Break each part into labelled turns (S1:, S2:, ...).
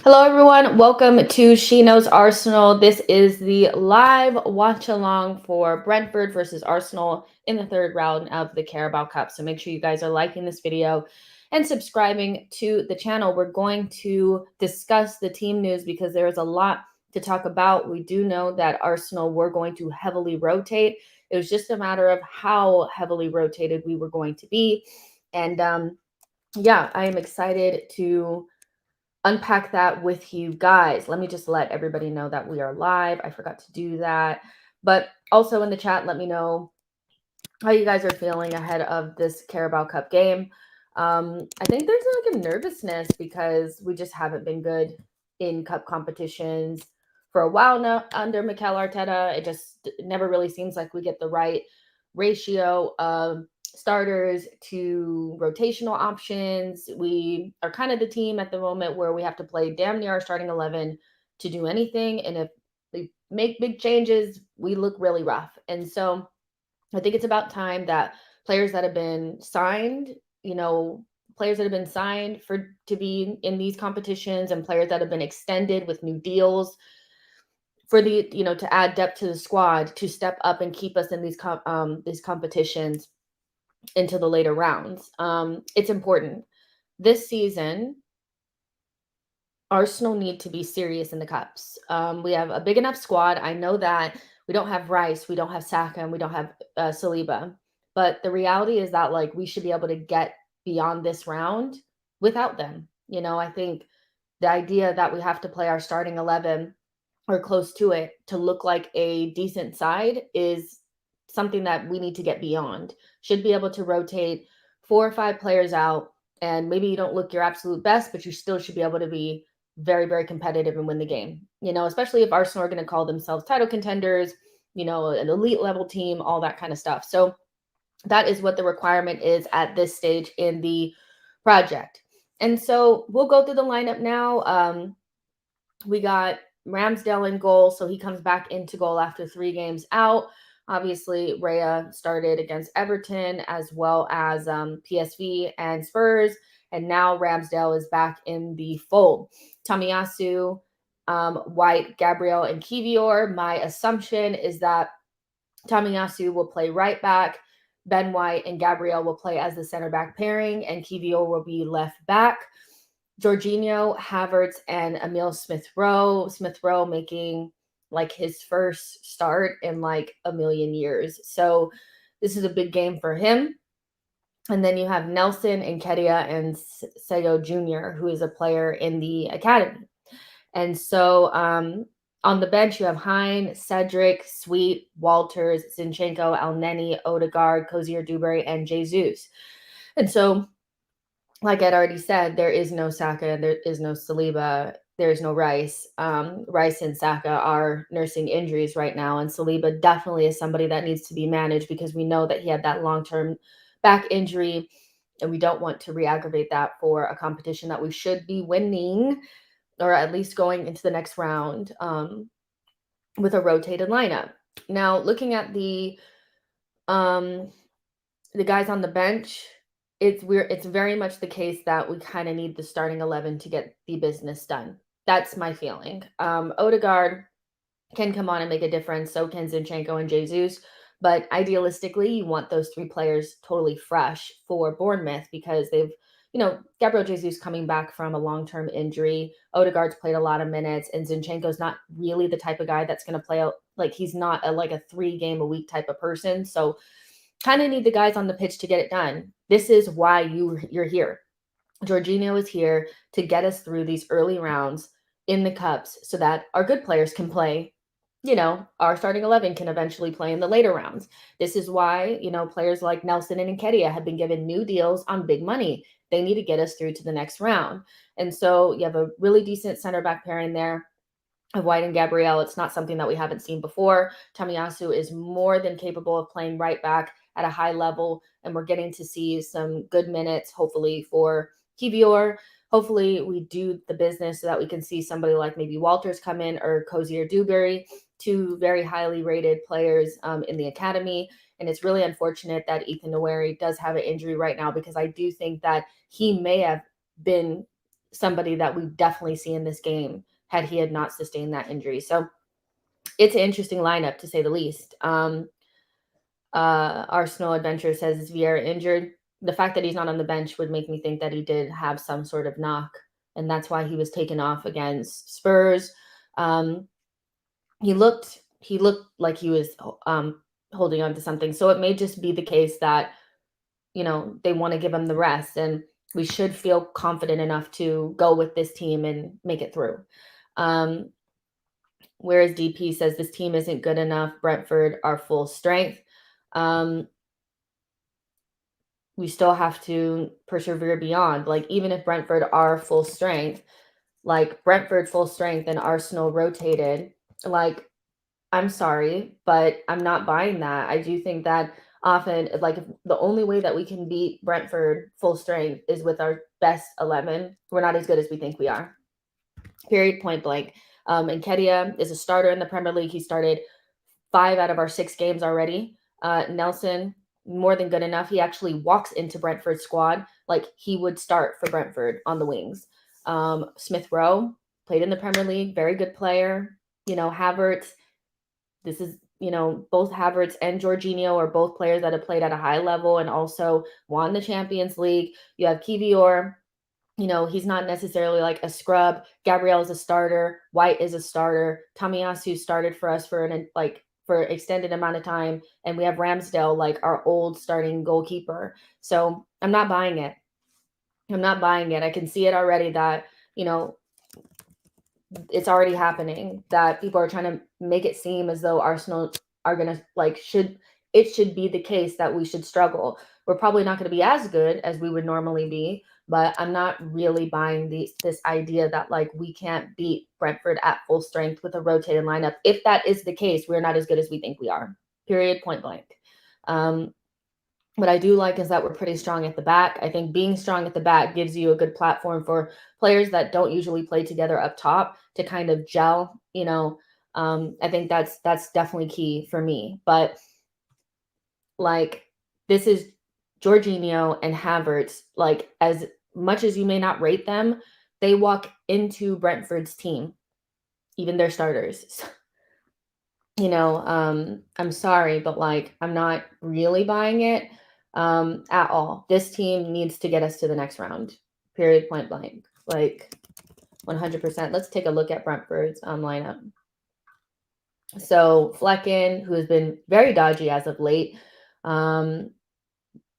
S1: Hello, everyone. Welcome to She Knows Arsenal. This is the live watch along for Brentford versus Arsenal in the third round of the Carabao Cup. So make sure you guys are liking this video and subscribing to the channel. We're going to discuss the team news because there is a lot to talk about. We do know that Arsenal were going to heavily rotate. It was just a matter of how heavily rotated we were going to be. And yeah, I am excited to unpack that with you guys. Let me just let everybody know that we are live. I forgot to do that. But also in the chat, let me know how you guys are feeling ahead of this Carabao Cup game. I think there's like a nervousness because we just haven't been good in cup competitions for a while now under Mikel Arteta. It just never really seems like we get the right ratio of starters to rotational options. We are kind of the team at the moment where we have to play damn near our starting 11 to do anything. And if we make big changes, we look really rough. And so I think it's about time that players that have been signed, players that have been signed for to be in these competitions and players that have been extended with new deals for to add depth to the squad to step up and keep us in these competitions into the later rounds. It's important. This season, Arsenal need to be serious in the cups. We have a big enough squad. I know that we don't have Rice, we don't have Saka, and we don't have Saliba. But the reality is that we should be able to get beyond this round without them. I think the idea that we have to play our starting 11 or close to it to look like a decent side is something that we need to get beyond. Should be able to rotate 4 or 5 players out, and maybe you don't look your absolute best, but you still should be able to be very, very competitive and win the game. Especially if Arsenal are going to call themselves title contenders, an elite level team, all that kind of stuff. So that is what the requirement is at this stage in the project. And so we'll go through the lineup now. We got Ramsdale in goal, so he comes back into goal after 3 games out. Obviously, Raya started against Everton as well as PSV and Spurs, and now Ramsdale is back in the fold. Tomiyasu, White, Gabriel, and Kivior. My assumption is that Tomiyasu will play right back, Ben White and Gabriel will play as the center back pairing, and Kivior will be left back. Jorginho, Havertz, and Emil Smith-Rowe. Smith-Rowe making his first start in a million years. So this is a big game for him. And then you have Nelson, Nketiah, and Sego Jr., who is a player in the academy. And so on the bench, you have Hine, Cedric, Sweet, Walters, Zinchenko, Elneny, Odegaard, Cozier Dewberry, and Jesus. And so, like I'd already said, there is no Saka, there is no Saliba, there's no Rice. Rice and Saka are nursing injuries right now, and Saliba definitely is somebody that needs to be managed because we know that he had that long-term back injury, and we don't want to re-aggravate that for a competition that we should be winning, or at least going into the next round with a rotated lineup. Now, looking at the guys on the bench, it's very much the case that we kind of need the starting 11 to get the business done. That's my feeling. Odegaard can come on and make a difference. So can Zinchenko and Jesus. But idealistically, you want those 3 players totally fresh for Bournemouth because they've, Gabriel Jesus coming back from a long-term injury. Odegaard's played a lot of minutes, and Zinchenko's not really the type of guy that's going to play out. He's not a 3-game-a-week type of person. So kind of need the guys on the pitch to get it done. This is why you're here. Jorginho is here to get us through these early rounds in the cups so that our good players can play. Our starting 11 can eventually play in the later rounds. This is why, players like Nelson and Nketiah have been given new deals on big money. They need to get us through to the next round. And so you have a really decent center back pairing there of White and Gabriel. It's not something that we haven't seen before. Tomiyasu is more than capable of playing right back at a high level, and we're getting to see some good minutes, hopefully, for Kivior. Hopefully, we do the business so that we can see somebody like maybe Walters come in or Cozier Dewberry, 2 very highly rated players in the academy. And it's really unfortunate that Ethan Nwaneri does have an injury right now because I do think that he may have been somebody that we definitely see in this game had he had not sustained that injury. So it's an interesting lineup to say the least. Arsenal Adventure says, is Vieira injured? The fact that he's not on the bench would make me think that he did have some sort of knock, and that's why he was taken off against Spurs. He looked like he was holding on to something. So it may just be the case that, they want to give him the rest, and we should feel confident enough to go with this team and make it through. Whereas DP says this team isn't good enough. Brentford are full strength. We still have to persevere beyond. Like, even if Brentford are full strength, like Brentford full strength and Arsenal rotated, like, I'm sorry, but I'm not buying that. I do think that often, like, if the only way that we can beat Brentford full strength is with our best 11, we're not as good as we think we are. Period, point blank. Nketiah is a starter in the Premier League. He started 5 out of our 6 games already. Nelson, more than good enough. He actually walks into Brentford's squad like he would start for Brentford on the wings. Smith Rowe played in the Premier League, very good player. Havertz, this is, both Havertz and Jorginho are both players that have played at a high level and also won the Champions League. You have Kivior, he's not necessarily like a scrub. Gabriel is a starter. White is a starter. Tomiyasu started for us for extended amount of time. And we have Ramsdale, like our old starting goalkeeper. So I'm not buying it. I can see it already that, it's already happening, that people are trying to make it seem as though Arsenal are going to it should be the case that we should struggle. We're probably not going to be as good as we would normally be, but I'm not really buying this idea that like we can't beat Brentford at full strength with a rotated lineup. If that is the case, we're not as good as we think we are. Period, point blank. What I do like is that we're pretty strong at the back. I think being strong at the back gives you a good platform for players that don't usually play together up top to kind of gel. I think that's definitely key for me. But like, this is Jorginho and Havertz. Like, as much as you may not rate them, they walk into Brentford's team, even their starters. I'm sorry, but like, I'm not really buying it at all. This team needs to get us to the next round. Period, point blank. Like, 100%. Let's take a look at Brentford's lineup. So Flecken, who has been very dodgy as of late,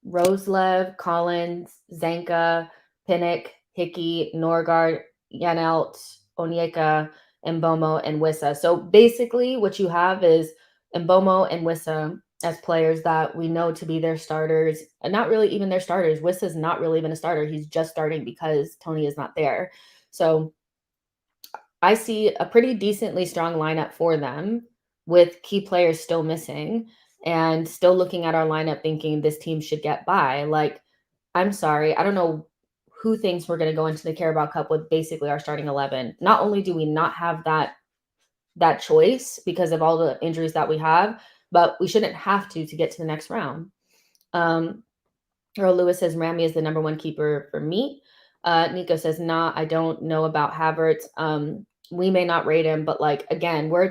S1: Roslev, Collins, Zanka, Pinnock, Hickey, Norgard, Janelt, Onyeka, Mbomo, and Wissa. So basically what you have is Mbomo and Wissa as players that we know to be their starters, and not really even their starters. Wissa's not really even a starter. He's just starting because Tony is not there. So I see a pretty decently strong lineup for them with key players still missing, and still looking at our lineup thinking this team should get by. Like, I'm sorry, I don't know who thinks we're going to go into the Carabao Cup with basically our starting 11. Not only do we not have that choice because of all the injuries that we have, but we shouldn't have to get to the next round. Earl Lewis says Rami is the number 1 keeper for me. Nico says, nah, I don't know about Havertz. We may not rate him, but like, again, we're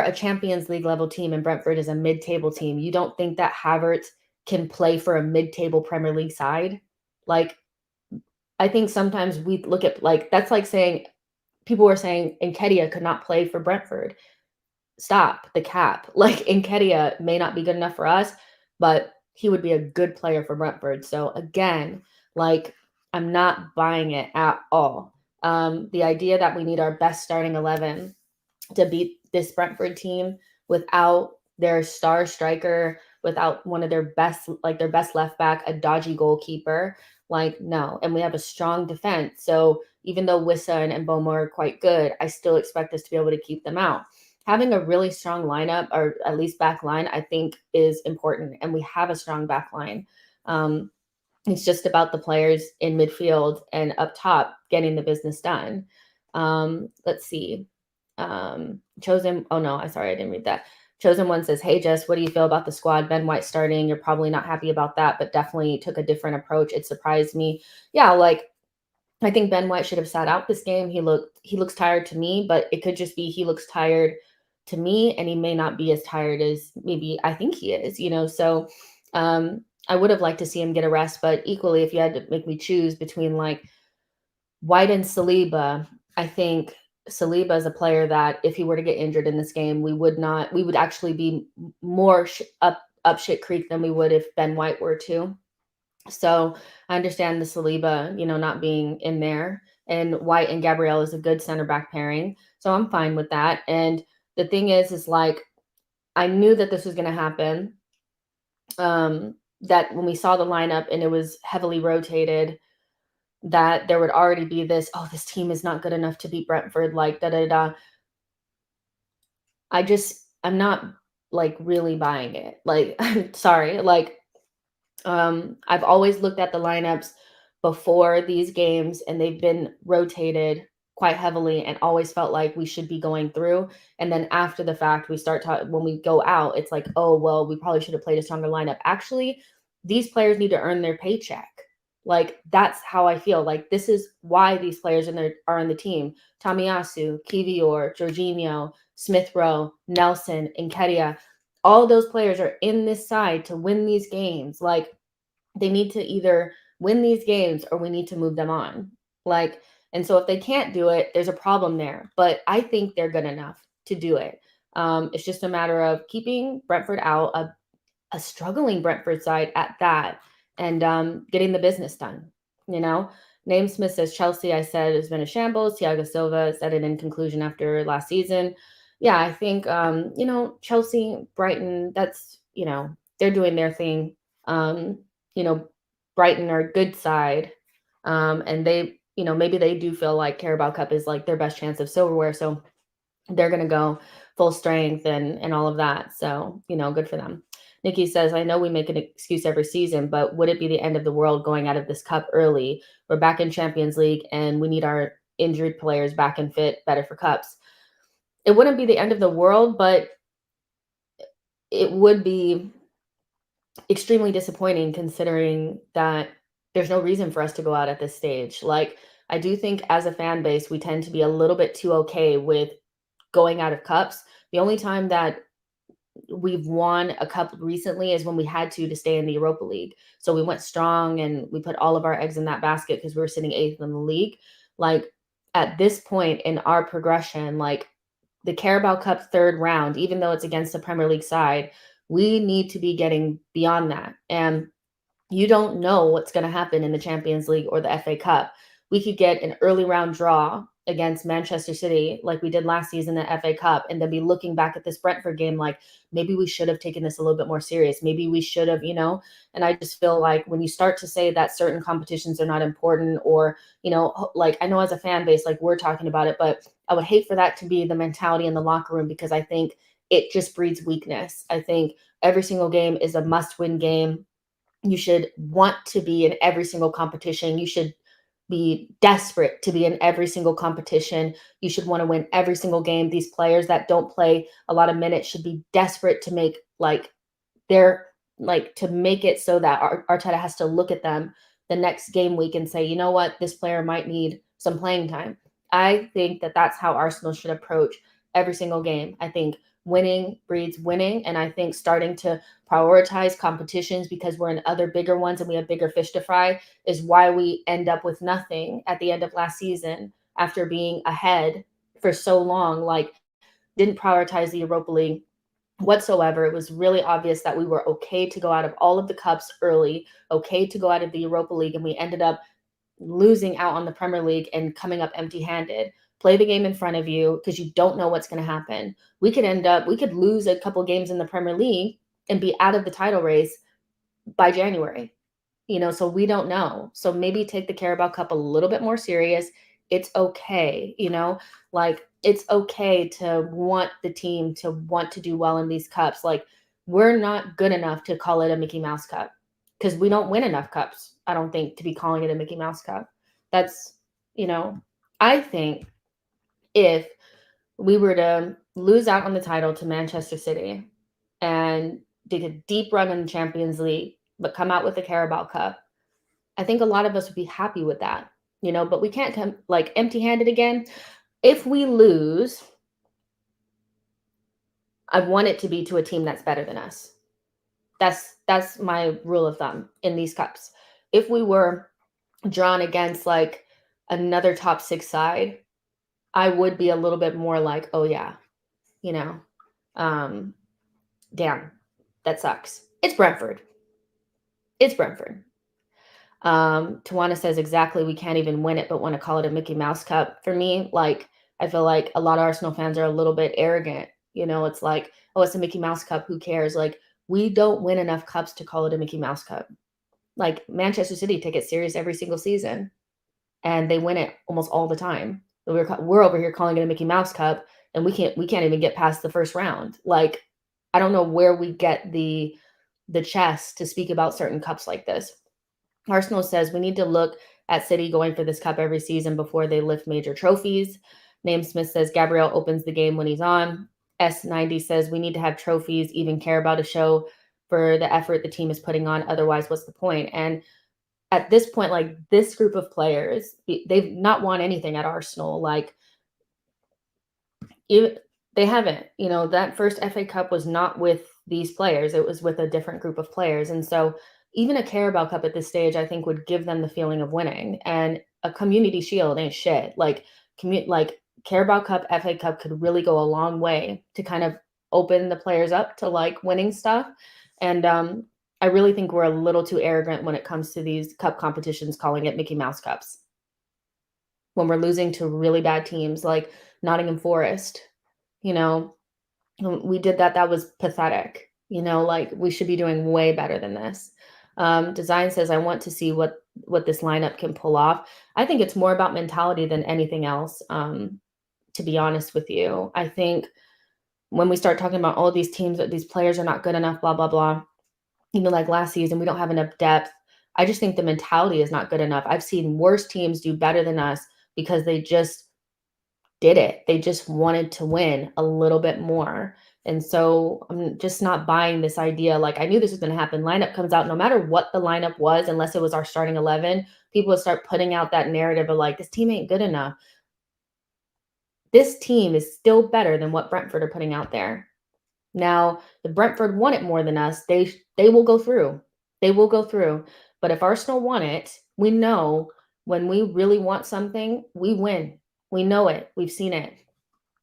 S1: a Champions League level team and Brentford is a mid-table team. You don't think that Havertz can play for a mid-table Premier League side? Like, I think sometimes we look at, like, that's like saying, people were saying Nketiah could not play for Brentford. Stop the cap. Like, Nketiah may not be good enough for us, but he would be a good player for Brentford. So again, like, I'm not buying it at all. The idea that we need our best starting 11 to beat this Brentford team without their star striker, without one of their best left back, a dodgy goalkeeper, like, no. And we have a strong defense. So even though Wissa and Mbomo are quite good, I still expect us to be able to keep them out. Having a really strong lineup, or at least back line, I think is important. And we have a strong back line. It's just about the players in midfield and up top getting the business done. Let's see. Chosen. Oh no, I'm sorry, I didn't read that. Chosen One says, hey Jess, what do you feel about the squad? Ben White starting. You're probably not happy about that, but definitely took a different approach. It surprised me. Yeah, like, I think Ben White should have sat out this game. He looks tired to me, but it could just be he looks tired to me, and he may not be as tired as maybe I think he is, you know. So I would have liked to see him get a rest, but equally, if you had to make me choose between like White and Saliba, I think Saliba is a player that if he were to get injured in this game, we would actually be more up shit creek than we would if Ben White were to. So I understand the Saliba, you know, not being in there, and White and Gabrielle is a good center back pairing. So I'm fine with that. And the thing is like I knew that this was going to happen. That when we saw the lineup and it was heavily rotated, that there would already be this, oh, this team is not good enough to beat Brentford, like da da da. I'm not like really buying it. Like, I'm sorry. Like, I've always looked at the lineups before these games and they've been rotated quite heavily and always felt like we should be going through. And then after the fact, when we go out, it's like, oh, well, we probably should have played a stronger lineup. Actually, these players need to earn their paycheck. Like, that's how I feel. Like, this is why these players are in the team. Tomiyasu, Kivior, Jorginho, Smith Rowe, Nelson, Nketiah, all those players are in this side to win these games. Like, they need to either win these games or we need to move them on. Like, and so if they can't do it, there's a problem there. But I think they're good enough to do it. It's just a matter of keeping Brentford out, a struggling Brentford side at that, and getting the business done. You know, Name Smith says Chelsea, I said, has been a shambles. Thiago Silva said it in conclusion after last season. Yeah, I think, you know, Chelsea, Brighton, that's, you know, they're doing their thing. Um, you know, Brighton are a good side. And they, you know, maybe they do feel like Carabao Cup is like their best chance of silverware. So they're going to go full strength and all of that. So, you know, good for them. Nikki says, I know we make an excuse every season, but would it be the end of the world going out of this cup early? We're back in Champions League and we need our injured players back and fit better for cups. It wouldn't be the end of the world, but it would be extremely disappointing considering that there's no reason for us to go out at this stage. Like, I do think as a fan base, we tend to be a little bit too okay with going out of cups. The only time that we've won a cup recently is when we had to stay in the Europa League. So we went strong and we put all of our eggs in that basket because we were sitting 8th in the league. Like, at this point in our progression, like the Carabao Cup third round, even though it's against the Premier League side, we need to be getting beyond that. And you don't know what's going to happen in the Champions League or the FA Cup. We could get an early round draw against Manchester City like we did last season in the FA Cup and then be looking back at this Brentford game like maybe we should have taken this a little bit more serious. Maybe we should have, you know, and I just feel like when you start to say that certain competitions are not important or, you know, like I know as a fan base, like we're talking about it, but I would hate for that to be the mentality in the locker room because I think it just breeds weakness. I think every single game is a must-win game. You should want to be in every single competition. You should be desperate to be in every single competition. You should want to win every single game. These players that don't play a lot of minutes should be desperate to make like they're like to make it so that Arteta has to look at them the next game week and say, you know what, this player might need some playing time. I think that that's how Arsenal should approach every single game. I think winning breeds winning, and I think starting to prioritize competitions because we're in other bigger ones and we have bigger fish to fry is why we end up with nothing at the end of last season after being ahead for so long. Like, didn't prioritize the Europa League whatsoever. It was really obvious that we were okay to go out of all of the cups early, okay to go out of the Europa League, and we ended up losing out on the Premier League and coming up empty-handed. Play the game in front of you because you don't know what's going to happen. We could lose a couple games in the Premier League and be out of the title race by January. You know, so we don't know. So maybe take the Carabao Cup a little bit more serious. It's okay, you know, like it's okay to want the team to want to do well in these cups. Like, we're not good enough to call it a Mickey Mouse Cup because we don't win enough cups, I don't think, to be calling it a Mickey Mouse Cup. That's, you know, I think if we were to lose out on the title to Manchester City and take a deep run in the Champions League, but come out with the Carabao Cup, I think a lot of us would be happy with that. but we can't come like empty-handed again. If we lose, I want it to be to a team that's better than us. That's my rule of thumb in these cups. If we were drawn against like another top 6 side, I would be a little bit more like, "Oh yeah, you know, um, damn, that sucks." It's Brentford. It's Brentford. Tawana says exactly, we can't even win it, but want to call it a Mickey Mouse Cup. For me, like I feel like a lot of Arsenal fans are a little bit arrogant. It's like, oh, it's a Mickey Mouse Cup. Who cares? Like we don't win enough cups to call it a Mickey Mouse Cup. Like Manchester City take it serious every single season, and they win it almost all the time. We're over here calling it a Mickey Mouse Cup, and we can't even get past the first round. Like I don't know where we get the chest to speak about certain cups like this. Arsenal says we need to look at City going for this cup every season before they lift major trophies. Name Smith says Gabriel opens the game when he's on. S90 says we need to have trophies, even care about a show for the effort the team is putting on. Otherwise, what's the point? And at this point, like this group of players, they've not won anything at Arsenal. Like they haven't. That first FA Cup was not with these players. It was with a different group of players. And so even a Carabao Cup at this stage, I think would give them the feeling of winning. And a Community Shield ain't shit. Like Carabao Cup, FA Cup could really go a long way to kind of open the players up to like winning stuff. And I really think we're a little too arrogant when it comes to these cup competitions, calling it Mickey Mouse Cups. When we're losing to really bad teams like Nottingham Forest, we did that. That was pathetic. Like we should be doing way better than this. Design says, I want to see what this lineup can pull off. I think it's more about mentality than anything else. To be honest with you, I think when we start talking about all these teams that these players are not good enough, blah, blah, blah, like last season, we don't have enough depth. I just think the mentality is not good enough. I've seen worse teams do better than us because they just did it. They just wanted to win a little bit more. And so I'm just not buying this idea. Like I knew this was going to happen. Lineup comes out, no matter what the lineup was, unless it was our starting 11, people would start putting out that narrative of like, this team ain't good enough. This team is still better than what Brentford are putting out there. Now, if Brentford want it more than us, they will go through. They will go through. But if Arsenal want it, we know when we really want something, we win. We know it. We've seen it.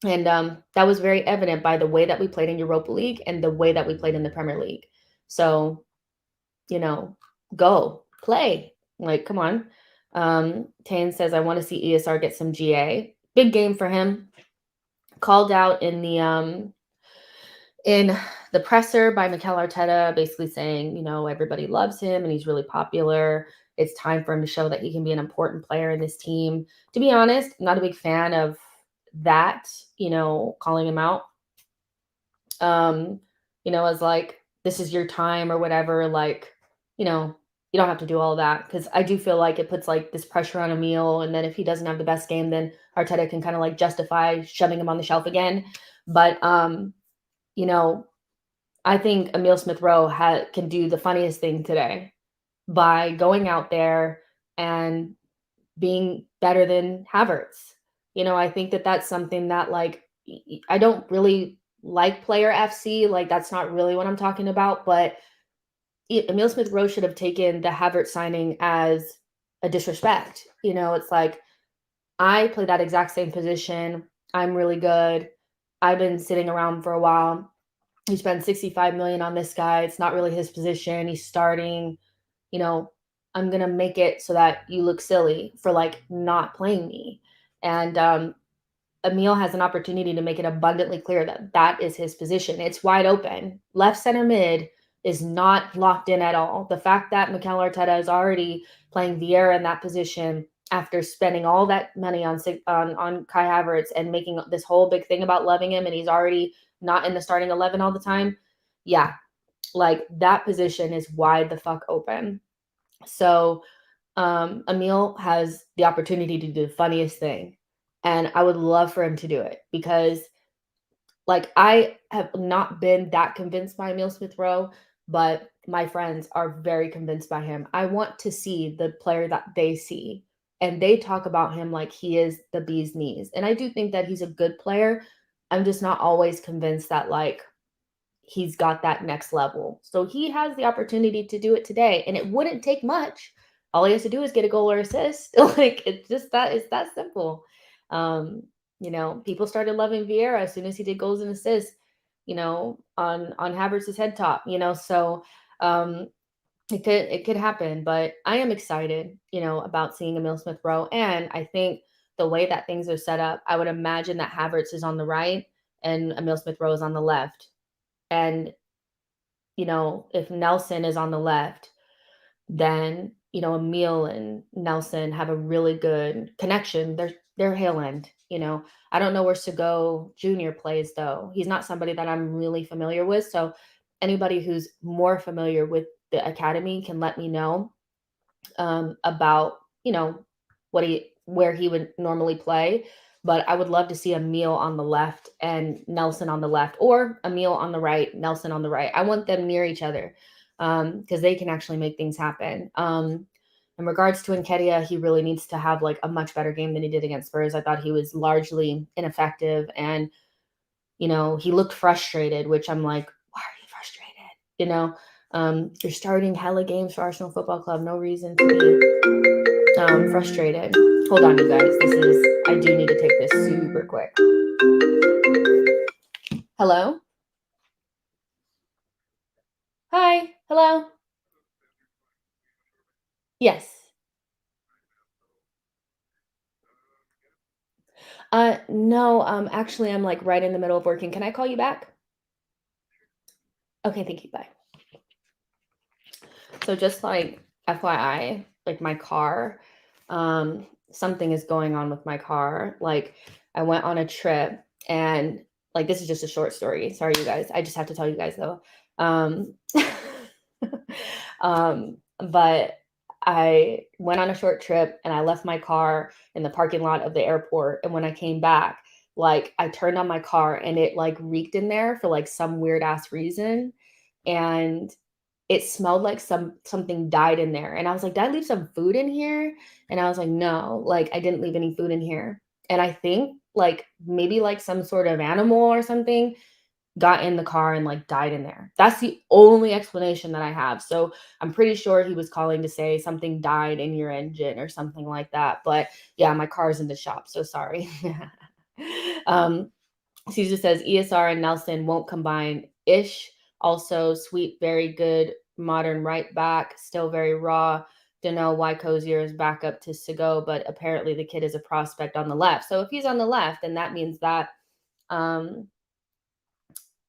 S1: And that was very evident by the way that we played in Europa League and the way that we played in the Premier League. So, go play. Like, come on. Tane says, I want to see ESR get some GA. Big game for him. Called out in the presser by Mikel Arteta, basically saying, everybody loves him and he's really popular. It's time for him to show that he can be an important player in this team. To be honest, I'm not a big fan of that, calling him out. As like, this is your time or whatever. Like, you don't have to do all that, because I do feel like it puts like this pressure on Emil. And then if he doesn't have the best game, then Arteta can kind of like justify shoving him on the shelf again. But, I think Emil Smith-Rowe can do the funniest thing today by going out there and being better than Havertz. I think that that's something that like I don't really like player FC. Like that's not really what I'm talking about. But Emil Smith-Rowe should have taken the Havertz signing as a disrespect. It's like I play that exact same position. I'm really good. I've been sitting around for a while. You spend 65 million on this guy. It's not really his position. He's starting. I'm going to make it so that you look silly for like not playing me. And Emil has an opportunity to make it abundantly clear that that is his position. It's wide open. Left center mid is not locked in at all. The fact that Mikel Arteta is already playing Vieira in that position after spending all that money on Kai Havertz and making this whole big thing about loving him, and he's already not in the starting 11 all the time. Yeah, like that position is wide the fuck open. So Emil has the opportunity to do the funniest thing. And I would love for him to do it, because like I have not been that convinced by Emil Smith-Rowe, but my friends are very convinced by him. I want to see the player that they see. and they talk about him like he is the bee's knees. And I do think that he's a good player. I'm just not always convinced that like he's got that next level. So he has the opportunity to do it today, and it wouldn't take much. All he has to do is get a goal or assist. Like it's just that it's that simple. Um, people started loving Vieira as soon as he did goals and assists, on Havertz's head top, so um it could happen, but I am excited, about seeing Emile Smith Rowe. And I think the way that things are set up, I would imagine that Havertz is on the right and Emile Smith Rowe is on the left. And, if Nelson is on the left, then, Emile and Nelson have a really good connection. They're Hill End, I don't know where Sego Jr. plays though. He's not somebody that I'm really familiar with. So anybody who's more familiar with the academy can let me know about where he would normally play. But I would love to see Emile on the left and Nelson on the left, or Emile on the right, Nelson on the right. I want them near each other because they can actually make things happen. In regards to Nketiah, he really needs to have like a much better game than he did against Spurs. I thought he was largely ineffective, and he looked frustrated, which I'm like, why are you frustrated? You're starting hella games for Arsenal Football Club. No reason to be frustrated. Hold on, you guys. I do need to take this super quick. Hello? Hi. Hello? Yes. No, actually, I'm like right in the middle of working. Can I call you back? Okay, thank you. Bye. So just like FYI, like my car, something is going on with my car. Like I went on a trip, and like this is just a short story. Sorry, you guys. I just have to tell you guys though. But I went on a short trip and I left my car in the parking lot of the airport. And when I came back, like I turned on my car and it like reeked in there for like some weird ass reason. And it smelled like something died in there. And I was like, did I leave some food in here? And I was like, no, like I didn't leave any food in here. And I think like maybe like some sort of animal or something got in the car and like died in there. That's the only explanation that I have. So I'm pretty sure he was calling to say something died in your engine or something like that. But yeah, my car's in the shop. So sorry. Caesar says ESR and Nelson won't combine ish. Also, Sweet, very good modern right back, still very raw. Don't know why Cozier is back up to Sego, but apparently the kid is a prospect on the left. So if he's on the left, then that means that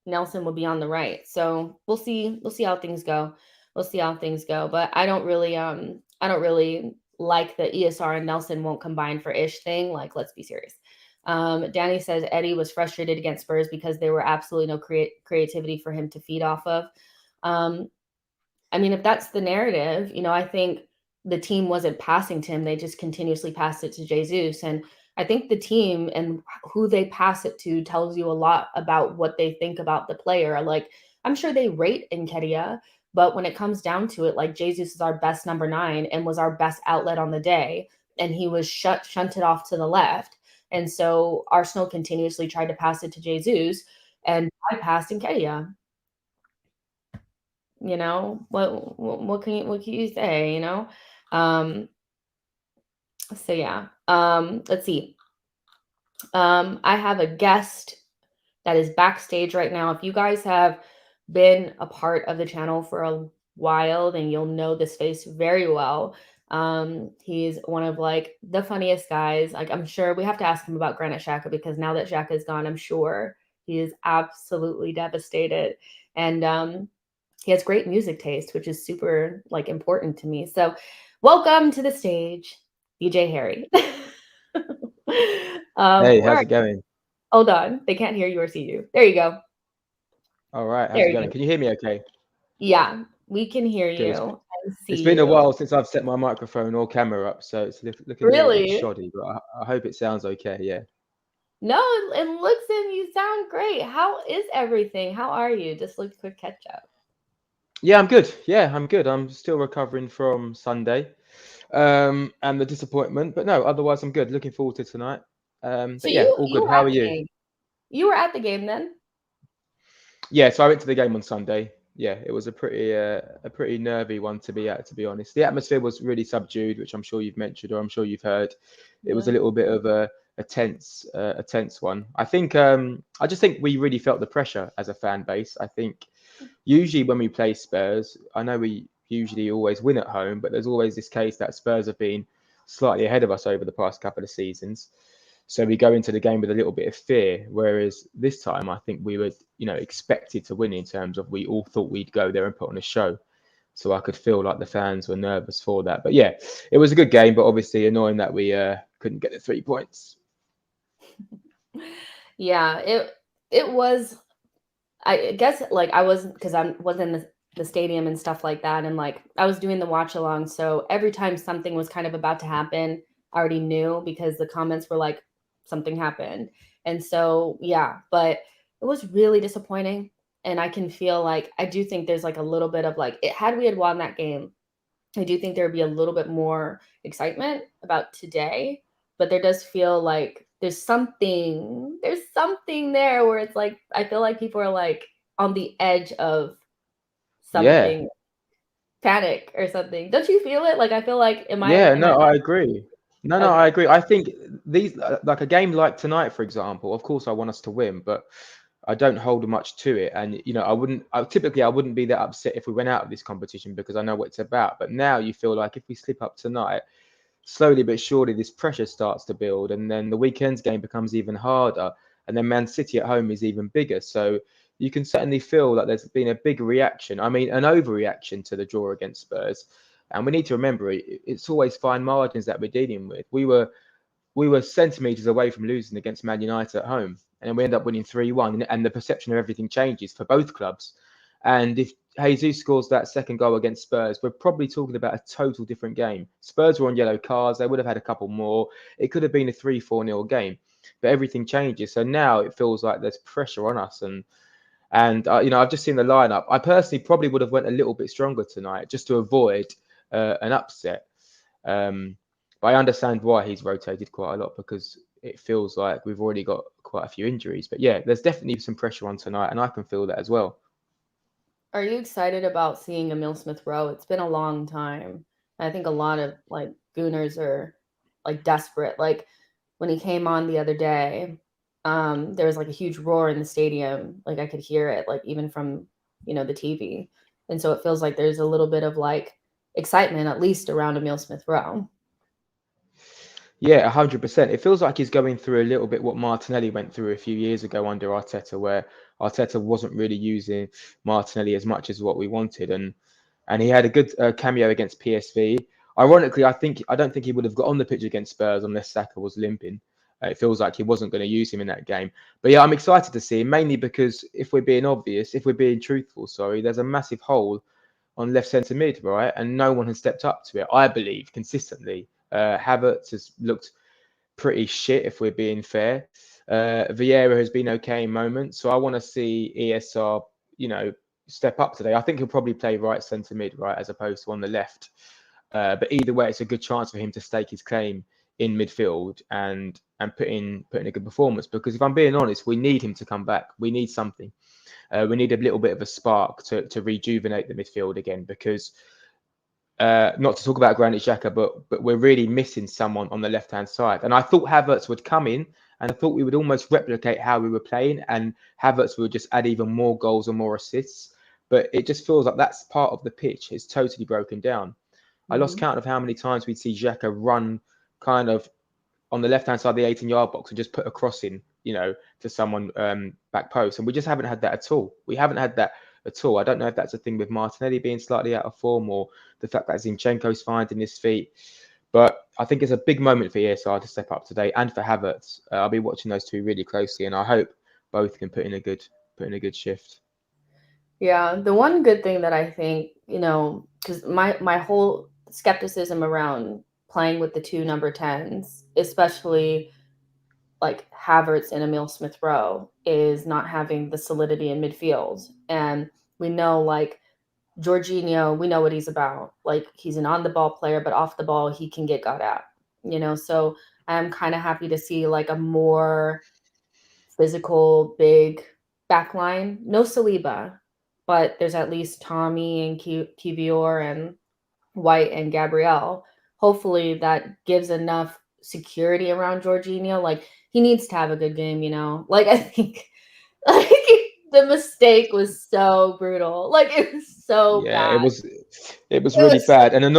S1: Nelson will be on the right. So we'll see how things go. But I don't really like the ESR and Nelson won't combine for ish thing. Like, let's be serious. Danny says Eddie was frustrated against Spurs because there were absolutely no creativity for him to feed off of. I mean, if that's the narrative, I think the team wasn't passing to him. They just continuously passed it to Jesus. And I think the team and who they pass it to tells you a lot about what they think about the player. Like, I'm sure they rate Nketiah, but when it comes down to it, like Jesus is our best number 9 and was our best outlet on the day. And he was shunted off to the left. And so Arsenal continuously tried to pass it to Jesus and bypassed Nketiah. What can you say? So yeah. Let's see. I have a guest that is backstage right now. If you guys have been a part of the channel for a while, then you'll know this face very well. He's one of like the funniest guys. Like I'm sure we have to ask him about Granit Xhaka, because now that Xhaka is gone, I'm sure he is absolutely devastated. And he has great music taste, which is super like important to me. So welcome to the stage, DJ Harry.
S2: Hey, how's it going?
S1: Hold on. They can't hear you or see you. There you go.
S2: All right, how's
S1: There
S2: it
S1: you
S2: going?
S1: go.
S2: Can you hear me okay?
S1: Yeah, we can hear
S2: Good.
S1: you and
S2: It's
S1: see
S2: been a
S1: you.
S2: while since I've set my microphone or camera up, so it's looking a little bit
S1: Really?
S2: shoddy, but I hope it sounds okay. Yeah.
S1: No, it looks and you sound great. How is everything? How are you? Just look quick catch up.
S2: Yeah, I'm good. I'm still recovering from Sunday. and the disappointment. But no, otherwise I'm good. Looking forward to tonight.
S1: So
S2: But yeah, all
S1: you
S2: good.
S1: were
S2: How
S1: at
S2: are
S1: the
S2: you?
S1: game. You were at the game then?
S2: Yeah, so I went to the game on Sunday. Yeah, it was a pretty nervy one to be at, to be honest. The atmosphere was really subdued, which I'm sure you've mentioned or I'm sure you've heard. It was
S1: Yeah.
S2: a little bit of a tense one. I just think we really felt the pressure as a fan base. I think usually when we play Spurs, I know we usually always win at home, but there's always this case that Spurs have been slightly ahead of us over the past couple of seasons. So we go into the game with a little bit of fear. Whereas this time, I think we were, expected to win in terms of we all thought we'd go there and put on a show. So I could feel like the fans were nervous for that. But yeah, it was a good game, but obviously annoying that we couldn't get the 3 points.
S1: Yeah, it was. I guess like I wasn't because I was in the stadium and stuff like that, and like I was doing the watch along. So every time something was kind of about to happen, I already knew because the comments were like something happened, and so yeah. But it was really disappointing, and I can feel like I do think there's like a little bit of like it had we had won that game, I do think there would be a little bit more excitement about today, but there does feel like there's something there where it's like I feel like people are like on the edge of
S2: Yeah,
S1: something, panic or something. Don't you feel it? Like I feel like
S2: yeah,
S1: am I
S2: no, I agree. No, I
S1: okay.
S2: agree. I think these, like a game like tonight, for example, of course I want us to win, but I don't hold much to it. And I wouldn't be that upset if we went out of this competition because I know what it's about. But now you feel like if we slip up tonight, slowly but surely this pressure starts to build, and then the weekend's game becomes even harder, and then Man City at home is even bigger. So you can certainly feel that there's been a big reaction. I mean, an overreaction to the draw against Spurs. And we need to remember it's always fine margins that we're dealing with. We were centimeters away from losing against Man United at home, and we end up winning 3-1, and the perception of everything changes for both clubs. And if Jesus scores that second goal against Spurs, we're probably talking about a total different game. Spurs were on yellow cards; they would have had a couple more. It could have been a 3-4 nil game, but everything changes. So now it feels like there's pressure on us, and I've just seen the lineup. I personally probably would have went a little bit stronger tonight just to avoid an upset. Um, but I understand why he's rotated quite a lot because it feels like we've already got quite a few injuries. But yeah, there's definitely some pressure on tonight, and I can feel that as well.
S1: Are you excited about seeing Emil Smith Rowe? It's been a long time. I think a lot of like Gooners are like desperate. Like when he came on the other day, there was like a huge roar in the stadium. Like I could hear it, like even from the TV. And so it feels like there's a little bit of like excitement, at least around Emil Smith Rowe.
S2: Yeah, 100%. It feels like he's going through a little bit what Martinelli went through a few years ago under Arteta, where Arteta wasn't really using Martinelli as much as what we wanted, and he had a good cameo against PSV. Ironically, I don't think he would have got on the pitch against Spurs unless Saka was limping. It feels like he wasn't going to use him in that game. But yeah, I'm excited to see him mainly because if we're being truthful, sorry, there's a massive hole on left centre mid, right? And no one has stepped up to it, I believe, consistently. Havertz has looked pretty shit, if we're being fair. Vieira has been okay in moments. So I want to see ESR, step up today. I think he'll probably play right centre mid, right, as opposed to on the left. But either way, it's a good chance for him to stake his claim in midfield and put in a good performance. Because if I'm being honest, we need him to come back. We need something. We need a little bit of a spark to rejuvenate the midfield again because not to talk about Granit Xhaka, but we're really missing someone on the left hand side. And I thought Havertz would come in, and I thought we would almost replicate how we were playing, and Havertz would just add even more goals and more assists. But it just feels like that's part of the pitch. It's totally broken down. I lost
S1: Mhm.
S2: count of how many times we'd see Xhaka run kind of on the left hand side of the 18-yard box and just put a cross in, to someone back post. And we just haven't had that at all. We haven't had that at all. I don't know if that's a thing with Martinelli being slightly out of form or the fact that Zinchenko's finding his feet. But I think it's a big moment for ESR to step up today and for Havertz. I'll be watching those two really closely, and I hope both can put in a good shift.
S1: Yeah, the one good thing that I think, because my whole skepticism around playing with the two number 10s, especially like Havertz and Emil Smith Rowe, is not having the solidity in midfield. And we know like Jorginho, we know what he's about. Like, he's an on the ball player, but off the ball, he can get got at, So I'm kind of happy to see like a more physical, big back line. No Saliba, but there's at least Tommy and Kivior and White and Gabrielle. Hopefully that gives enough security around Jorginho. Like, he needs to have a good game. Like, I think like the mistake was so brutal. Like, it was so
S2: Yeah,
S1: bad.
S2: it was
S1: It
S2: really
S1: was
S2: bad. And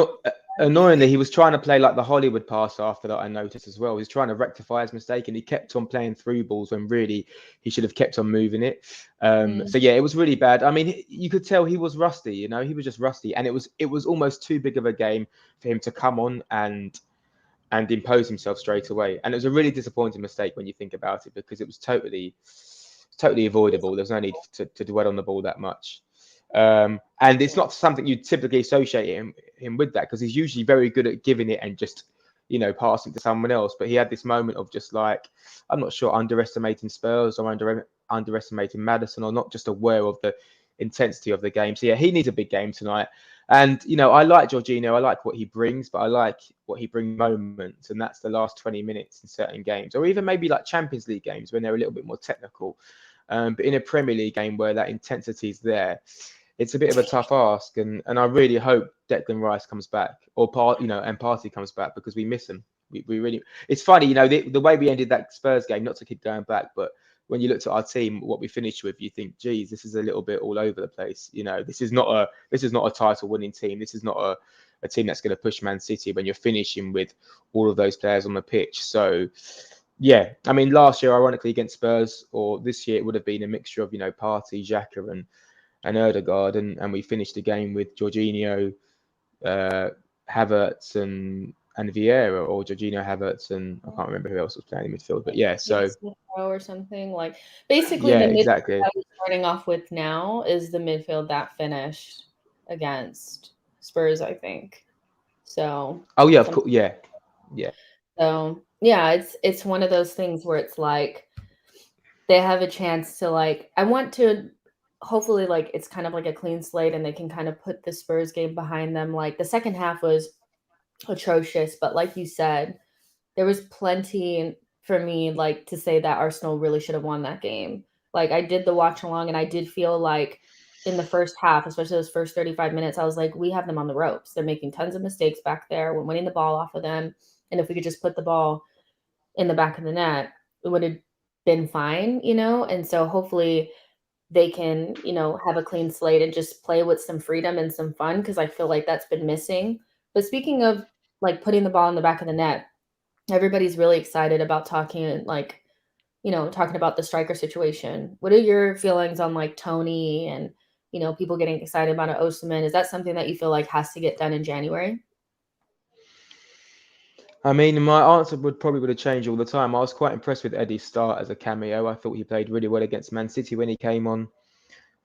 S2: annoyingly, he was trying to play like the Hollywood pass after that, I noticed as well. He was trying to rectify his mistake and he kept on playing through balls when really he should have kept on moving it.
S1: mm,
S2: So yeah, it was really bad. I mean, you could tell he was rusty, he was just rusty. And it was almost too big of a game for him to come on and impose himself straight away. And it was a really disappointing mistake when you think about it, because it was totally avoidable. There's no need to dwell on the ball that much. And it's not something you typically associate him with, that, because he's usually very good at giving it and just passing to someone else. But he had this moment of just like, I'm not sure, underestimating Spurs or underestimating Maddison, or not just aware of the intensity of the game. So yeah, he needs a big game tonight. And I like Jorginho. I like what he brings, but I like what he brings moments, and that's the last 20 minutes in certain games, or even maybe like Champions League games when they're a little bit more technical. But in a Premier League game where that intensity is there, it's a bit of a tough ask. And I really hope Declan Rice comes back, or and Partey comes back, because we miss him. We really. It's funny, the way we ended that Spurs game. Not to keep going back, but when you looked at our team, what we finished with, you think, geez, this is a little bit all over the place. This is not a title winning team. This is not a team that's going to push Man City when you're finishing with all of those players on the pitch. So yeah, I mean, last year, ironically, against Spurs, or this year, it would have been a mixture of, Partey, Xhaka, and Ødegaard, and we finished the game with Jorginho, Havertz, and Vieira, or Jorginho, Havertz, and I can't remember who else was playing in midfield. But yeah, so
S1: Rowe or something. Like, basically,
S2: yeah,
S1: the midfield
S2: exactly.
S1: that we're starting off with now is the midfield that finished against Spurs, I think. So,
S2: Oh yeah, of
S1: some,
S2: course, yeah.
S1: so yeah, it's one of those things where it's like they have a chance to, like, I want to hopefully, like, it's kind of like a clean slate and they can kind of put the Spurs game behind them. Like, the second half was atrocious, but like you said, there was plenty for me, like, to say that Arsenal really should have won that game. Like, I did the watch along and I did feel like in the first half, especially those first 35 minutes, I was like, we have them on the ropes. They're making tons of mistakes back there. We're winning the ball off of them. And if we could just put the ball in the back of the net, it would have been fine. And so hopefully they can, have a clean slate and just play with some freedom and some fun, because I feel like that's been missing. But speaking of, like, putting the ball in the back of the net, everybody's really excited about talking about the striker situation. What are your feelings on, like, Tony and, people getting excited about an Osimhen? Is that something that you feel like has to get done in January?
S2: I mean, my answer would have changed all the time. I was quite impressed with Eddie's start as a cameo. I thought he played really well against Man City when he came on.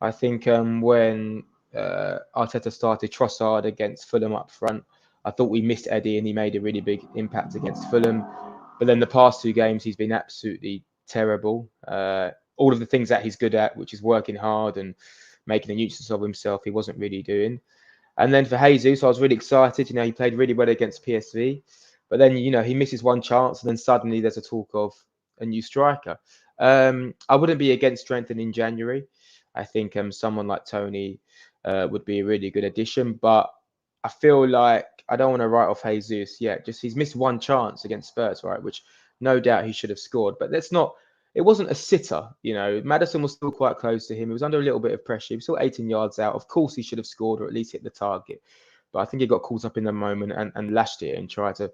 S2: I think when Arteta started Trossard against Fulham up front, I thought we missed Eddie and he made a really big impact against Fulham. But then the past two games, he's been absolutely terrible. All of the things that he's good at, which is working hard and making a nuisance of himself, he wasn't really doing. And then for Jesus, I was really excited. He played really well against PSV. But then, he misses one chance and then suddenly there's a talk of a new striker. I wouldn't be against strengthening in January. I think someone like Tony would be a really good addition. But I feel like I don't want to write off Jesus yet. Just he's missed one chance against Spurs, right? Which no doubt he should have scored. But that's not. It wasn't a sitter. Maddison was still quite close to him. He was under a little bit of pressure. He was still 18 yards out. Of course, he should have scored or at least hit the target. But I think he got caught up in the moment and lashed it and tried to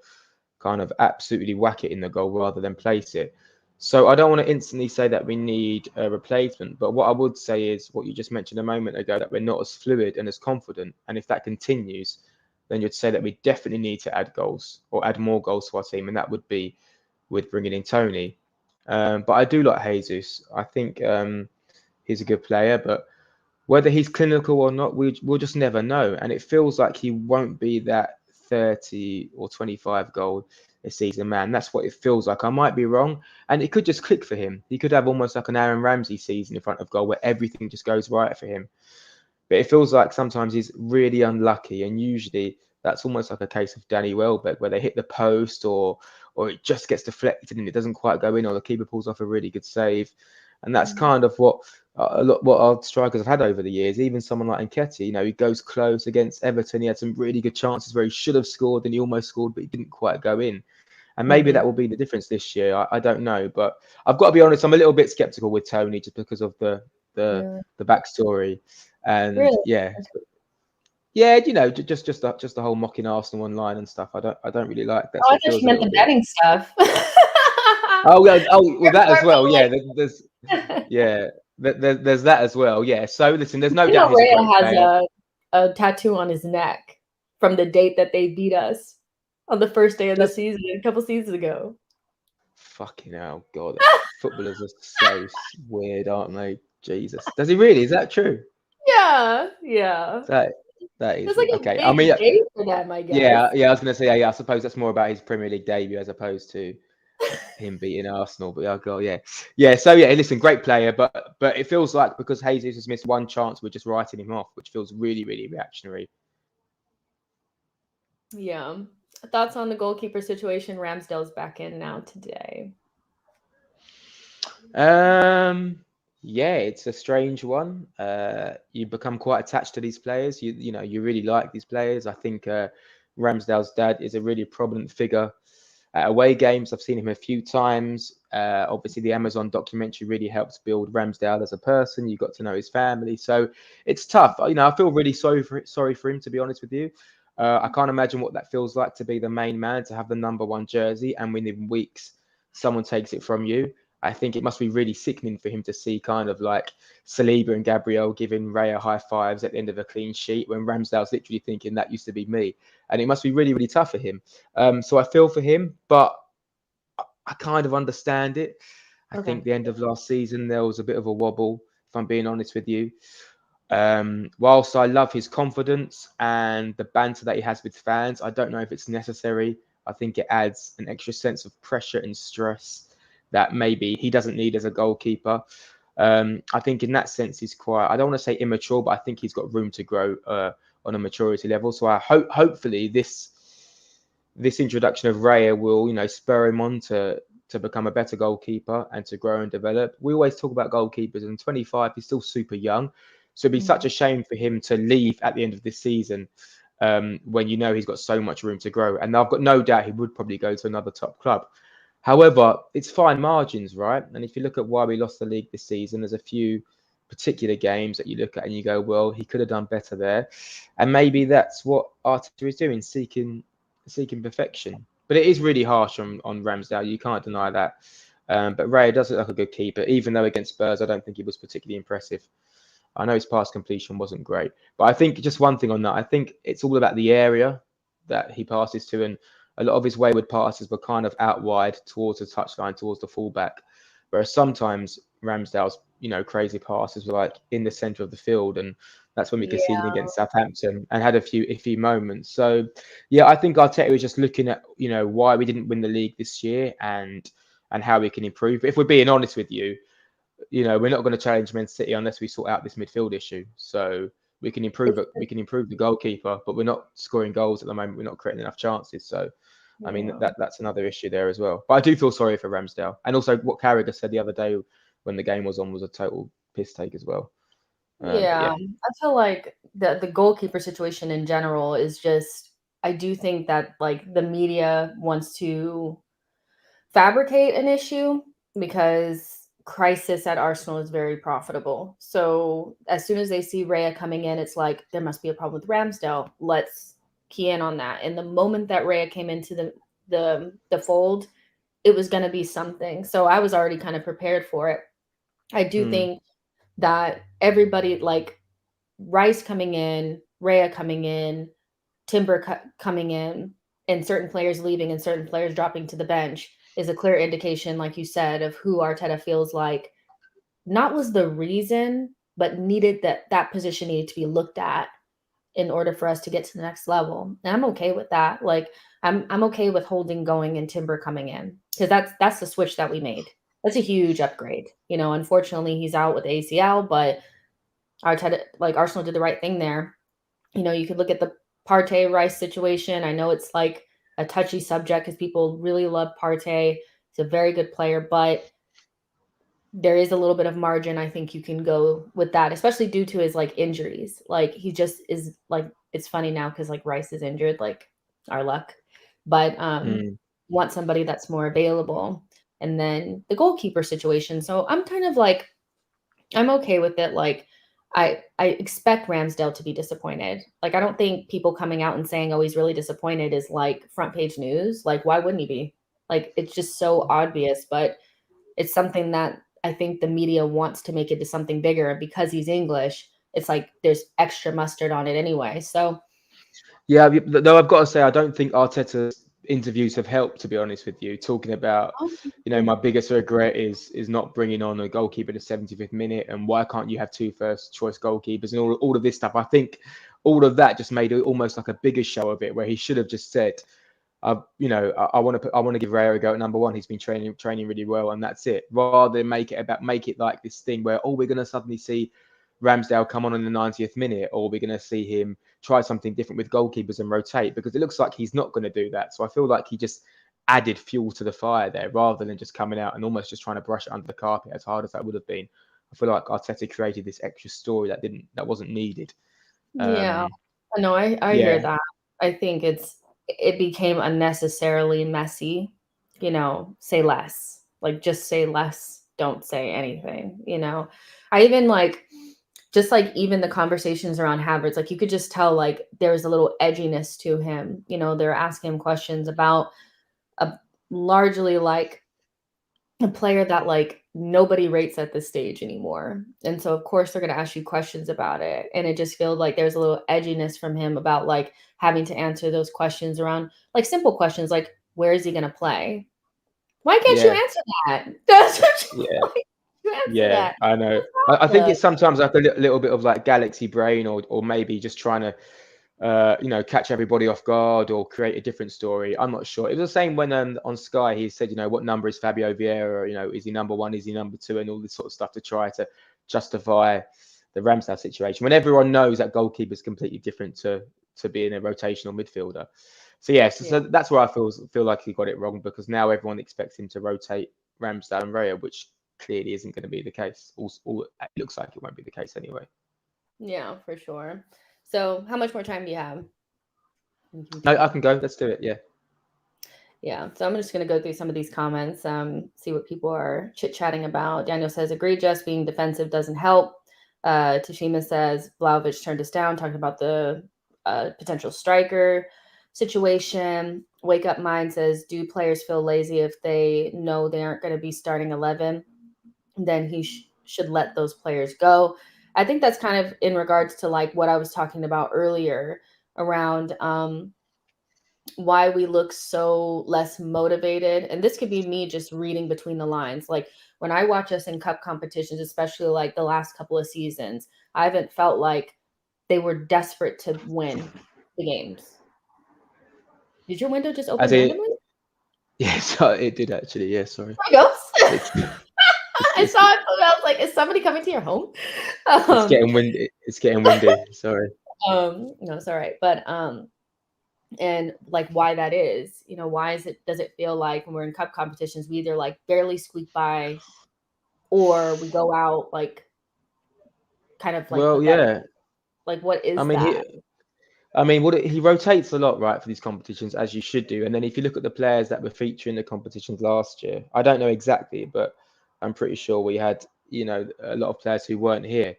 S2: kind of absolutely whack it in the goal rather than place it. So I don't want to instantly say that we need a replacement, but what I would say is what you just mentioned a moment ago, that we're not as fluid and as confident. And if that continues, then you'd say that we definitely need to add goals or add more goals to our team, and that would be with bringing in Tony. But I do like Jesus. I think he's a good player, but whether he's clinical or not, we'll just never know. And it feels like he won't be that 30 or 25 goal a season man. That's what it feels like. I might be wrong. And it could just click for him. He could have almost like an Aaron Ramsey season in front of goal where everything just goes right for him. But it feels like sometimes he's really unlucky, and usually that's almost like a case of Danny Welbeck, where they hit the post or it just gets deflected and it doesn't quite go in, or the keeper pulls off a really good save. And that's kind of what what our strikers have had over the years. Even someone like Nketiah, you know, he goes close against Everton. He had some really good chances where he should have scored and he almost scored, but he didn't quite go in. And maybe that will be the difference this year. I don't know, but I've got to be honest. I'm a little bit skeptical with Tony just because of
S1: Really?
S2: the backstory, and
S1: Really?
S2: yeah, you know, just the whole mocking Arsenal online and stuff. I don't really like that.
S1: Oh,
S2: So
S1: I
S2: it
S1: thought
S2: feels
S1: you
S2: a
S1: meant
S2: little
S1: the
S2: bit.
S1: betting stuff.
S2: Well,
S1: You're
S2: that as
S1: more
S2: well.
S1: about
S2: Yeah, yeah, there's that as well. Yeah. So listen, there's no
S1: you
S2: doubt
S1: know,
S2: he's a
S1: Raya
S2: great
S1: has
S2: player.
S1: a tattoo on his neck from the date that they beat us on the first day of the
S2: Does
S1: season a couple seasons ago.
S2: fucking hell, God, footballers are so weird, aren't they? Jesus, does he really? Is that true?
S1: Yeah, yeah.
S2: That that is
S1: It's like
S2: weird.
S1: a
S2: Okay, I mean,
S1: big day for them, I guess.
S2: yeah, I was gonna say, yeah, I suppose that's more about his Premier League debut as opposed to him beating Arsenal. But oh god, yeah, yeah. So yeah, listen, great player, but it feels like because Jesus has missed one chance, we're just writing him off, which feels really reactionary.
S1: Yeah. Thoughts on the goalkeeper situation? Ramsdale's back in now today.
S2: Um, yeah, it's a strange one. You become quite attached to these players. You know, you really like these players. I think Ramsdale's dad is a really prominent figure at away games. I've seen him a few times. Obviously, the Amazon documentary really helps build Ramsdale as a person. You got to know his family, so it's tough. You know, I feel really sorry for him, to be honest with you. I can't imagine what that feels like to be the main man, to have the number one jersey, and within weeks someone takes it from you. I think it must be really sickening for him to see kind of like Saliba and Gabriel giving Raya high fives at the end of a clean sheet when Ramsdale's literally thinking that used to be me. And it must be really tough for him. So I feel for him, but I kind of understand it. I
S1: Okay.
S2: think the end of last season, there was a bit of a wobble, if I'm being honest with you. Whilst I love his confidence and the banter that he has with fans, I don't know if it's necessary. I think it adds an extra sense of pressure and stress that maybe he doesn't need as a goalkeeper. I think in that sense, he's quite, I don't want to say immature, but I think he's got room to grow on a maturity level. So I hopefully this introduction of Raya will, you know, spur him on to become a better goalkeeper and to grow and develop. We always talk about goalkeepers, and 25, he's still super young. So it'd be such a shame for him to leave at the end of this season when you know he's got so much room to grow. And I've got no doubt he would probably go to another top club. However, it's fine margins, right? And if you look at why we lost the league this season, there's a few particular games that you look at and you go, well, he could have done better there. And maybe that's what Arteta is doing, seeking perfection. But it is really harsh on Ramsdale. You can't deny that. But Ray does look like a good keeper, even though against Spurs, I don't think he was particularly impressive. I know his pass completion wasn't great, but I think just one thing on that, I think it's all about the area that he passes to, and a lot of his wayward passes were kind of out wide towards the touchline, towards the fullback, whereas sometimes Ramsdale's, you know, crazy passes were like in the centre of the field, and that's when we could see him
S1: Yeah.
S2: against Southampton and had a few moments. So yeah, I think Arteta was just looking at, you know, why we didn't win the league this year and how we can improve. But if we're being honest with you, you know, we're not going to challenge Man City unless we sort out this midfield issue. So we can improve it. We can improve the goalkeeper, but we're not scoring goals at the moment. We're not creating enough chances. So, I mean,
S1: Yeah.
S2: that's another issue there as well. But I do feel sorry for Ramsdale, and also what Carragher said the other day when the game was on was a total piss take as well. But
S1: Yeah.
S2: yeah,
S1: I feel like the goalkeeper situation in general is just I do think that like the media wants to fabricate an issue because crisis at Arsenal is very profitable. So as soon as they see Raya coming in, it's like there must be a problem with Ramsdale. Let's key in on that. And the moment that Raya came into the fold, it was going to be something. So I was already kind of prepared for it. I do
S2: mm,
S1: think that everybody like Rice coming in, Raya coming in, Timber coming in, and certain players leaving and certain players dropping to the bench is a clear indication, like you said, of who Arteta feels like not was the reason, but needed that position needed to be looked at in order for us to get to the next level. And I'm okay with that. Like I'm okay with Holding going and Timber coming in because that's the switch that we made. That's a huge upgrade. You know, unfortunately he's out with ACL, but Arsenal did the right thing there. You could look at the Partey Rice situation. I know it's like a touchy subject because people really love Partey. He's a very good player, but there is a little bit of margin I think you can go with that, especially due to his like injuries. Like he just is like, it's funny now because like Rice is injured, like our luck. But want somebody that's more available. And then the goalkeeper situation. So I'm kind of like, I'm okay with it. Like I expect Ramsdale to be disappointed. Like I don't think people coming out and saying, "Oh, he's really disappointed," is like front page news. Like why wouldn't he be? Like it's just so obvious, but it's something that I think the media wants to make it to something bigger. And because he's English, it's like there's extra mustard on it anyway. So
S2: Yeah, though I've got to say, I don't think Arteta's interviews have helped, to be honest with you. Talking about, my biggest regret is not bringing on a goalkeeper at the 75th minute, and why can't you have two first choice goalkeepers and all of this stuff. I think all of that just made it almost like a bigger show of it, where he should have just said, I want to give Rowe a go at number one. He's been training really well, and that's it. Rather than make it like this thing where we're going to suddenly see Ramsdale come on in the 90th minute, or we're going to see him try something different with goalkeepers and rotate, because it looks like he's not going to do that. So I feel like he just added fuel to the fire there, rather than just coming out and almost just trying to brush it under the carpet, as hard as that would have been. I feel like Arteta created this extra story that wasn't needed.
S1: yeah, no, I hear
S2: Yeah,
S1: that. I think it became unnecessarily messy. Say less. Like just say less. Don't say anything. I even like just like even the conversations around Havertz, like you could just tell like there was a little edginess to him. They're asking him questions about a largely like a player that like nobody rates at this stage anymore. And so of course they're going to ask you questions about it. And it just feels like there's a little edginess from him about like having to answer those questions around like simple questions like where is he going to play? Why can't you
S2: yeah,
S1: answer that? That's what
S2: yeah.
S1: you answer
S2: Yeah,
S1: that.
S2: I know.
S1: What's
S2: I
S1: wrong
S2: think
S1: with
S2: it's sometimes like a little bit of like galaxy brain, or maybe just trying to, catch everybody off guard or create a different story. I'm not sure. It was the same when on Sky he said, what number is Fabio Vieira? Is he number one? Is he number two? And all this sort of stuff to try to justify the Ramsdale situation, when everyone knows that goalkeeper is completely different to being a rotational midfielder. So yes,
S1: Yeah.
S2: so that's where I feel like he got it wrong, because now everyone expects him to rotate Ramsdale and Raya, which clearly isn't going to be the case. It looks like it won't be the case anyway.
S1: Yeah, for sure. So how much more time do you have? You can
S2: No,
S1: do.
S2: I can go. Let's do it. Yeah.
S1: Yeah, so I'm just going to go through some of these comments, see what people are chit-chatting about. Daniel says, agree, Jess, being defensive doesn't help. Tashima says, Vlahovic turned us down, talking about the potential striker situation. Wake Up Mind says, do players feel lazy if they know they aren't going to be starting 11? Then he should let those players go. I think that's kind of in regards to like what I was talking about earlier around why we look so less motivated. And this could be me just reading between the lines. Like when I watch us in cup competitions, especially like the last couple of seasons, I haven't felt like they were desperate to win the games. Did your window just
S2: As
S1: open
S2: it,
S1: randomly?
S2: yes, it did actually. Yeah, sorry.
S1: There it goes.
S2: It's
S1: I
S2: it's,
S1: saw it. I was like, is somebody coming to your home?
S2: it's
S1: Um,
S2: getting windy. It's getting windy. Sorry.
S1: no, it's all right. But and like why that is, why does it feel like when we're in cup competitions, we either like barely squeak by or we go out like kind of like
S2: Well,
S1: pathetic.
S2: yeah.
S1: Like what
S2: I
S1: is
S2: mean,
S1: that?
S2: he rotates a lot, right, for these competitions, as you should do. And then if you look at the players that were featuring the competitions last year, I don't know exactly, but I'm pretty sure we had, a lot of players who weren't here.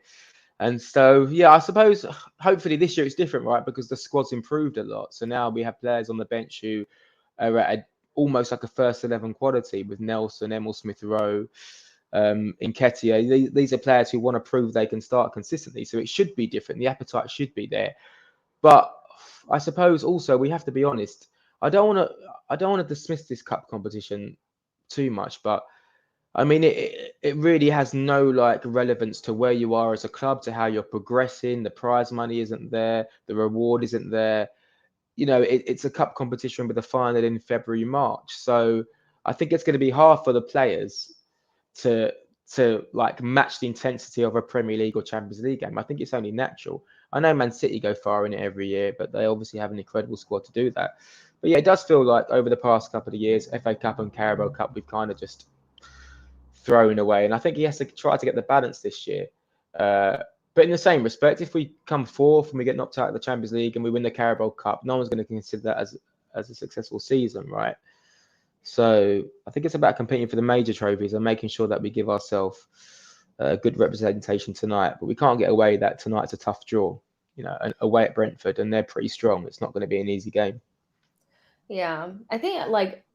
S2: And so, yeah, I suppose hopefully this year it's different, right? Because the squad's improved a lot. So now we have players on the bench who are at almost like a first 11 quality, with Nelson, Emil Smith Rowe, Nketiah. These are players who want to prove they can start consistently. So it should be different. The appetite should be there. But I suppose also we have to be honest. I don't want to dismiss this cup competition too much, but I mean, it really has no like relevance to where you are as a club, to how you're progressing. The prize money isn't there. The reward isn't there. It's a cup competition with a final in February, March. So I think it's going to be hard for the players to to like match the intensity of a Premier League or Champions League game. I think it's only natural. I know Man City go far in it every year, but they obviously have an incredible squad to do that. But yeah, it does feel like over the past couple of years, FA Cup and Carabao Cup, we've kind of just thrown away. And I think he has to try to get the balance this year. But in the same respect, if we come fourth and we get knocked out of the Champions League and we win the Carabao Cup, no one's going to consider that as a successful season, right? So I think it's about competing for the major trophies and making sure that we give ourselves a good representation tonight. But we can't get away that tonight's a tough draw, away at Brentford, and they're pretty strong. It's not going to be an easy game.
S1: Yeah, I think like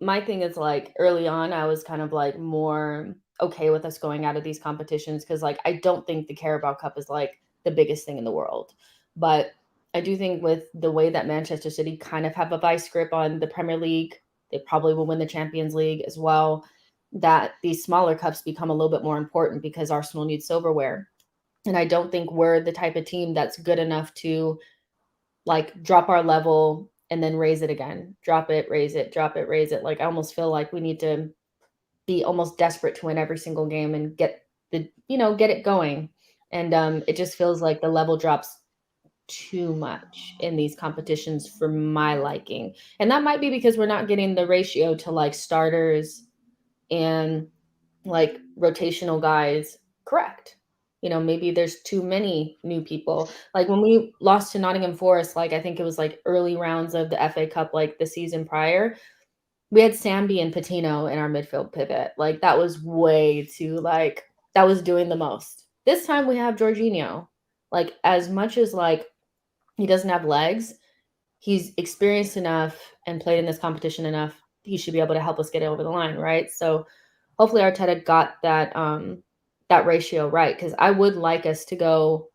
S1: my thing is like early on, I was kind of like more okay with us going out of these competitions because like I don't think the Carabao Cup is like the biggest thing in the world. But I do think with the way that Manchester City kind of have a vice grip on the Premier League, they probably will win the Champions League as well, that these smaller cups become a little bit more important because Arsenal needs silverware. And I don't think we're the type of team that's good enough to like drop our level and then raise it again. Drop it, raise it, drop it, raise it. Like I almost feel like we need to be almost desperate to win every single game and get it going. And it just feels like the level drops too much in these competitions for my liking. And that might be because we're not getting the ratio to like starters and like rotational guys correct. Maybe there's too many new people. Like when we lost to Nottingham Forest, like I think it was like early rounds of the FA Cup, like the season prior, we had Sambi and Patino in our midfield pivot. Like that was way too like that was doing the most. This time we have Jorginho. Like as much as like he doesn't have legs, he's experienced enough and played in this competition enough. He should be able to help us get it over the line, right? So hopefully Arteta got that ratio right because I would like us to go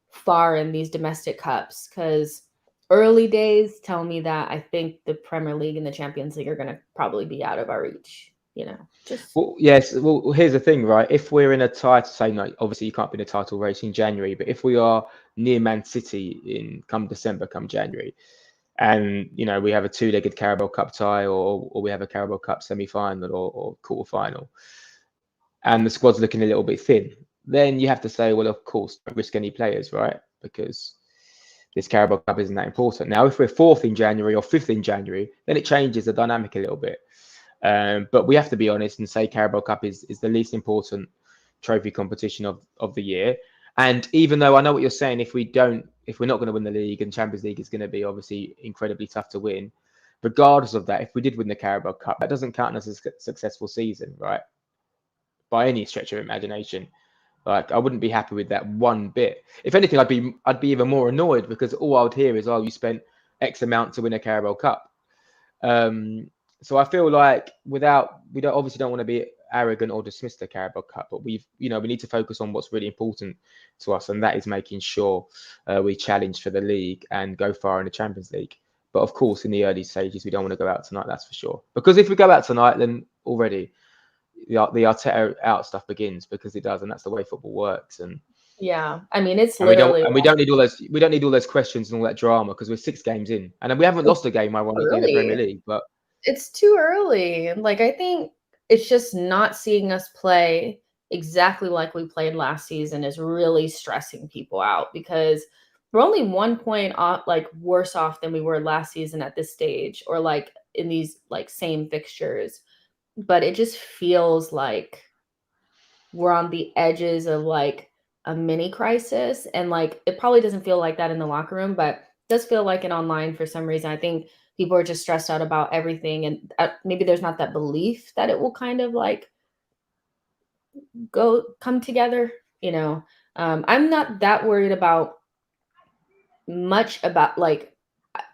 S1: far in these domestic cups because early days tell me that I think the Premier League and the Champions League are going to probably be out of our reach. Just
S2: Well, yes. Well, here's the thing, right? If we're in a title, say, no, obviously you can't be in a title race in January, but if we are near Man City in come December, come January, and we have a two-legged Carabao Cup tie, or we have a Carabao Cup semi-final or quarter-final, and the squad's looking a little bit thin, then you have to say, well, of course, don't risk any players, right? Because this Carabao Cup isn't that important. Now, if we're fourth in January or fifth in January, then it changes the dynamic a little bit. But we have to be honest and say Carabao Cup is the least important trophy competition of the year. And even though I know what you're saying, if we're not going to win the league and Champions League is going to be obviously incredibly tough to win, regardless of that, if we did win the Carabao Cup, that doesn't count as a successful season, right? By any stretch of imagination. Like I wouldn't be happy with that one bit. If anything, I'd be even more annoyed because all I would hear is, "Oh, you spent X amount to win a Carabao Cup." So I feel like we obviously don't want to be arrogant or dismiss the Carabao Cup, but we need to focus on what's really important to us, and that is making sure we challenge for the league and go far in the Champions League. But of course, in the early stages, we don't want to go out tonight. That's for sure. Because if we go out tonight, then already the Arteta out stuff begins because it does, and that's the way football works. And
S1: yeah, I mean it's
S2: and we
S1: literally
S2: don't need all those questions and all that drama because we're 6 games in, and we haven't lost a game ironically in the Premier League. But
S1: it's too early. Like I think it's just not seeing us play exactly like we played last season is really stressing people out because we're only 1 point off, like worse off than we were last season at this stage or like in these like same fixtures. But it just feels like we're on the edges of like a mini crisis. And like it probably doesn't feel like that in the locker room, but it does feel like it online for some reason. I think people are just stressed out about everything. And maybe there's not that belief that it will kind of like come together. I'm not that worried about much about like,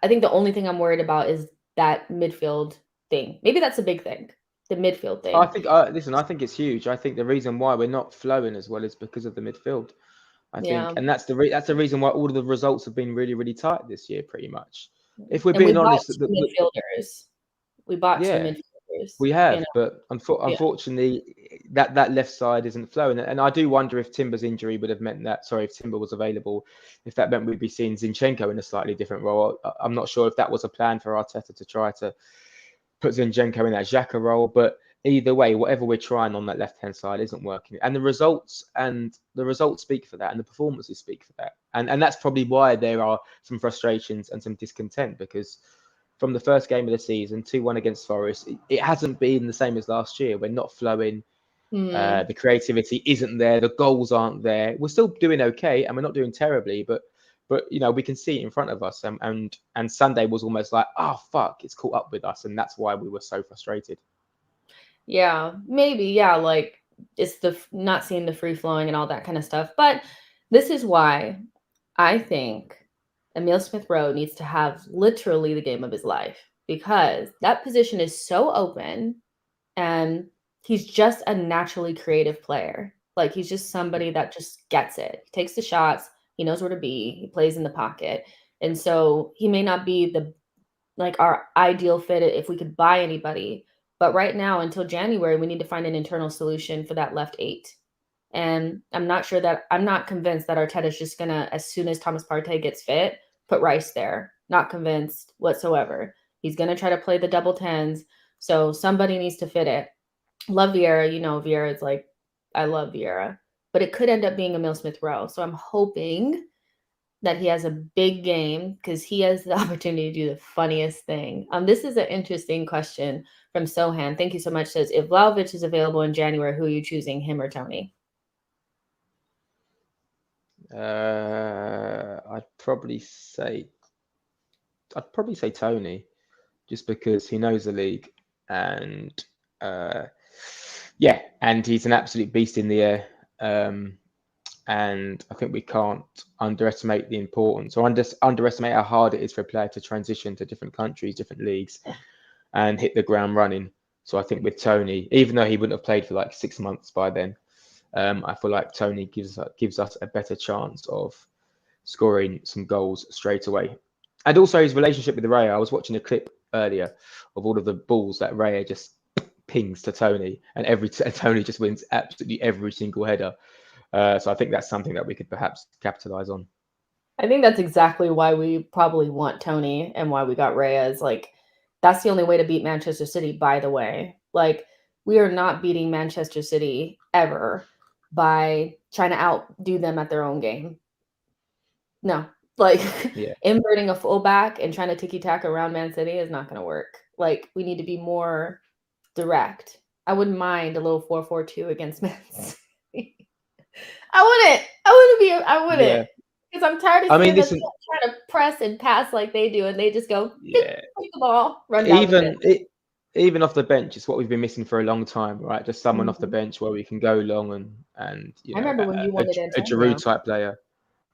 S1: I think the only thing I'm worried about is that midfield thing. Maybe that's a big thing. The midfield thing.
S2: I think, listen, I think it's huge. I think the reason why we're not flowing as well is because of the midfield. I think, and that's the reason why all of the results have been really, really tight this year, pretty much. If we're being honest,
S1: midfielders. We bought two midfielders.
S2: We have, but unfortunately, that left side isn't flowing. And I do wonder if Timber's injury would have meant that. Sorry, if Timber was available, if that meant we'd be seeing Zinchenko in a slightly different role. I'm not sure if that was a plan for Arteta to try to put Zinchenko in that Xhaka role. But either way, whatever we're trying on that left-hand side isn't working, and the results speak for that, and the performances speak for that, and that's probably why there are some frustrations and some discontent, because from the first game of the season, 2-1 against Forest, it hasn't been the same as last year. We're not flowing. The creativity isn't there. The goals aren't there. We're still doing okay, and we're not doing terribly, but we can see it in front of us. And Sunday was almost like, oh fuck, it's caught up with us, and that's why we were so frustrated.
S1: Yeah, maybe. Yeah, like it's the not seeing the free flowing and all that kind of stuff. But this is why I think Emile Smith Rowe needs to have literally the game of his life, because that position is so open and he's just a naturally creative player. Like he's just somebody that just gets it. He takes the shots, he knows where to be, he plays in the pocket. And so he may not be our ideal fit if we could buy anybody. But right now, until January, we need to find an internal solution for that left 8. And I'm not convinced that Arteta's just gonna, as soon as Thomas Partey gets fit, put Rice there. Not convinced whatsoever. He's gonna try to play the double 10s. So somebody needs to fit it. Love Vieira, Vieira is like, I love Vieira. But it could end up being Emile Smith Rowe. So I'm hoping that he has a big game, because he has the opportunity to do the funniest thing. This is an interesting question from Sohan. Thank you so much. Says, if Vlahovic is available in January, who are you choosing, him or Tony?
S2: I'd probably say Tony, just because he knows the league, and and he's an absolute beast in the air. And I think we can't underestimate the importance, or underestimate how hard it is for a player to transition to different countries, different leagues, and hit the ground running. So I think with Tony, even though he wouldn't have played for like 6 months by then, I feel like Tony gives us a better chance of scoring some goals straight away. And also his relationship with Raya. I was watching a clip earlier of all of the balls that Raya just pings to Tony, and Tony just wins absolutely every single header. So I think that's something that we could perhaps capitalize on.
S1: I think that's exactly why we probably want Tony and why we got Reyes. Like, that's the only way to beat Manchester City, by the way. Like, we are not beating Manchester City ever by trying to outdo them at their own game. No. Like, inverting a fullback and trying to tiki-taka around Man City is not going to work. Like, we need to be more direct. I wouldn't mind a little 4-4-2 against Man City. I wouldn't.
S2: Yeah.
S1: Because I'm tired of seeing us trying to press and pass like they do, and they just go, take the ball, run down the pitch.
S2: Even off the bench, it's what we've been missing for a long time, right? Just someone off the bench where we can go long and
S1: I remember when you wanted
S2: a Giroud type player.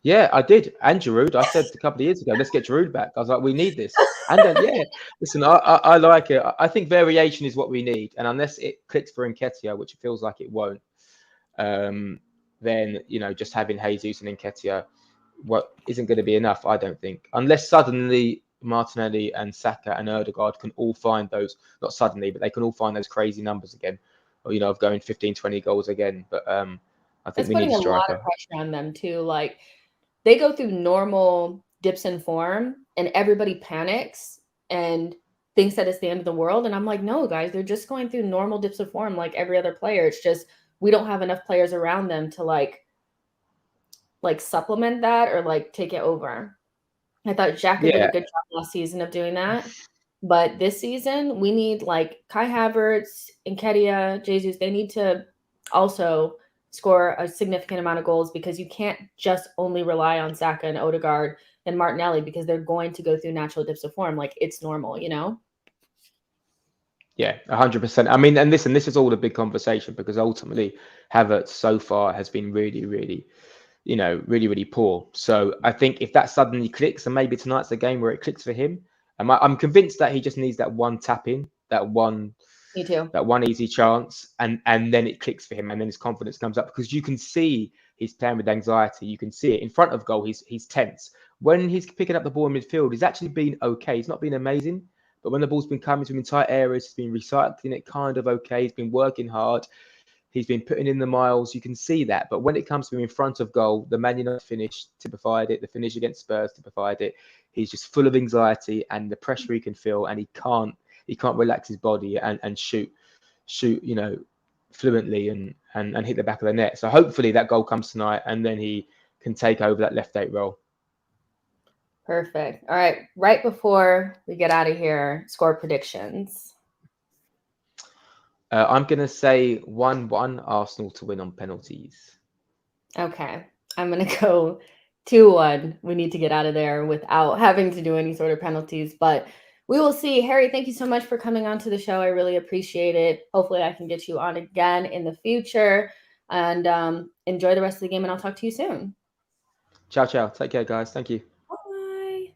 S2: Yeah, I did. And Giroud, I said a couple of years ago, let's get Giroud back. I was like, we need this. And then, listen, I like it. I think variation is what we need. And unless it clicks for Nketiah, which it feels like it won't, then, just having Jesus and Nketiah isn't going to be enough, I don't think. Unless suddenly Martinelli and Saka and Ødegaard can all find those, not suddenly, but they can all find those crazy numbers again, or, of going 15, 20 goals again. But I think we need a striker.
S1: Putting a lot of pressure on them too. Like, they go through normal dips in form and everybody panics and thinks that it's the end of the world. And I'm like, no, guys, they're just going through normal dips of form like every other player. It's just we don't have enough players around them to like supplement that or like take it over. I thought Xhaka did a good job last season of doing that. But this season, we need like Kai Havertz, Nketiah, Jesus. They need to also score a significant amount of goals, because you can't just only rely on Saka and Ødegaard and Martinelli, because they're going to go through natural dips of form. Like, it's normal,
S2: Yeah, 100%. I mean, and listen, this is all a big conversation, because ultimately Havertz so far has been really, really, really, really poor. So I think if that suddenly clicks, and maybe tonight's the game where it clicks for him, I'm convinced that he just needs that one tap in, that one easy chance, and then it clicks for him, and then his confidence comes up, because you can see he's playing with anxiety. You can see it in front of goal. He's tense. When he's picking up the ball in midfield, he's actually been okay. He's not been amazing, but when the ball's been coming to him in tight areas, he's been recycling it kind of okay. He's been working hard. He's been putting in the miles. You can see that. But when it comes to him in front of goal, the Man United finish typified it. The finish against Spurs typified it. He's just full of anxiety and the pressure he can feel, and he can't relax his body and shoot shoot, fluently and hit the back of the net. So hopefully that goal comes tonight, and then he can take over that left 8 role.
S1: Perfect. All right. Right before we get out of here, score predictions.
S2: I'm going to say 1-1 Arsenal to win on penalties.
S1: Okay. I'm going to go 2-1. We need to get out of there without having to do any sort of penalties, but we will see. Harry, thank you so much for coming on to the show. I really appreciate it. Hopefully I can get you on again in the future, and enjoy the rest of the game, and I'll talk to you soon.
S2: Ciao, ciao. Take care, guys. Thank you.
S1: Bye.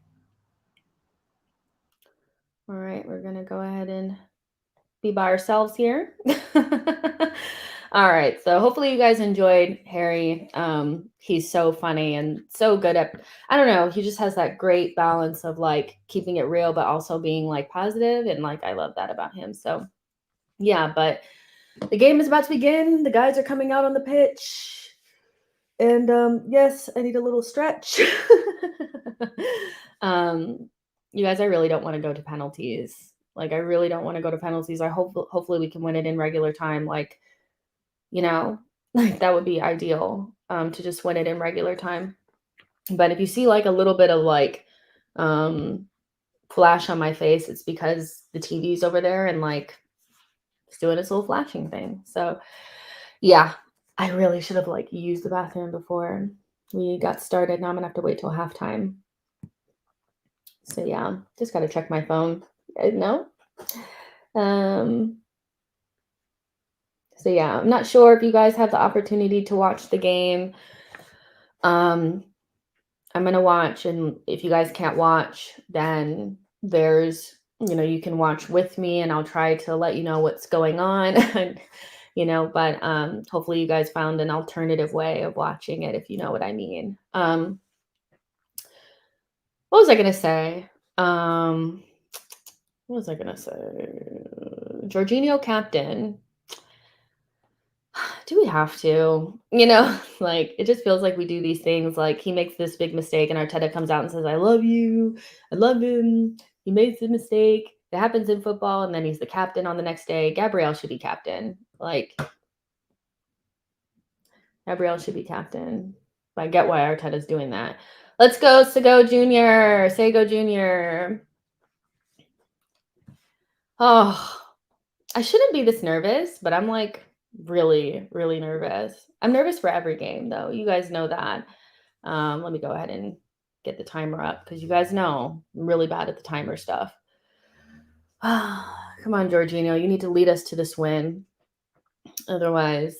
S1: All right. We're going to go ahead and be by ourselves here. All right. So hopefully you guys enjoyed Harry. He's so funny and so good at, I don't know, he just has that great balance of like keeping it real, but also being like positive. And like, I love that about him. So yeah, but the game is about to begin. The guys are coming out on the pitch. And yes, I need a little stretch. You guys, I really don't want to go to penalties. Like, I really don't want to go to penalties. Hopefully we can win it in regular time. Like, like that would be ideal, to just win it in regular time. But if you see like a little bit of like flash on my face, it's because the TV's over there and like it's doing its little flashing thing. So yeah, I really should have like used the bathroom before we got started. Now I'm gonna have to wait till halftime. So yeah, just gotta check my phone. You guys know. So yeah, I'm not sure if you guys have the opportunity to watch the game. I'm gonna watch, and if you guys can't watch, then there's, you can watch with me, and I'll try to let you know what's going on. But hopefully you guys found an alternative way of watching it, if you know what I mean. What was I gonna say? What was I gonna say? Jorginho captain. Do we have to? Like it just feels like we do these things. Like he makes this big mistake, and Arteta comes out and says, "I love you. I love him. He made the mistake." It happens in football, and then he's the captain on the next day. Gabriel should be captain. Like Gabriel should be captain. I get why Arteta's doing that. Let's go, Sego Jr. Sego Jr. Oh, I shouldn't be this nervous, but I'm like really, really nervous. I'm nervous for every game, though. You guys know that. Let me go ahead and get the timer up because you guys know I'm really bad at the timer stuff. Come on, Jorginho. You need to lead us to this win. Otherwise,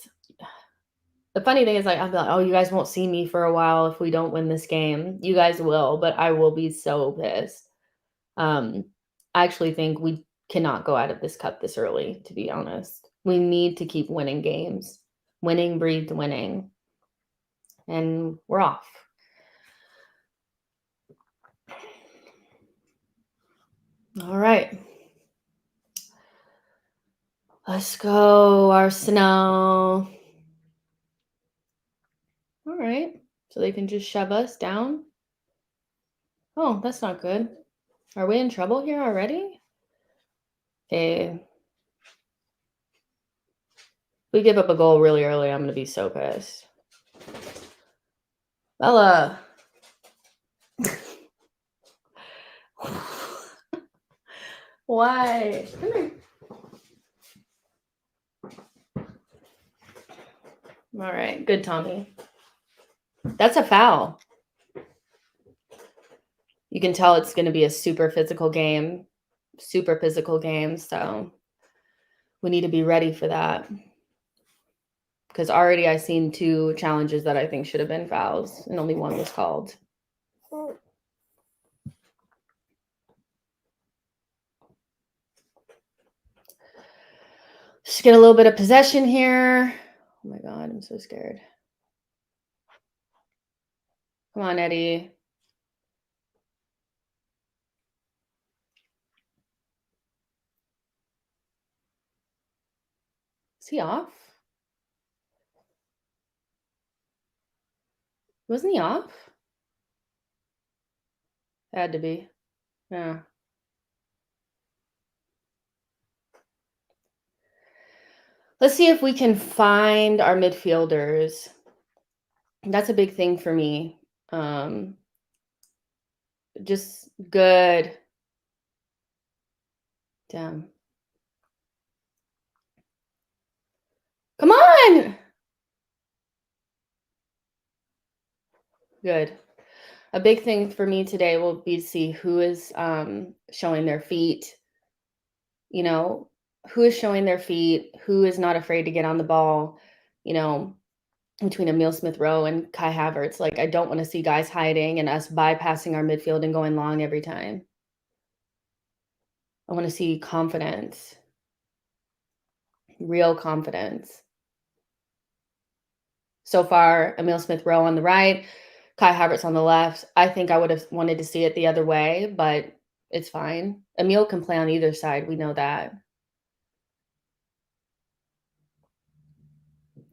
S1: the funny thing is, like, I'll be like, oh, you guys won't see me for a while if we don't win this game. You guys will, but I will be so pissed. I actually think we cannot go out of this cup this early, to be honest. We need to keep winning games. Winning breeds winning. And we're off. All right. Let's go, Arsenal. All right. So they can just shove us down. Oh, that's not good. Are we in trouble here already? Okay. If we give up a goal really early, I'm going to be so pissed. Bella. Why? Come here. All right. Good, Tommy. That's a foul. You can tell it's going to be a super physical game. So we need to be ready for that. Because already I've seen 2 challenges that I think should have been fouls, and only one was called. Just get a little bit of possession here. Oh my God, I'm so scared. Come on, Eddie. Is he off? Wasn't he off? Had to be. Yeah. Let's see if we can find our midfielders. That's a big thing for me. Just good. Damn. Come on! Good. A big thing for me today will be to see who is showing their feet, you know, who is showing their feet, who is not afraid to get on the ball, you know, between Emil Smith Rowe and Kai Havertz. Like, I don't want to see guys hiding and us bypassing our midfield and going long every time. I want to see confidence, real confidence. So far, Emil Smith Rowe on the right, Kai Havertz on the left. I think I would have wanted to see it the other way, but it's fine. Emil can play on either side. We know that.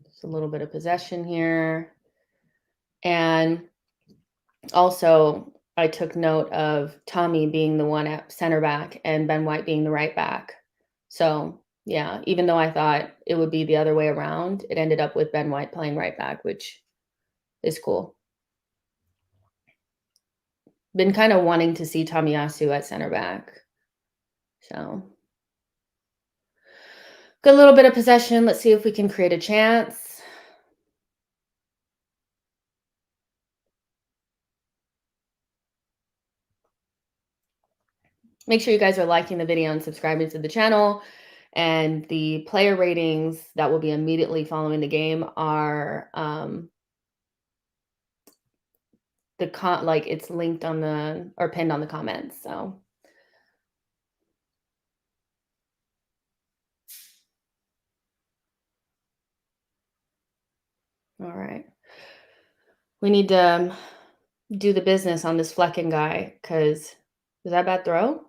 S1: Just a little bit of possession here. And also, I took note of Tommy being the one at center back and Ben White being the right back. So, yeah, even though I thought it would be the other way around, it ended up with Ben White playing right back, which is cool. Been kind of wanting to see Tomiyasu at center back. So, good little bit of possession. Let's see if we can create a chance. Make sure you guys are liking the video and subscribing to the channel. And the player ratings that will be immediately following the game are it's linked on the or pinned on the comments. So all right. We need to do the business on this Flecken guy because is that a bad throw?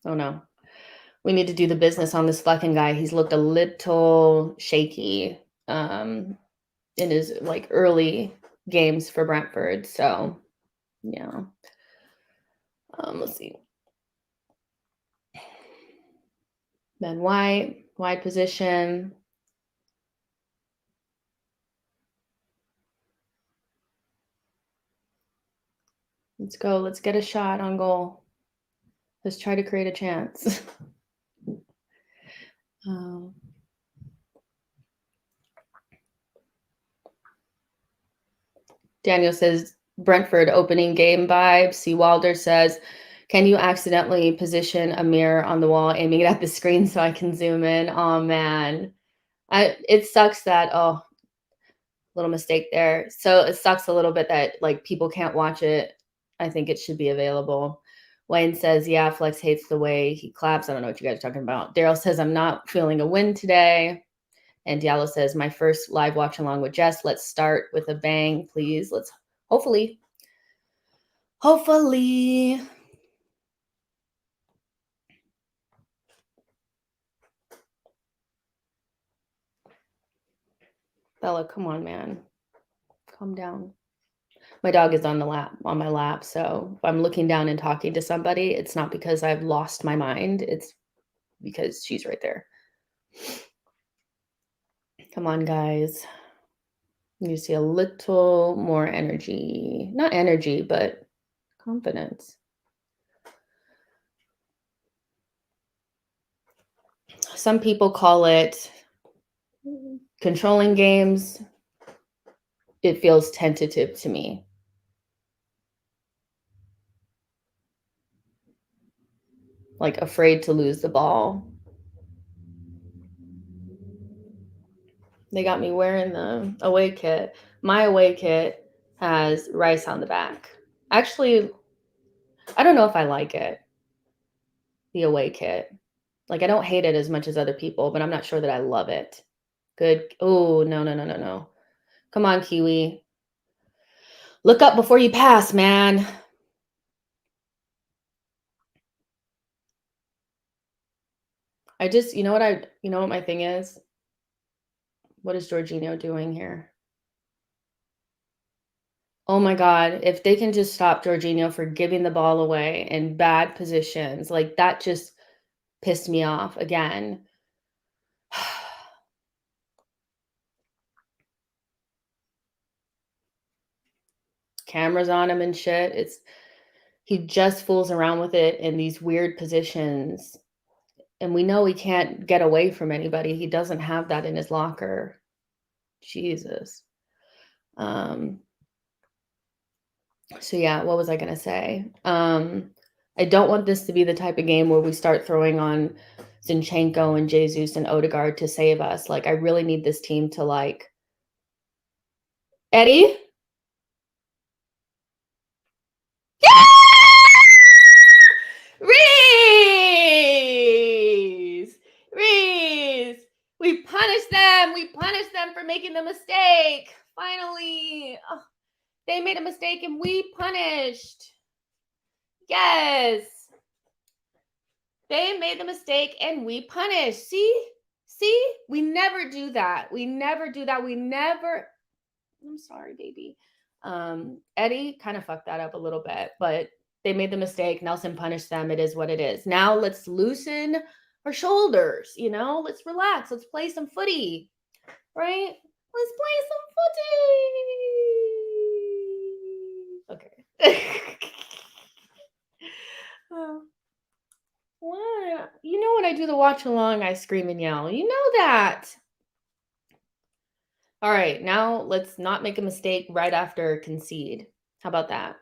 S1: Oh no. We need to do the business on this Flecken guy. He's looked a little shaky in his like early games for Brentford. So yeah. Let's see. Ben White, wide position. Let's go. Let's get a shot on goal. Let's try to create a chance. Daniel says, Brentford opening game vibes. C. Walder says, can you accidentally position a mirror on the wall aiming it at the screen so I can zoom in? Oh, man. It sucks that, little mistake there. So it sucks a little bit that, like, people can't watch it. I think it should be available. Wayne says, yeah, Flex hates the way he claps. I don't know what you guys are talking about. Daryl says, I'm not feeling a win today. And Diallo says, my first live watch along with Jess. Let's start with a bang, please. Let's hopefully. Bella, come on, man. Calm down. My dog is on my lap. So if I'm looking down and talking to somebody, it's not because I've lost my mind. It's because she's right there. Come on, guys. You see a little more energy. Not energy, but confidence. Some people call it controlling games. It feels tentative to me. Like afraid to lose the ball. They got me wearing the away kit. My away kit has rice on the back. Actually, I don't know if I like it, the away kit. Like, I don't hate it as much as other people, but I'm not sure that I love it. Good. Oh, no. Come on, Kiwi. Look up before you pass, man. You know what my thing is? What is Jorginho doing here? Oh my God, if they can just stop Jorginho for giving the ball away in bad positions, like that just pissed me off again. Cameras on him and shit. He just fools around with it in these weird positions. And we know he can't get away from anybody. He doesn't have that in his locker. Jesus. So yeah, what was I going to say? I don't want this to be the type of game where we start throwing on Zinchenko and Jesus and Odegaard to save us. Like, I really need this team to, like... Eddie? Reese! We punished them. We punished them for making the mistake. Finally. Oh, they made a mistake and we punished. Yes. They made the mistake and we punished. See? We never do that. I'm sorry, baby. Eddie kind of fucked that up a little bit, but they made the mistake. Nelson punished them. It is what it is. Now let's loosen our shoulders, let's relax. Let's play some footy, right? Let's play some footy. Okay. What? When I do the watch along, I scream and yell. You know that. All right, now let's not make a mistake right after concede. How about that?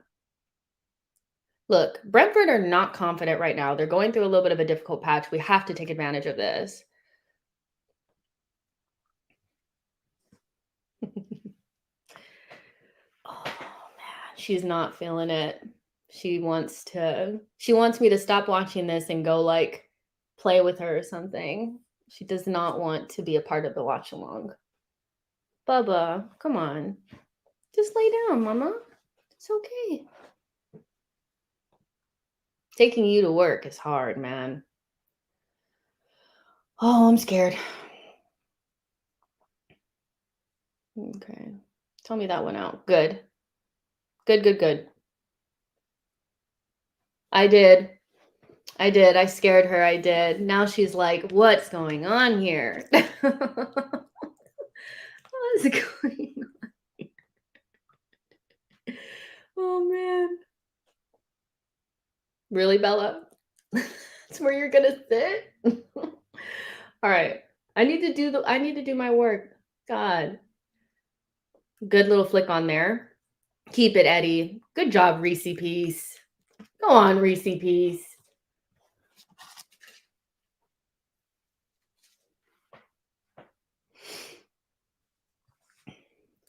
S1: Look, Brentford are not confident right now. They're going through a little bit of a difficult patch. We have to take advantage of this. Oh, man. She's not feeling it. She wants me to stop watching this and go, like, play with her or something. She does not want to be a part of the watch along. Bubba, come on. Just lay down, mama. It's okay. Taking you to work is hard, man. Oh, I'm scared. Okay. Tell me that went out. Good. Good. I did. I scared her. I did. Now she's like, what's going on here? What's going on here? Oh, man. Really, Bella? That's where you're gonna sit? All right. I need to do my work. God. Good little flick on there. Keep it, Eddie. Good job, Reese Piece. Go on, Reese Piece.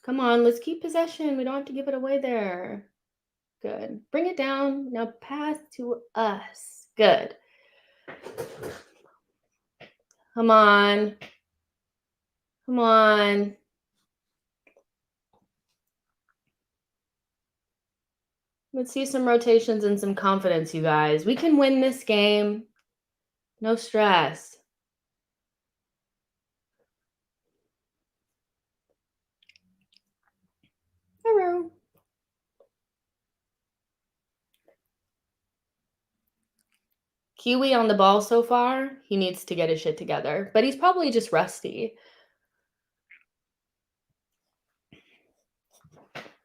S1: Come on, let's keep possession. We don't have to give it away there. Good. Bring it down. Now pass to us. Good. Come on. Let's see some rotations and some confidence, you guys. We can win this game. No stress. Hello. Kiwi on the ball so far. He needs to get his shit together, but he's probably just rusty.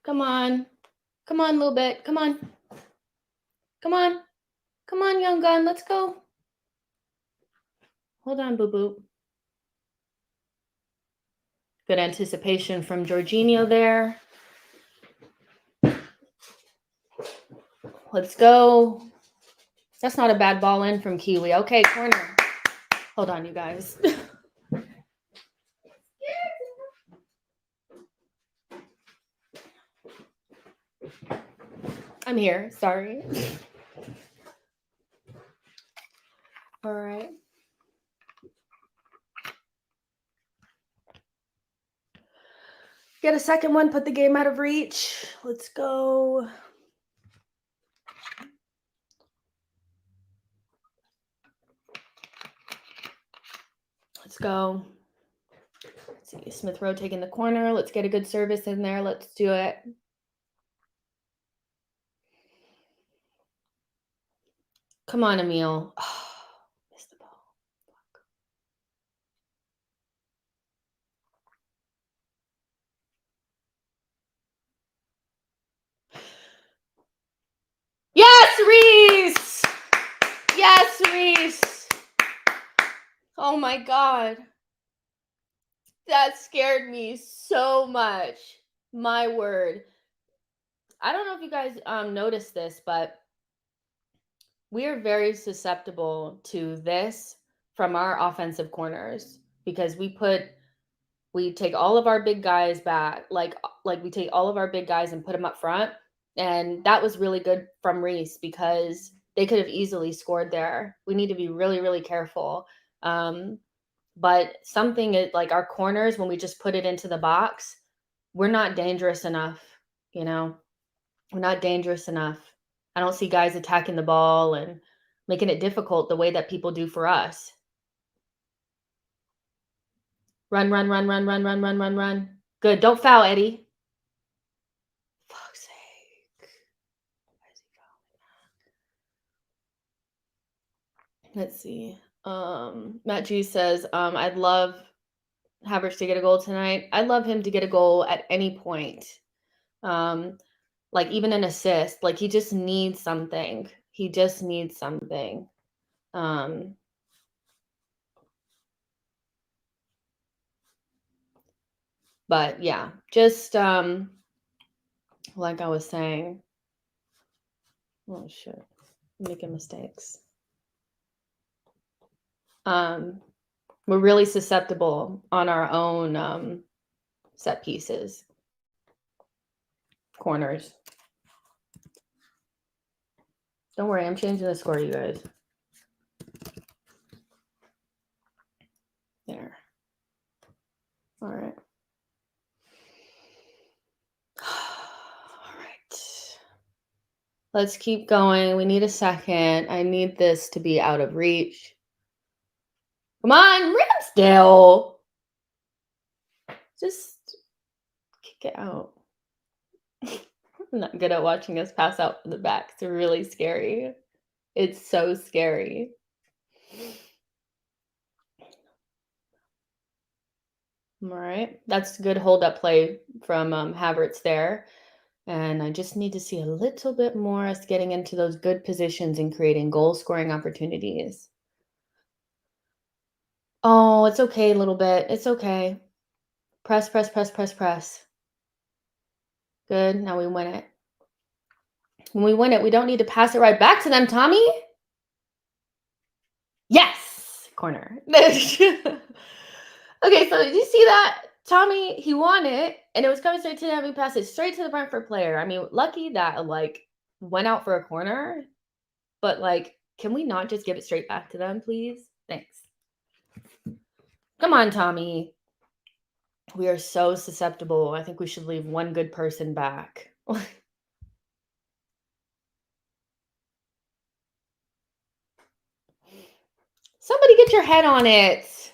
S1: Come on, little bit. Come on, young gun. Let's go. Hold on, boo-boo. Good anticipation from Jorginho there. Let's go. That's not a bad ball in from Kiwi. Okay, corner. Hold on, you guys. I'm here. Sorry. All right. Get a second one. Put the game out of reach. Let's go. Let's go. Let's see. Smith Rowe taking the corner. Let's get a good service in there. Let's do it. Come on, Emil. Oh, missed the ball. Yes, Reese. Oh my God. That scared me so much. My word. I don't know if you guys noticed this, but we are very susceptible to this from our offensive corners because we take all of our big guys back, like we take all of our big guys and put them up front, and that was really good from Reese because they could have easily scored there. We need to be really, really careful. But something is like our corners, when we just put it into the box, we're not dangerous enough, you know. We're not dangerous enough. I don't see guys attacking the ball and making it difficult the way that people do for us. Run, run, run, run, run, run, run, run, run. Good. Don't foul, Eddie. Fuck's sake. Why is he fouling? Let's see. Matt G says, I'd love Havertz to get a goal tonight. I'd love him to get a goal at any point. Like even an assist. Like he just needs something. He just needs something. But yeah, just like I was saying. Oh shit. I'm making mistakes. We're really susceptible on our own set pieces. Corners. Don't worry, I'm changing the score, you guys. There. All right. All right. Let's keep going. We need a second. I need this to be out of reach. Come on, Ramsdale. Just kick it out. I'm not good at watching us pass out from the back. It's really scary. It's so scary. All right. That's good hold-up play from Havertz there. And I just need to see a little bit more us getting into those good positions and creating goal-scoring opportunities. Oh, it's okay a little bit. It's okay. Press, press, press, press, press. Good. Now we win it. When we win it, we don't need to pass it right back to them, Tommy. Yes! Corner. Okay, so did you see that? Tommy, he won it, and it was coming straight to him. He passed it straight to the Brentford player. I mean, lucky that, like, went out for a corner. But, like, can we not just give it straight back to them, please? Thanks. Come on, Tommy. We are so susceptible. I think we should leave one good person back. Somebody get your head on it.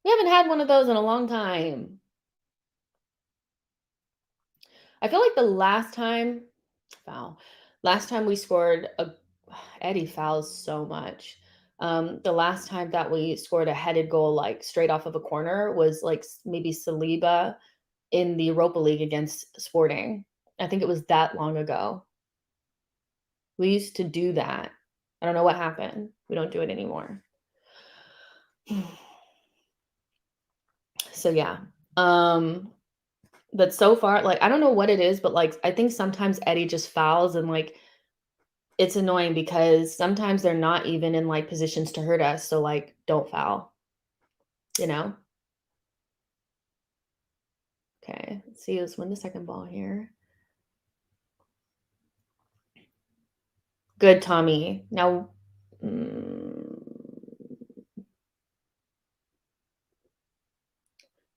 S1: We haven't had one of those in a long time. I feel like the last time we scored Eddie fouls so much. The last time that we scored a headed goal, like straight off of a corner, was like maybe Saliba in the Europa League against Sporting. I think it was that long ago. We used to do that. I don't know what happened. We don't do it anymore. So yeah. But so far, like, I don't know what it is, but like I think sometimes Eddie just fouls and like it's annoying because sometimes they're not even in like positions to hurt us. So like don't foul. You know? Okay, let's see. Let's win the second ball here. Good, Tommy. Now,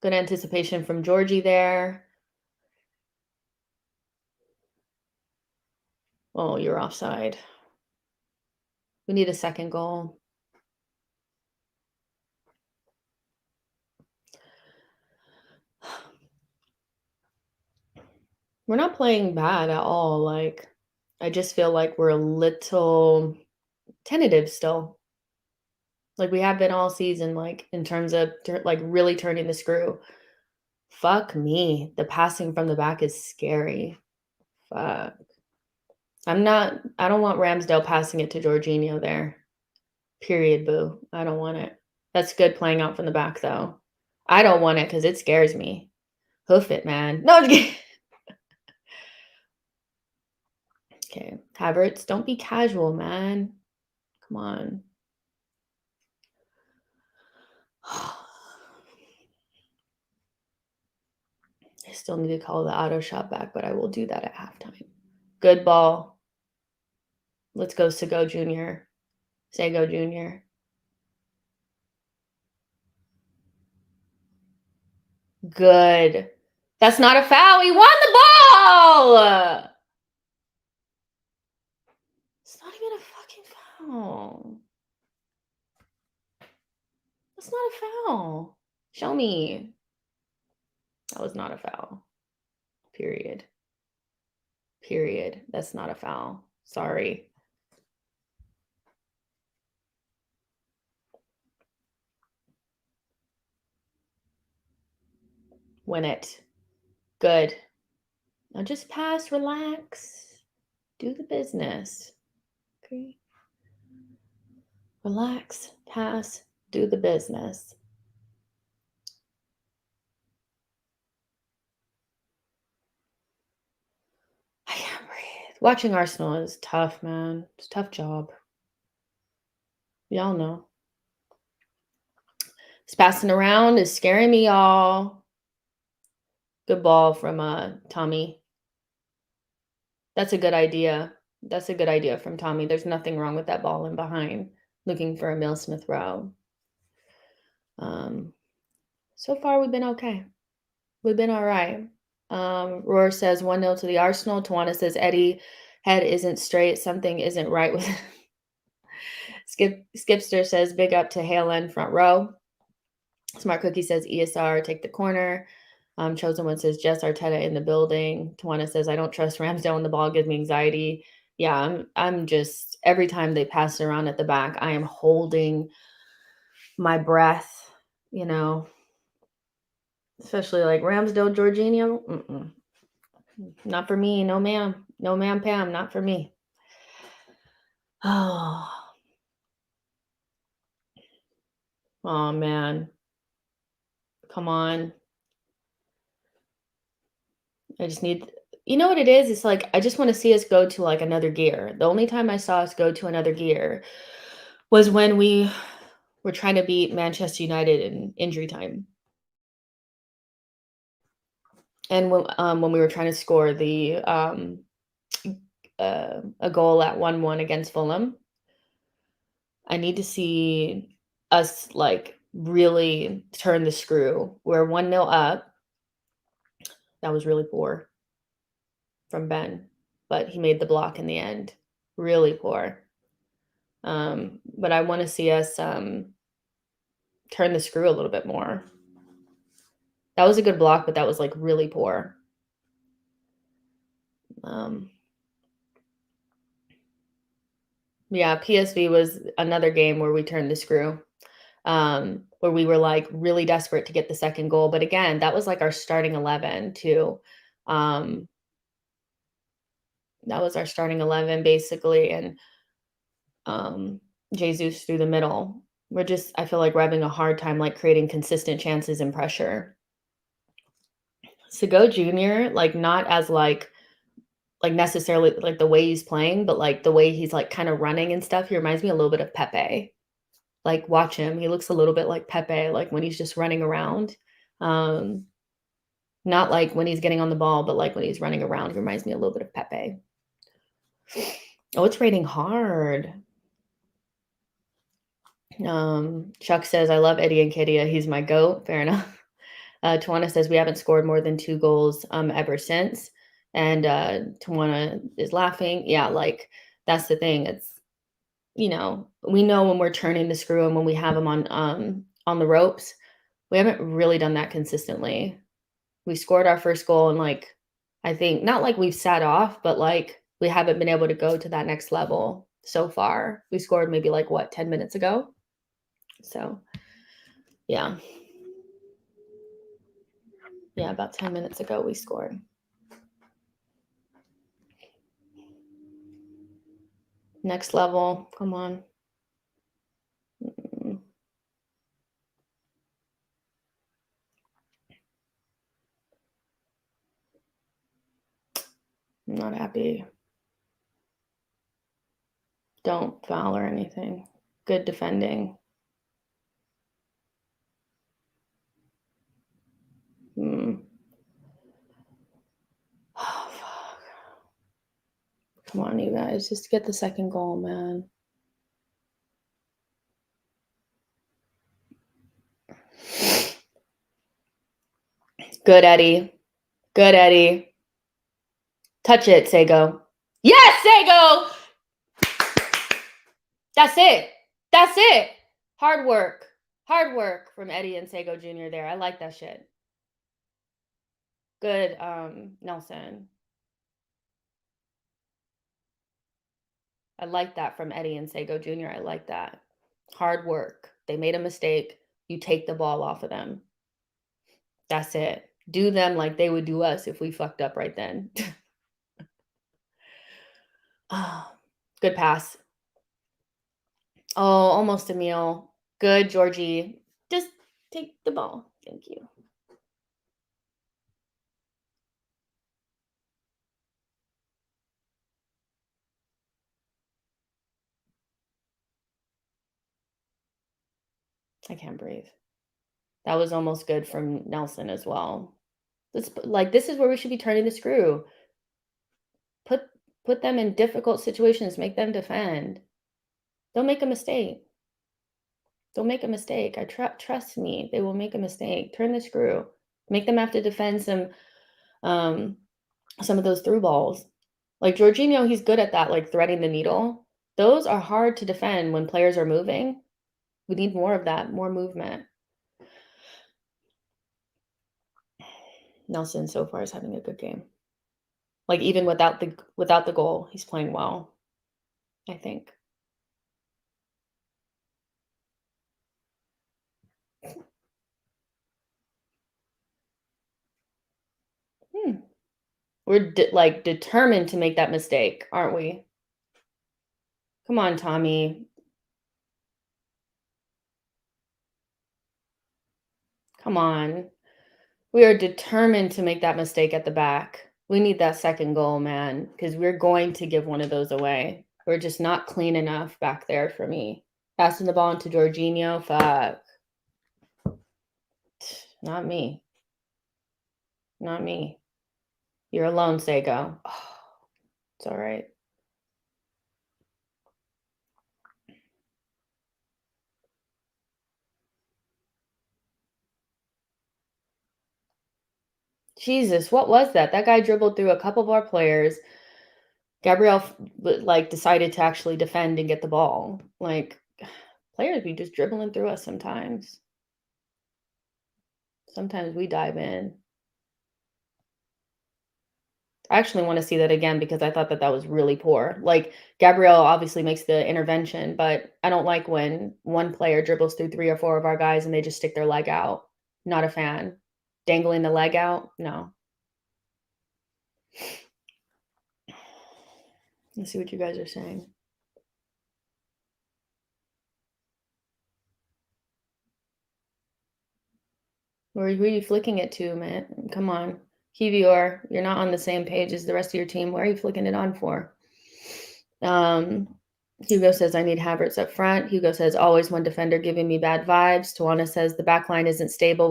S1: good anticipation from Georgie there. Oh, you're offside. We need a second goal. We're not playing bad at all. Like, I just feel like we're a little tentative still. Like we have been all season, like in terms of like really turning the screw. Fuck me. The passing from the back is scary. Fuck. I don't want Ramsdale passing it to Jorginho there. Period, boo. I don't want it. That's good playing out from the back, though. I don't want it because it scares me. Hoof it, man. No, I'm just kidding. Okay, Havertz, don't be casual, man. Come on. I still need to call the auto shot back, but I will do that at halftime. Good ball. Let's go Sego Jr. Sego Jr. Good. That's not a foul. He won the ball. It's not even a fucking foul. That's not a foul. Show me. That was not a foul. Period. Period. That's not a foul. Sorry. Win it. Good. Now just pass, relax. Do the business. Okay. Relax, pass, do the business. I can't breathe. Watching Arsenal is tough, man. It's a tough job. Y'all know. It's passing around is scaring me, y'all. Good ball from Tommy. That's a good idea. That's a good idea from Tommy. There's nothing wrong with that ball in behind. Looking for Emil Smith Rowe. So far, we've been okay. We've been all right. Roar says 1-0 to the Arsenal. Tawana says Eddie head isn't straight. Something isn't right with Skipster says big up to Halen front row. Smart Cookie says ESR take the corner. Chosen One says Jess Arteta in the building. Tawana says I don't trust Ramsdale when the ball gives me anxiety. Yeah, I'm just every time they pass it around at the back, I am holding my breath, you know. Especially like Ramsdale, Jorginho. Not for me. No, ma'am. No, ma'am, Pam. Not for me. Oh. Oh, man. Come on. I just need, you know what it is? It's like, I just want to see us go to like another gear. The only time I saw us go to another gear was when we were trying to beat Manchester United in injury time. And when we were trying to score the a goal at 1-1 against Fulham. I need to see us like really turn the screw. We're 1-0 up. That was really poor from Ben, but he made the block in the end. Really poor. But I want to see us turn the screw a little bit more. That was a good block, but that was like really poor. Yeah, PSV was another game where we turned the screw. Where we were like really desperate to get the second goal. But again, that was like our starting 11 too. That was our starting 11 basically. And Jesus through the middle. We're just, I feel like we're having a hard time like creating consistent chances and pressure. Sego Jr., like not as like necessarily like the way he's playing, but like the way he's like kind of running and stuff. He reminds me a little bit of Pepe. Like watch him. He looks a little bit like Pepe, like when he's just running around. Not like when he's getting on the ball, but like when he's running around. He reminds me a little bit of Pepe. Oh, it's raining hard. Chuck says, I love Eddie Nketiah. He's my GOAT. Fair enough. Tawana says, we haven't scored more than 2 goals ever since. And Tawana is laughing. Yeah, like that's the thing. It's, you know, we know when we're turning the screw and when we have them on the ropes. We haven't really done that consistently. We scored our first goal and like, I think not like we've sat off, but like we haven't been able to go to that next level so far. We scored maybe like what, 10 minutes ago. So yeah. Yeah, about 10 minutes ago we scored. Next level. Come on. I'm not happy. Don't foul or anything. Good defending. Oh, fuck. Come on, you guys. Just get the second goal, man. Good, Eddie. Good, Eddie. Touch it, Sago. Yes, Sago! That's it. That's it. Hard work. Hard work from Eddie and Sago Jr. there. I like that shit. Good, Nelson. I like that from Eddie and Sago Jr. I like that. Hard work. They made a mistake. You take the ball off of them. That's it. Do them like they would do us if we fucked up right then. Oh, good pass. Oh, almost a meal. Good, Georgie. Just take the ball. Thank you. I can't breathe. That was almost good from Nelson as well. This is where we should be turning the screw. Put them in difficult situations. Make them defend. Don't make a mistake. Don't make a mistake. Trust me. They will make a mistake. Turn the screw. Make them have to defend some of those through balls. Like Jorginho, he's good at that, like threading the needle. Those are hard to defend when players are moving. We need more of that, more movement. Nelson so far is having a good game. Like even without the goal, he's playing well, I think. We're determined to make that mistake, aren't we? Come on, Tommy. Come on. We are determined to make that mistake at the back. We need that second goal, man, because we're going to give one of those away. We're just not clean enough back there for me. Passing the ball into Jorginho, fuck. Not me. Not me. You're alone, Sago. Oh, it's all right. Jesus, what was that? That guy dribbled through a couple of our players. Gabriel decided to actually defend and get the ball. Like players be just dribbling through us sometimes. Sometimes we dive in. I actually want to see that again because I thought that was really poor. Like Gabriel obviously makes the intervention, but I don't like when one player dribbles through 3 or 4 of our guys and they just stick their leg out. Not a fan. Dangling the leg out? No. Let's see what you guys are saying. Where are you flicking it to, man? Come on. Kivior, you're not on the same page as the rest of your team. Where are you flicking it on for? Hugo says, I need Havertz up front. Hugo says, always one defender giving me bad vibes. Tawana says, the back line isn't stable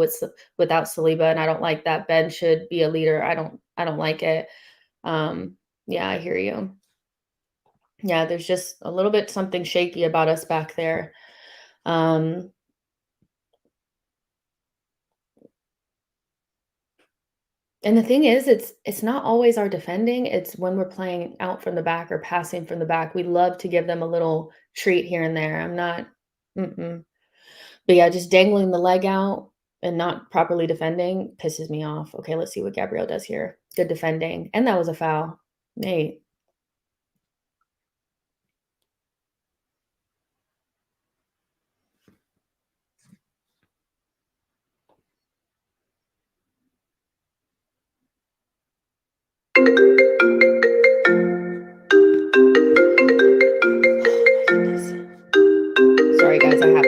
S1: without Saliba, and I don't like that. Ben should be a leader. I don't like it. Yeah, I hear you. Yeah, there's just a little bit something shaky about us back there. And the thing is, it's not always our defending. It's when we're playing out from the back or passing from the back. We love to give them a little treat here and there. I'm not, but yeah, just dangling the leg out and not properly defending pisses me off. Okay, let's see what Gabriel does here. Good defending, and that was a foul. Nate. Sorry, guys, I have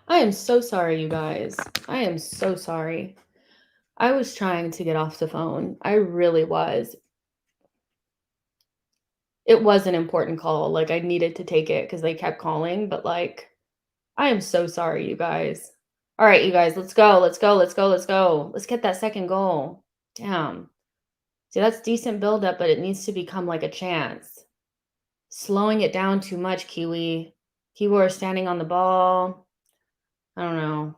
S1: I am so sorry, you guys. I am so sorry. I was trying to get off the phone. I really was. It was an important call. Like, I needed to take it because they kept calling, but, like, I am so sorry, you guys. All right, you guys, let's go. Let's go. Let's go. Let's go. Let's get that second goal. Damn. See, that's decent buildup, but it needs to become like a chance. Slowing it down too much, Kiwi. Kiwi are standing on the ball. I don't know.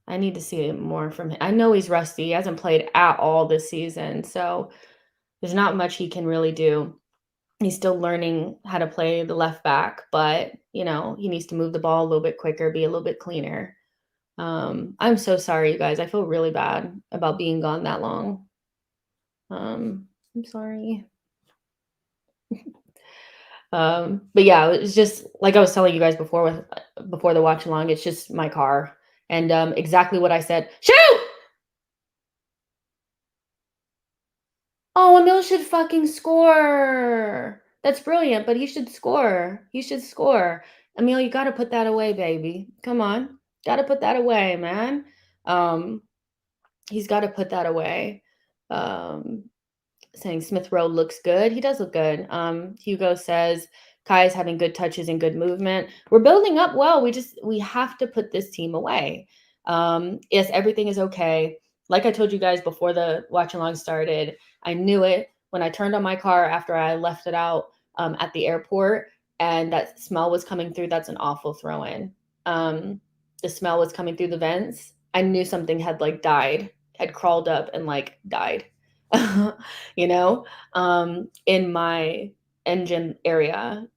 S1: I need to see more from him. I know he's rusty. He hasn't played at all this season, so there's not much he can really do. He's still learning how to play the left back, but, he needs to move the ball a little bit quicker, be a little bit cleaner. I'm so sorry, you guys. I feel really bad about being gone that long. I'm sorry. But yeah, it's just like I was telling you guys before the watch along, it's just my car. And exactly what I said. Shoot! Oh, Emil should fucking score. That's brilliant, but he should score. He should score. Emil, you gotta put that away, baby. Come on. Gotta put that away, man. Um, he's gotta put that away. Um, Saying Smith Rowe looks good. He does look good. Hugo says Kai is having good touches and good movement. We're building up well. We have to put this team away. Yes, everything is okay. Like I told you guys before the watch along started, I knew it when I turned on my car after I left it out at the airport, and that smell was coming through. That's an awful throw in. The smell was coming through the vents. I knew something had died, had crawled up and died. In my engine area,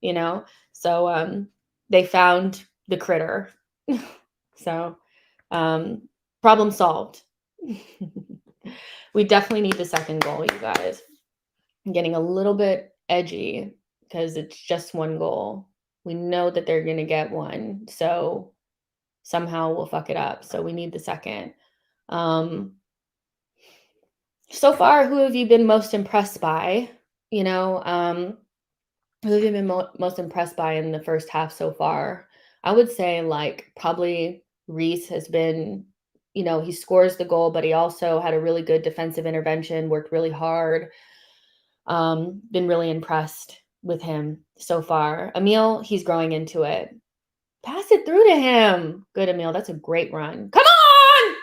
S1: So they found the critter. So problem solved. We definitely need the second goal, you guys. I'm getting a little bit edgy because it's just one goal. We know that they're going to get one. So somehow we'll fuck it up. So we need the second. So far, who have you been most impressed by? Who have you been most impressed by in the first half so far? I would say probably Reese has been, he scores the goal, but he also had a really good defensive intervention, worked really hard. Been really impressed with him so far. Emil, he's growing into it. Pass it through to him. Good, Emil. That's a great run. Come on!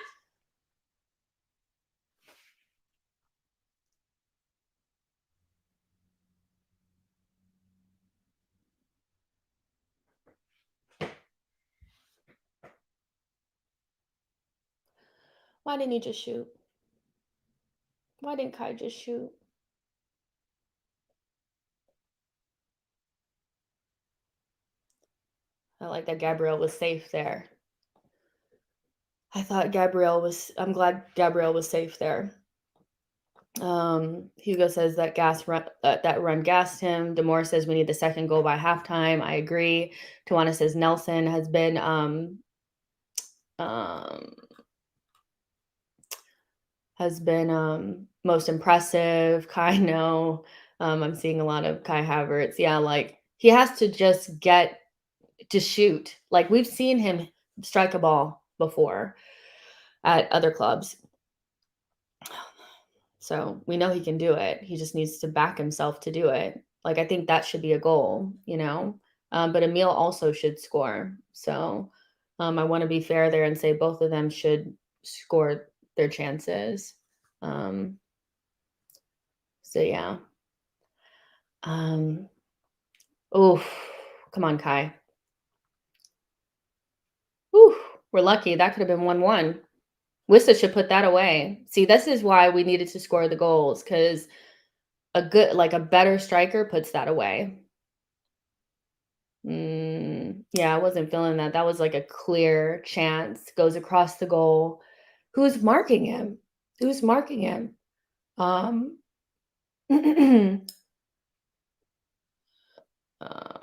S1: Why didn't he just shoot? Why didn't Kai just shoot? I like that Gabrielle was safe there. I'm glad Gabrielle was safe there. Hugo says that run gassed him. Demore says we need the second goal by halftime. I agree. Tawana says Nelson has been most impressive. Kai, no. I'm seeing a lot of Kai Havertz. Yeah, he has to just get to shoot. We've seen him strike a ball before at other clubs. So we know he can do it. He just needs to back himself to do it. I think that should be a goal, But Emil also should score. So I want to be fair there and say both of them should score their chances. So yeah. Oh, come on, Kai. Whew, we're lucky. That could have been 1-1. Wissa should put that away. See, this is why we needed to score the goals, because a better striker puts that away. Yeah, I wasn't feeling that. That was a clear chance. Goes across the goal. Who's marking him? Who's marking him? I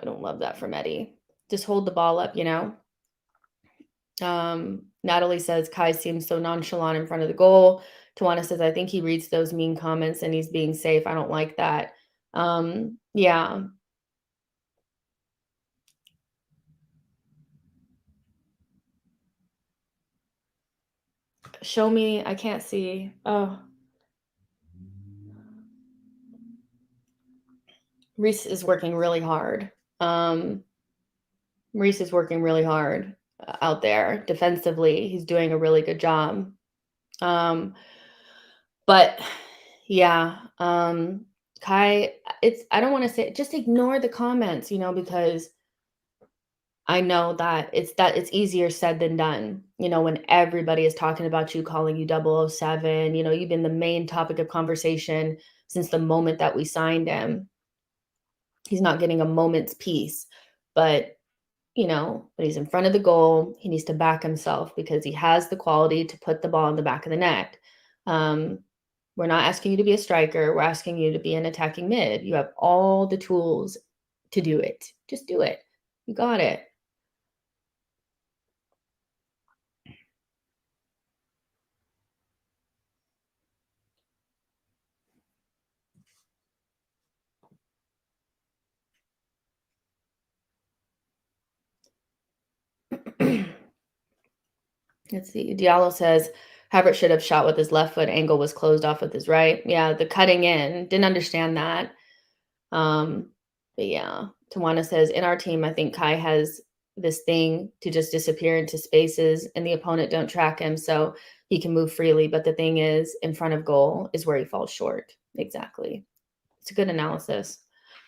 S1: don't love that from Eddie. Just hold the ball up, Natalie says Kai seems so nonchalant in front of the goal. Tawana says, I think he reads those mean comments and he's being safe. I don't like that. Yeah. Show me. I can't see. Oh, Reese is working really hard. Um, Reese is working really hard out there defensively. He's doing a really good job. Um, but yeah, Kai, I don't want to say just ignore the comments, because I know that it's easier said than done. When everybody is talking about you, calling you 007, you've been the main topic of conversation since the moment that we signed him. He's not getting a moment's peace, but but he's in front of the goal. He needs to back himself because he has the quality to put the ball in the back of the net. Um, we're not asking you to be a striker. We're asking you to be an attacking mid. You have all the tools to do it. Just do it. You got it. Let's see. Diallo says Havertz should have shot with his left foot. Angle was closed off with his right. Yeah, the cutting in. Didn't understand that. But yeah, Tawana says in our team, I think Kai has this thing to just disappear into spaces and the opponent don't track him so he can move freely. But the thing is, in front of goal is where he falls short. Exactly. It's a good analysis.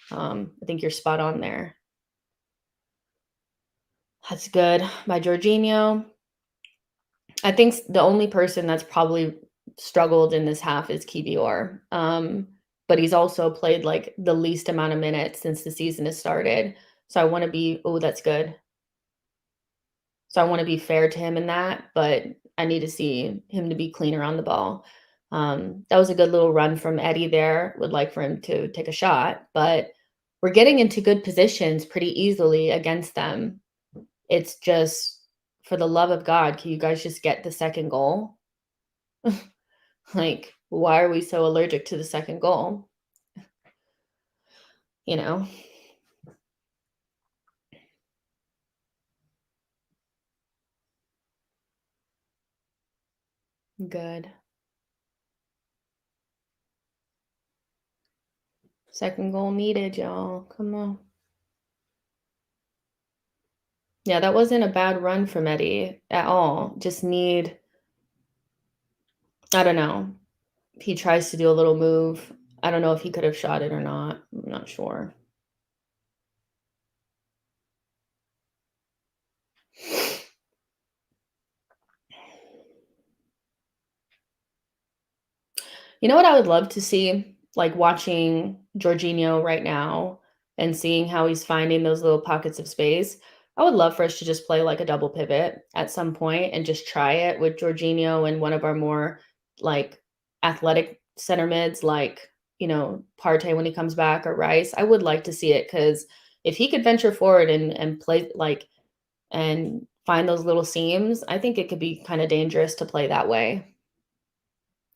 S1: I think you're spot on there. That's good. By Jorginho. I think the only person that's probably struggled in this half is Kivior. But he's also played like the least amount of minutes since the season has started. So I want to be, oh, that's good. So I want to be fair to him in that, but I need to see him to be cleaner on the ball. That was a good little run from Eddie there. Would like for him to take a shot, but we're getting into good positions pretty easily against them. It's just, for the love of God, can you guys just get the second goal? Like, why are we so allergic to the second goal? You know? Good. Second goal needed, y'all. Come on. Yeah, that wasn't a bad run from Eddie at all. Just need, I don't know. He tries to do a little move. I don't know if he could have shot it or not. I'm not sure. You know what I would love to see? Like watching Jorginho right now and seeing how he's finding those little pockets of space. I would love for us to just play like a double pivot at some point and just try it with Jorginho and one of our more like athletic center mids, like, Partey when he comes back or Rice. I would like to see it because if he could venture forward and play like and find those little seams, I think it could be kind of dangerous to play that way.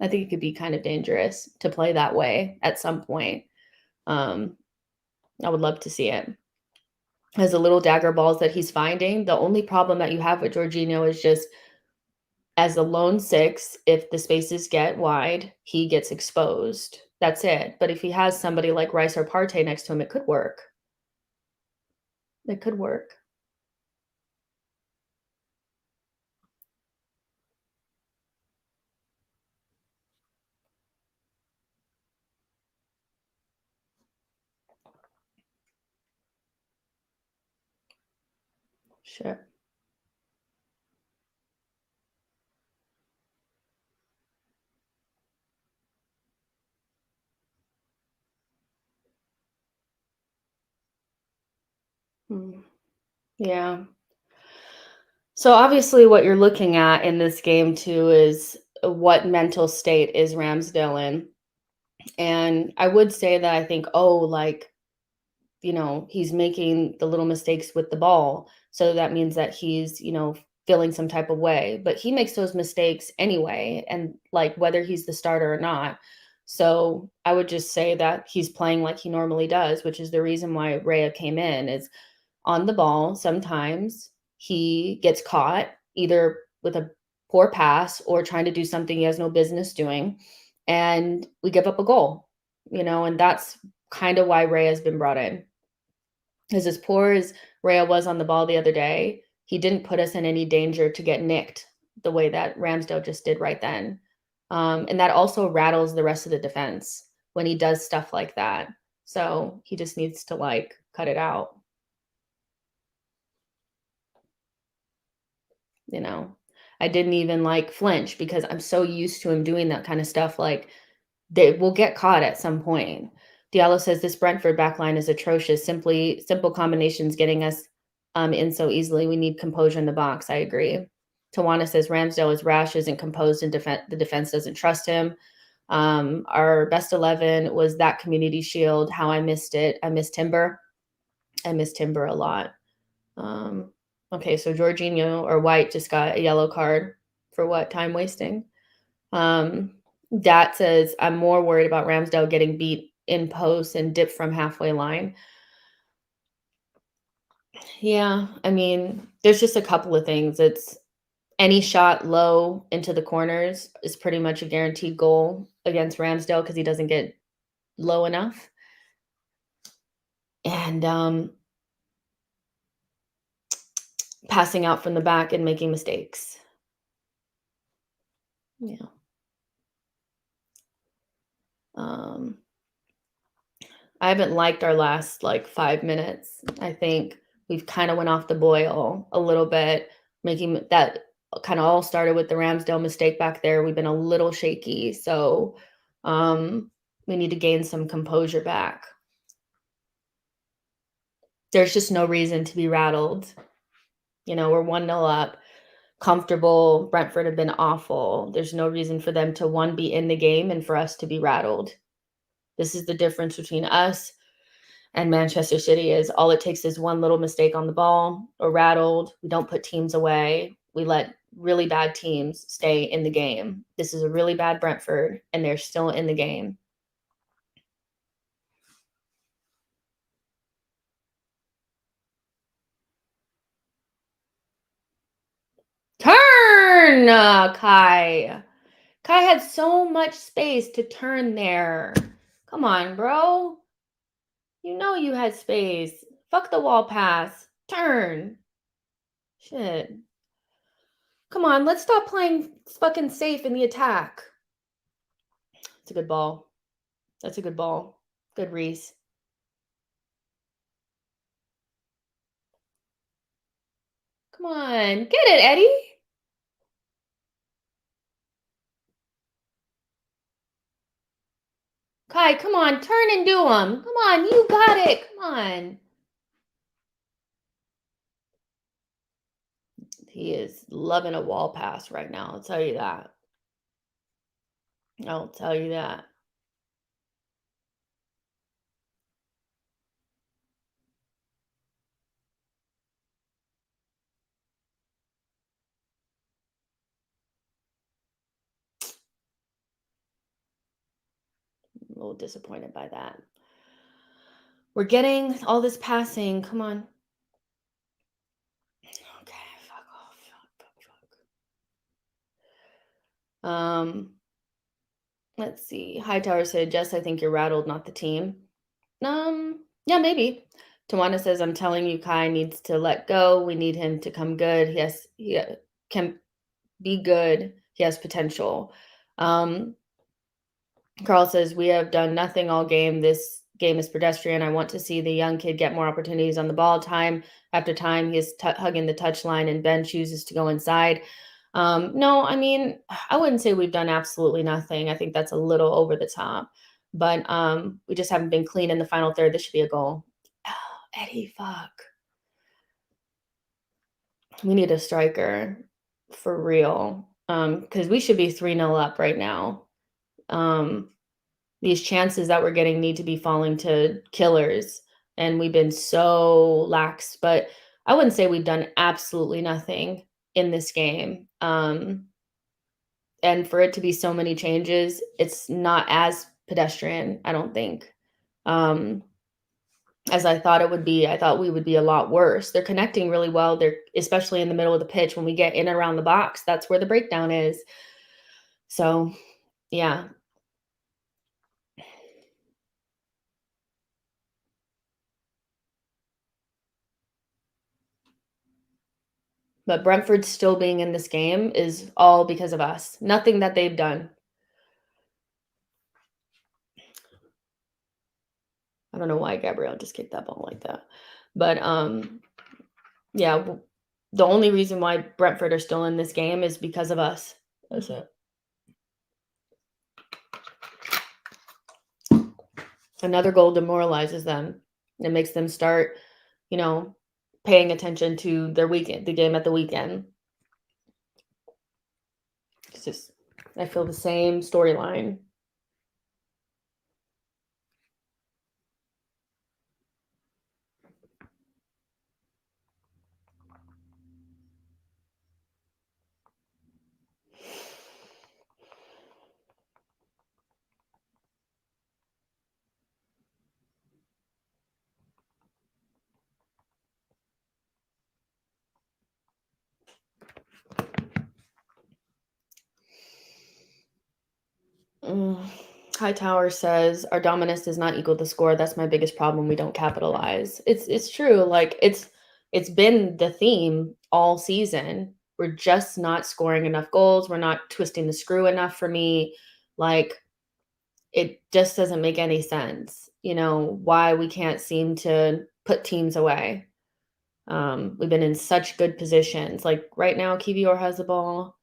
S1: I think it could be kind of dangerous to play that way at some point. Um, I would love to see it. As the little dagger balls that he's finding, the only problem that you have with Jorginho is just as a lone six, if the spaces get wide, he gets exposed. That's it. But if he has somebody like Rice or Partey next to him, it could work. It could work. Sure. Yeah. So obviously what you're looking at in this game too is what mental state is Ramsdale in. And I would say that I think, like, he's making the little mistakes with the ball. So that means that he's, feeling some type of way. But he makes those mistakes anyway, and like whether he's the starter or not. So I would just say that he's playing like he normally does, which is the reason why Rhea came in, is on the ball. Sometimes he gets caught either with a poor pass or trying to do something he has no business doing, and we give up a goal, and that's kind of why Ray has been brought in. Because as poor as Rhea was on the ball the other day, he didn't put us in any danger to get nicked the way that Ramsdale just did right then. And that also rattles the rest of the defense when he does stuff like that. So he just needs to cut it out. I didn't even flinch because I'm so used to him doing that kind of stuff. They will get caught at some point. Diallo says this Brentford backline is atrocious. Simple combinations getting us in so easily. We need composure in the box. I agree. Tawana says Ramsdale is rash, isn't composed, and the defense doesn't trust him. Our best 11 was that Community Shield. How I missed it. I missed Timber. I missed Timber a lot. Okay, so Jorginho or White just got a yellow card for what? Time wasting. Dat says, I'm more worried about Ramsdale getting beat in post and dip from halfway line. Yeah, I mean, there's just a couple of things. It's any shot low into the corners is pretty much a guaranteed goal against Ramsdale because he doesn't get low enough. And passing out from the back and making mistakes. Yeah. I haven't liked our last 5 minutes. I think we've kind of went off the boil a little bit, making that kind of all started with the Ramsdale mistake back there. We've been a little shaky, so we need to gain some composure back. There's just no reason to be rattled. We're 1-0 up, comfortable. Brentford have been awful. There's no reason for them to, one, be in the game and for us to be rattled. This is the difference between us and Manchester City is all it takes is one little mistake on the ball or rattled. We don't put teams away. We let really bad teams stay in the game. This is a really bad Brentford, and they're still in the game. Turn, Kai. Kai had so much space to turn there. Come on, bro. You had space. Fuck the wall pass. Turn. Shit. Come on, let's stop playing fucking safe in the attack. It's a good ball. That's a good ball. Good Reese. Come on. Get it, Eddie. Kai, come on. Turn and do them. Come on. You got it. Come on. He is loving a wall pass right now. I'll tell you that. I'll tell you that. I'm a little disappointed by that. We're getting all this passing. Come on. Okay, fuck off. Fuck. Let's see. Hightower said, Jess, I think you're rattled, not the team. Yeah, maybe. Tawana says, I'm telling you, Kai needs to let go. We need him to come good. He can be good. He has potential. Carl says, we have done nothing all game. This game is pedestrian. I want to see the young kid get more opportunities on the ball. Time after time, he is hugging the touchline, and Ben chooses to go inside. No, I mean, I wouldn't say we've done absolutely nothing. I think that's a little over the top. But we just haven't been clean in the final third. This should be a goal. Oh, Eddie, fuck. We need a striker for real. Because we should be 3-0 up right now. These chances that we're getting need to be falling to killers. And we've been so lax. But I wouldn't say we've done absolutely nothing in this game. And for it to be so many changes, it's not as pedestrian, I don't think. as I thought it would be. I thought we would be a lot worse. They're connecting really well. They're especially in the middle of the pitch when we get in and around the box. That's where the breakdown is. So, yeah. But Brentford still being in this game is all because of us. Nothing that they've done. I don't know why Gabrielle just kicked that ball like that. But yeah, the only reason why Brentford are still in this game is because of us. That's it. Another goal demoralizes them. It makes them start, you know, paying attention to their weekend, the game at the weekend. It's just, I feel the same storyline. Mm. Hightower says our dominance does not equal the score. That's my biggest problem. We don't capitalize. It's true. Like it's been the theme all season. We're just not scoring enough goals. We're not twisting the screw enough for me. Like it just doesn't make any sense. Why we can't seem to put teams away. We've been in such good positions. Like right now, Kivior has the ball.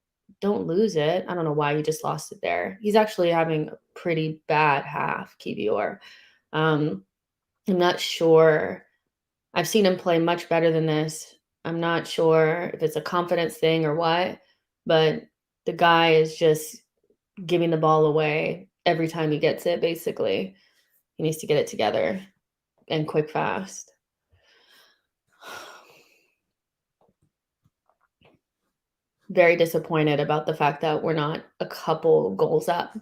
S1: Don't lose it. I don't know why you just lost it there. He's actually having a pretty bad half, Kivior. I'm not sure. I've seen him play much better than this. I'm not sure if it's a confidence thing or what, but the guy is just giving the ball away every time he gets it, basically. He needs to get it together and quick, fast. Very disappointed about the fact that we're not a couple goals up.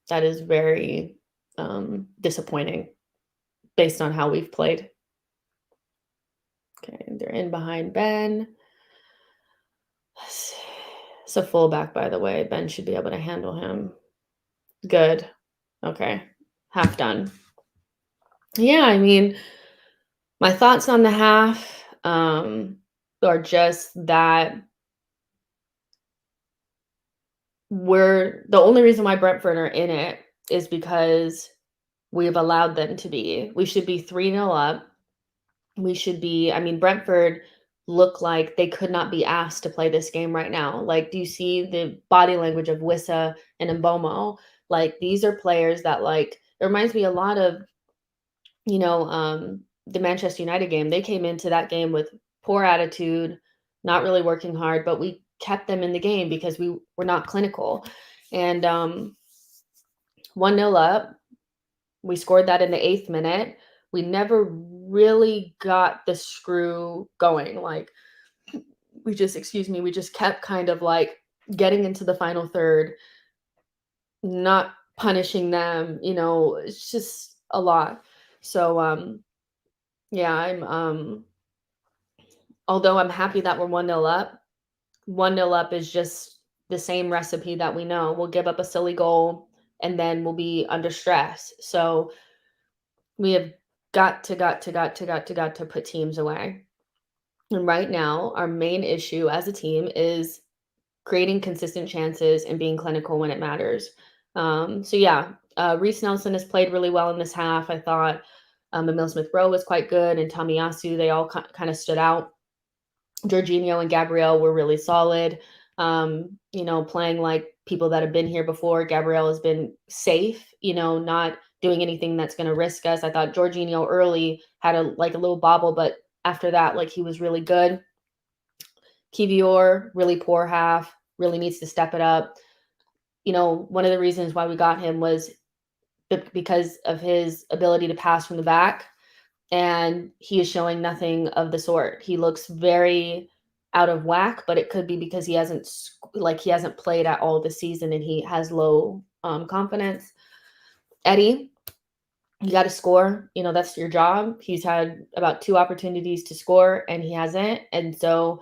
S1: That is very disappointing based on how we've played. Okay, they're in behind Ben. It's a fullback, by the way. Ben should be able to handle him. Good. Okay, half done. Yeah, I mean, my thoughts on the half are just that the only reason why Brentford are in it is because we've allowed them to be. We should be 3-0 up. We should be, Brentford look like they could not be asked to play this game right now. Like, do you see the body language of Wissa and Mbomo? Like, these are players that, like, it reminds me a lot of, the Manchester United game. They came into that game with poor attitude, not really working hard, but we kept them in the game because we were not clinical. And 1-0 up, we scored that in the 8th minute. We never really got the screw going. Like, we just kept kind of like getting into the final third, not punishing them. It's just a lot. So, yeah, although I'm happy that we're 1-0 up, 1-0 up is just the same recipe that we know. We'll give up a silly goal and then we'll be under stress. So we have got to put teams away. And right now, our main issue as a team is creating consistent chances and being clinical when it matters. So yeah, Reece Nelson has played really well in this half. I thought Emile Smith-Rowe was quite good, and Tomiyasu, they all kind of stood out. Jorginho and Gabrielle were really solid. Playing like people that have been here before. Gabrielle has been safe, not doing anything that's going to risk us. I thought Jorginho early had a little bobble, but after that, like, he was really good. Kivior, really poor half, really needs to step it up. One of the reasons why we got him was because of his ability to pass from the back, and he is showing nothing of the sort. He looks very out of whack, but it could be because he hasn't played at all this season and he has low confidence. Eddie, you got to score. That's your job. He's had about 2 opportunities to score, and he hasn't. And so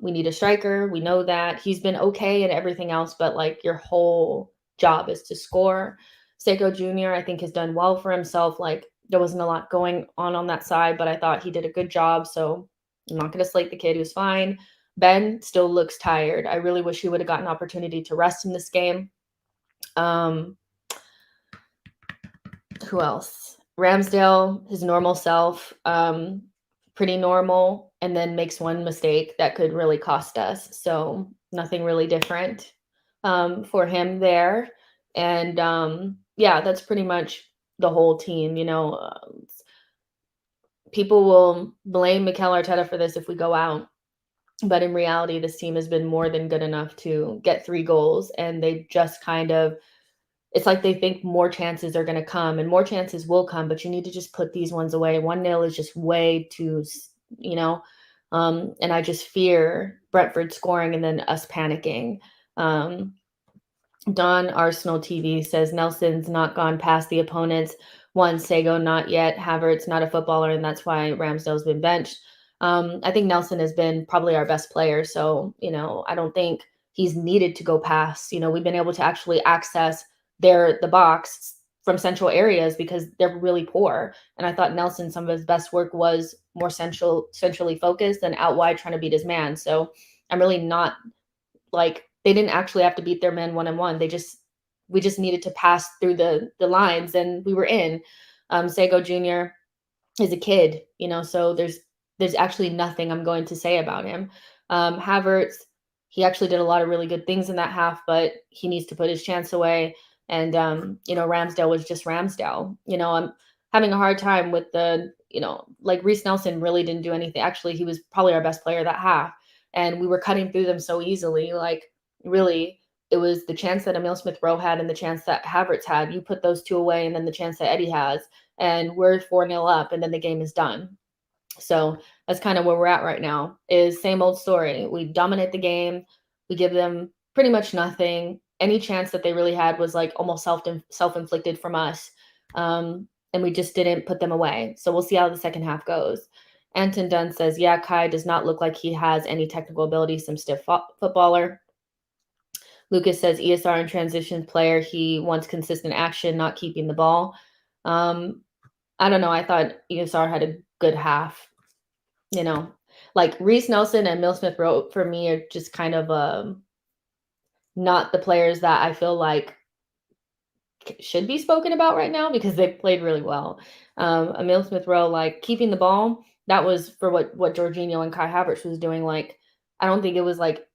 S1: we need a striker. We know that. He's been okay and everything else, but like your whole job is to score. Seiko Jr., I think, has done well for himself. Like there wasn't a lot going on that side, but I thought he did a good job. So I'm not going to slate the kid. He was fine. Ben still looks tired. I really wish he would have gotten an opportunity to rest in this game. Who else? Ramsdale, his normal self, pretty normal, and then makes one mistake that could really cost us. So nothing really different for him there. And yeah, that's pretty much the whole team. People will blame Mikel Arteta for this if we go out. But in reality, this team has been more than good enough to get 3 goals, and they've just kind of it's like they think more chances are going to come, and more chances will come, but you need to just put these ones away. 1-0 is just way too, and I just fear Brentford scoring and then us panicking. Don Arsenal TV says Nelson's not gone past the opponents. One, Sago not yet. Havertz not a footballer, and that's why Ramsdale's been benched. I think Nelson has been probably our best player, so I don't think he's needed to go past. We've been able to actually access the box from central areas because they're really poor. And I thought Nelson, some of his best work was more centrally focused than out wide trying to beat his man. So I'm really not like they didn't actually have to beat their men 1-on-1. We just needed to pass through the lines and we were in. Sago Jr. is a kid, so there's actually nothing I'm going to say about him. Havertz, he actually did a lot of really good things in that half, but he needs to put his chance away. And Ramsdale was just Ramsdale. I'm having a hard time with like Reece Nelson really didn't do anything. Actually, he was probably our best player that half. And we were cutting through them so easily. Like, really, it was the chance that Emile Smith-Rowe had and the chance that Havertz had. You put those 2 away, and then the chance that Eddie has, and we're 4-0 up, and then the game is done. So that's kind of where we're at right now, is same old story. We dominate the game. We give them pretty much nothing. Any chance that they really had was like almost self-inflicted from us. And we just didn't put them away. So we'll see how the second half goes. Anton Dunn says, yeah, Kai does not look like he has any technical ability, some stiff footballer. Lucas says, ESR in transition player. He wants consistent action, not keeping the ball. I don't know. I thought ESR had a good half. Like Reece Nelson and Emile Smith-Rowe for me are just kind of not the players that I feel like should be spoken about right now because they played really well. Emile Smith-Rowe, like keeping the ball, that was for what Jorginho and Kai Havertz was doing. Like, I don't think it was like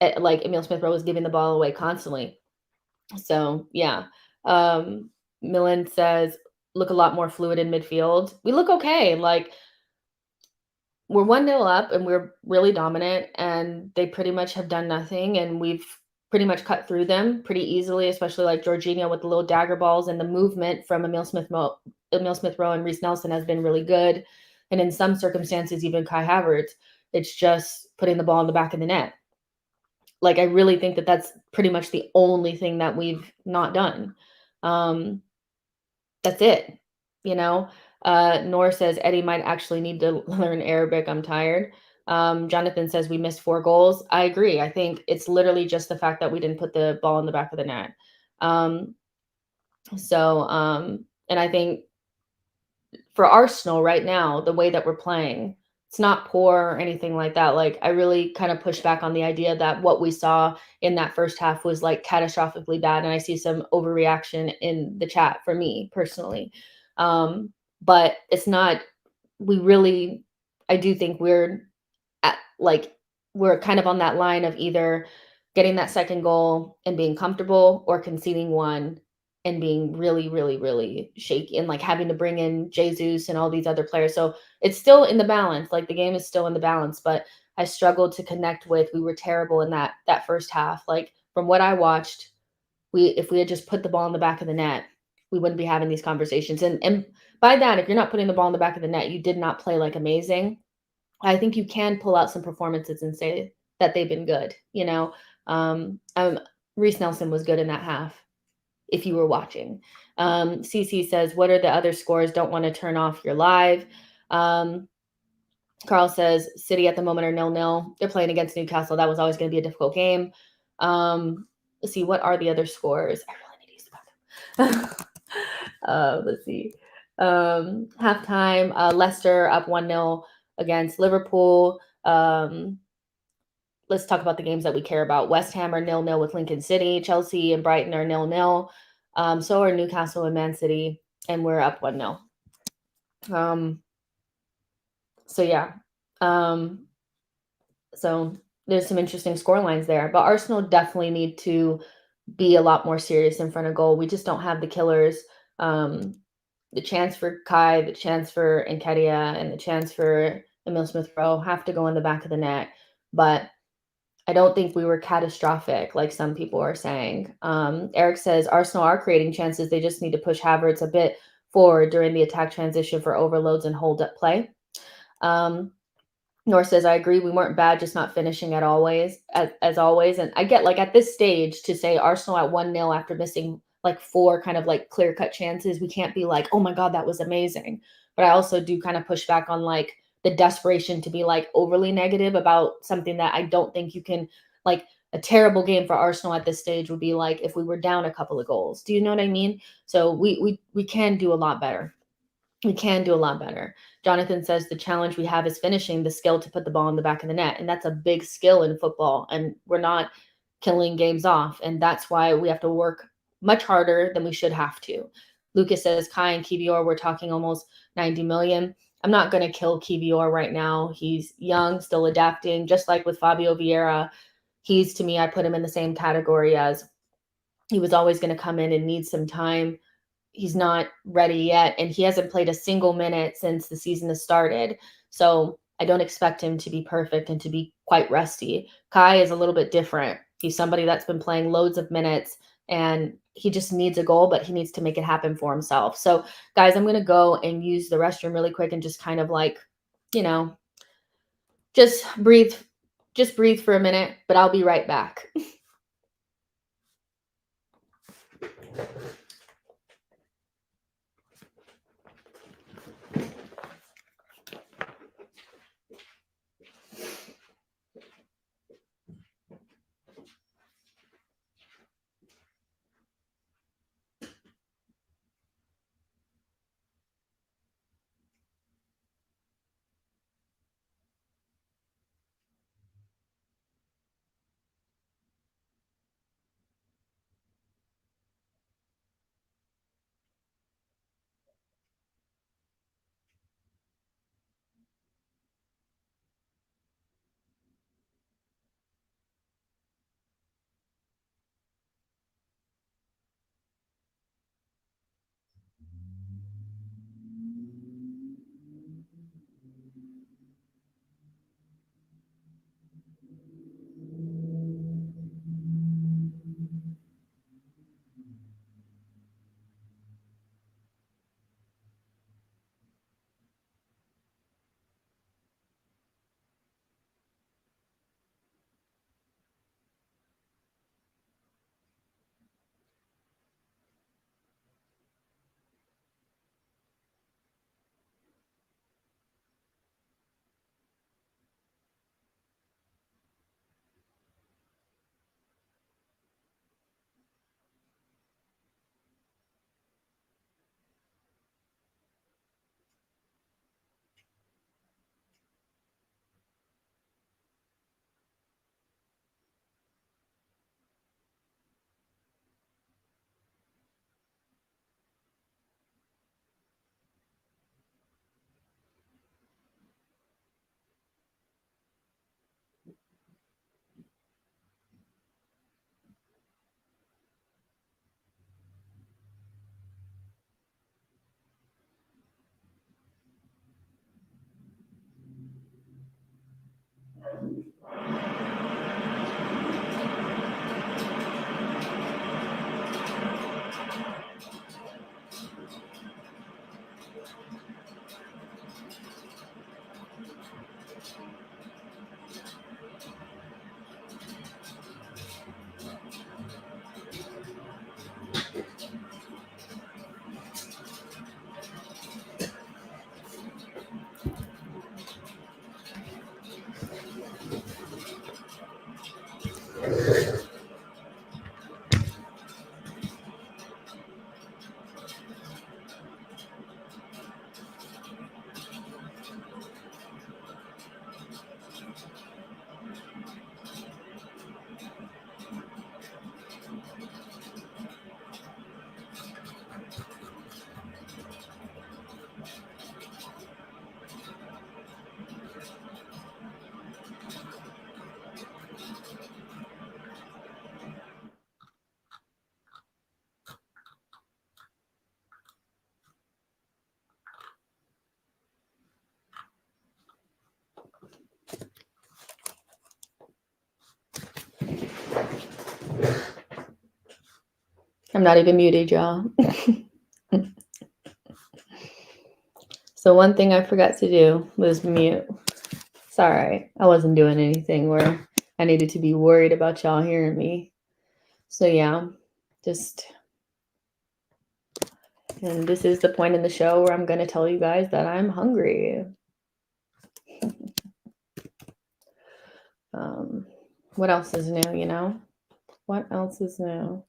S1: Emile Smith-Rowe was giving the ball away constantly. So yeah. Millen says, look a lot more fluid in midfield. We look okay. Like, we're 1-0 up and we're really dominant, and they pretty much have done nothing, and we've pretty much cut through them pretty easily, especially like Jorginho with the little dagger balls, and the movement from Emile Smith-Rowe and Reece Nelson has been really good. And in some circumstances, even Kai Havertz, it's just putting the ball in the back of the net. Like, I really think that that's pretty much the only thing that we've not done. That's it, Nor says Eddie might actually need to learn Arabic. I'm tired. Jonathan says we missed 4 goals. I agree. I think it's literally just the fact that we didn't put the ball in the back of the net. And I think for Arsenal right now, the way that we're playing, it's not poor or anything like that. Like, I really kind of push back on the idea that what we saw in that first half was like catastrophically bad. And I see some overreaction in the chat for me personally. But it's not, I do think we're we're kind of on that line of either getting that second goal and being comfortable, or conceding one and being really, really, really shaky, and like having to bring in Jesus and all these other players. So it's still in the balance. Like, the game is still in the balance, but I struggled to connect with. We were terrible in that first half. Like, from what I watched, if we had just put the ball in the back of the net, we wouldn't be having these conversations. And by that, if you're not putting the ball in the back of the net, you did not play like amazing. I think you can pull out some performances and say that they've been good. Reece Nelson was good in that half. if you were watching. CC says, what are the other scores? Don't want to turn off your live. Carl says City at the moment are 0-0. They're playing against Newcastle. That was always going to be a difficult game. Let's see, what are the other scores? I really need to use the bathroom. Let's see. Halftime, Leicester up 1-0 against Liverpool. Let's talk about the games that we care about. West Ham are 0-0 with Lincoln City. Chelsea and Brighton are 0-0. So are Newcastle and Man City, and we're up 1-0. So yeah. So there's some interesting score lines there. But Arsenal definitely need to be a lot more serious in front of goal. We just don't have the killers. The chance for Kai, the chance for Nketiah, and the chance for Emil Smith-Rowe have to go in the back of the net. But I don't think we were catastrophic, like some people are saying. Eric says Arsenal are creating chances. They just need to push Havertz a bit forward during the attack transition for overloads and hold up play. Nor says, I agree, we weren't bad, just not finishing as always. And I get, like, at this stage to say Arsenal at 1-0 after missing like 4 kind of like clear-cut chances, we can't be like, oh my God, that was amazing. But I also do kind of push back on like the desperation to be like overly negative about something that I don't think you can, like, a terrible game for Arsenal at this stage would be like if we were down a couple of goals. Do you know what I mean? So we can do a lot better. We can do a lot better. Jonathan says the challenge we have is finishing, the skill to put the ball in the back of the net. And that's a big skill in football. And we're not killing games off. And that's why we have to work much harder than we should have to. Lucas says Kai and Kivior, we're talking almost 90 million. I'm not going to kill Kivior right now. He's young, still adapting, just like with Fabio Vieira. He's, to me, I put him in the same category as he was always going to come in and need some time. He's not ready yet, and he hasn't played a single minute since the season has started. So I don't expect him to be perfect and to be quite rusty. Kai is a little bit different. He's somebody that's been playing loads of minutes, and he just needs a goal, but he needs to make it happen for himself. So, guys, I'm going to go and use the restroom really quick and just kind of like, you know, just breathe for a minute, but I'll be right back. I'm not even muted, y'all. So one thing I forgot to do was mute. Sorry, I wasn't doing anything where I needed to be worried about y'all hearing me. So yeah, and this is the point in the show where I'm going to tell you guys that I'm hungry. What else is new, you know? What else is new?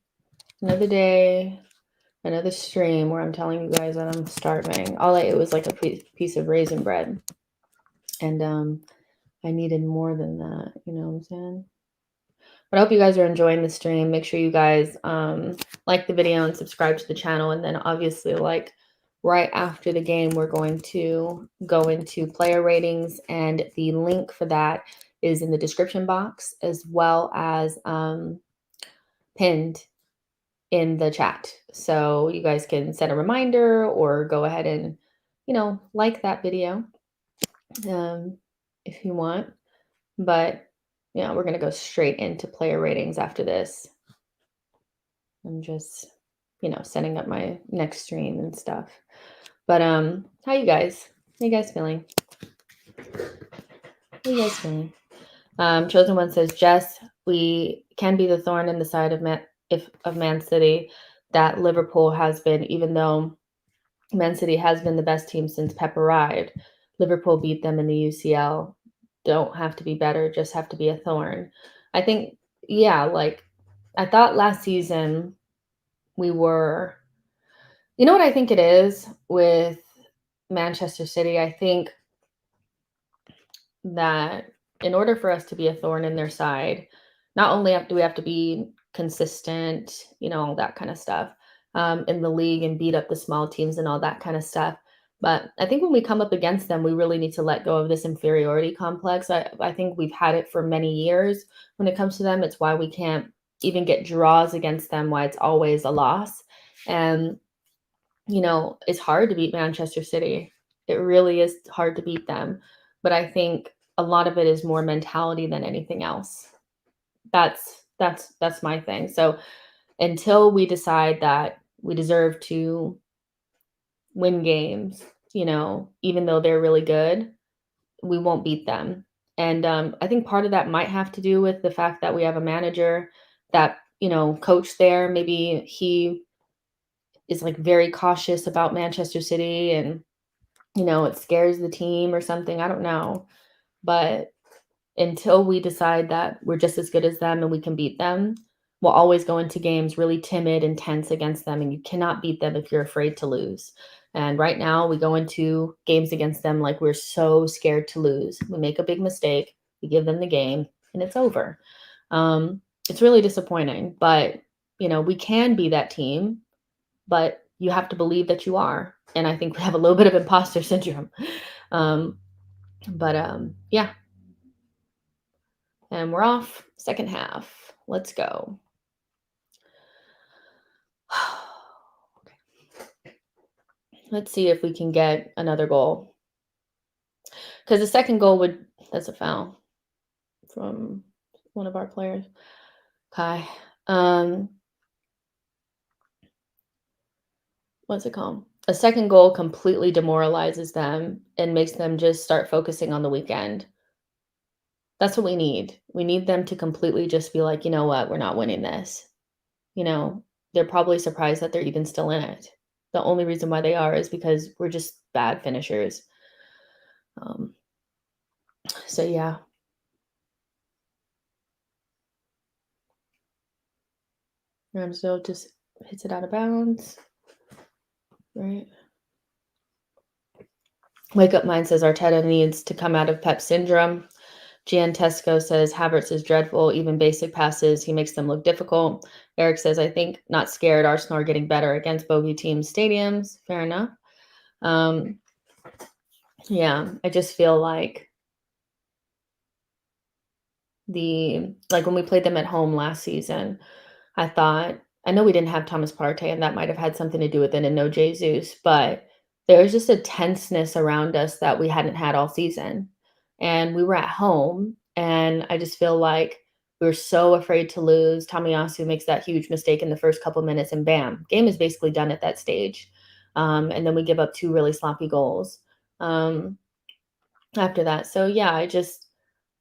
S1: Another day, another stream where I'm telling you guys that I'm starving. All I ate was like a piece of raisin bread. And I needed more than that, you know what I'm saying? But I hope you guys are enjoying the stream. Make sure you guys like the video and subscribe to the channel. And then obviously, like right after the game, we're going to go into player ratings, and the link for that is in the description box, as well as pinned in the chat. So you guys can set a reminder or go ahead and, you know, like that video if you want. But yeah, we're going to go straight into player ratings after this. I'm just, you know, setting up my next stream and stuff. But how you guys? How you guys feeling? How you guys feeling? Chosen One says, Jess, we can be the thorn in the side of Man City that Liverpool has been, even though Man City has been the best team since Pep arrived. Liverpool beat them in the UCL. Don't have to be better, just have to be a thorn. I think, yeah, like I thought last season we were, you know what I think it is with Manchester City? I think that in order for us to be a thorn in their side, not only do we have to be consistent, you know, all that kind of stuff in the league and beat up the small teams and all that kind of stuff. But I think when we come up against them, we really need to let go of this inferiority complex. I think we've had it for many years when it comes to them. It's why we can't even get draws against them, why it's always a loss. And, you know, it's hard to beat Manchester City. It really is hard to beat them. But I think a lot of it is more mentality than anything else. That's my thing. So until we decide that we deserve to win games, you know, even though they're really good, we won't beat them. And I think part of that might have to do with the fact that we have a manager that, you know, coach there. Maybe he is like very cautious about Manchester City and, you know, it scares the team or something. I don't know. But until we decide that we're just as good as them and we can beat them, we'll always go into games really timid and tense against them. And you cannot beat them if you're afraid to lose. And right now we go into games against them like we're so scared to lose. We make a big mistake, we give them the game, and it's over. It's really disappointing, but you know, we can be that team, but you have to believe that you are. And I think we have a little bit of imposter syndrome. Yeah. And we're off. Second half. Let's go. Okay. Let's see if we can get another goal. Because the second goal that's a foul from one of our players. Okay. What's it called? A second goal completely demoralizes them and makes them just start focusing on the weekend. That's what we need. We need them to completely just be like, you know what, we're not winning this. You know, they're probably surprised that they're even still in it. The only reason why they are is because we're just bad finishers. So yeah. Ramsdale just hits it out of bounds. Right. Wake Up Mind says Arteta needs to come out of Pep syndrome. Gian Tesco says Havertz is dreadful. Even basic passes, he makes them look difficult. Eric says, I think not scared. Arsenal are getting better against bogey teams stadiums. Fair enough. Yeah, I just feel like when we played them at home last season, I know we didn't have Thomas Partey, and that might have had something to do with it, and no Jesus, but there was just a tenseness around us that we hadn't had all season. And we were at home, and I just feel like We were so afraid to lose. Tomiyasu makes that huge mistake in the first couple minutes, and bam, game is basically done at that stage. And then we give up 2 really sloppy goals after that. So yeah, I just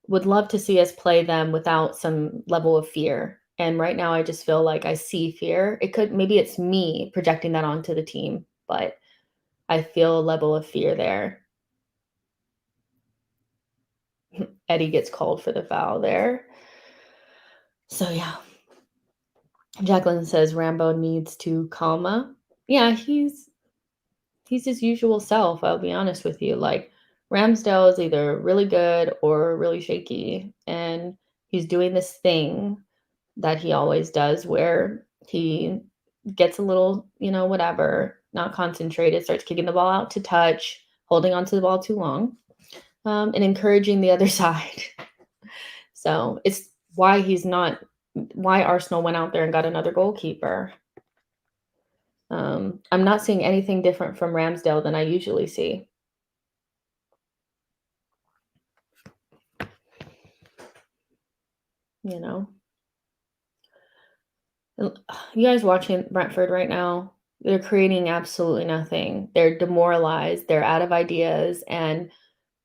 S1: would love to see us play them without some level of fear. And right now, I just feel like I see fear. Maybe it's me projecting that onto the team, but I feel a level of fear there. Eddie gets called for the foul there. So yeah. Jacqueline says Rambo needs to calma. Yeah, he's his usual self, I'll be honest with you. Like Ramsdale is either really good or really shaky. And he's doing this thing that he always does where he gets a little, whatever, not concentrated, starts kicking the ball out to touch, holding onto the ball too long, and encouraging the other side. So it's why Arsenal went out there and got another goalkeeper. I'm not seeing anything different from Ramsdale than I usually see. You know, you guys watching Brentford right now, they're creating absolutely nothing. They're demoralized. They're out of ideas, and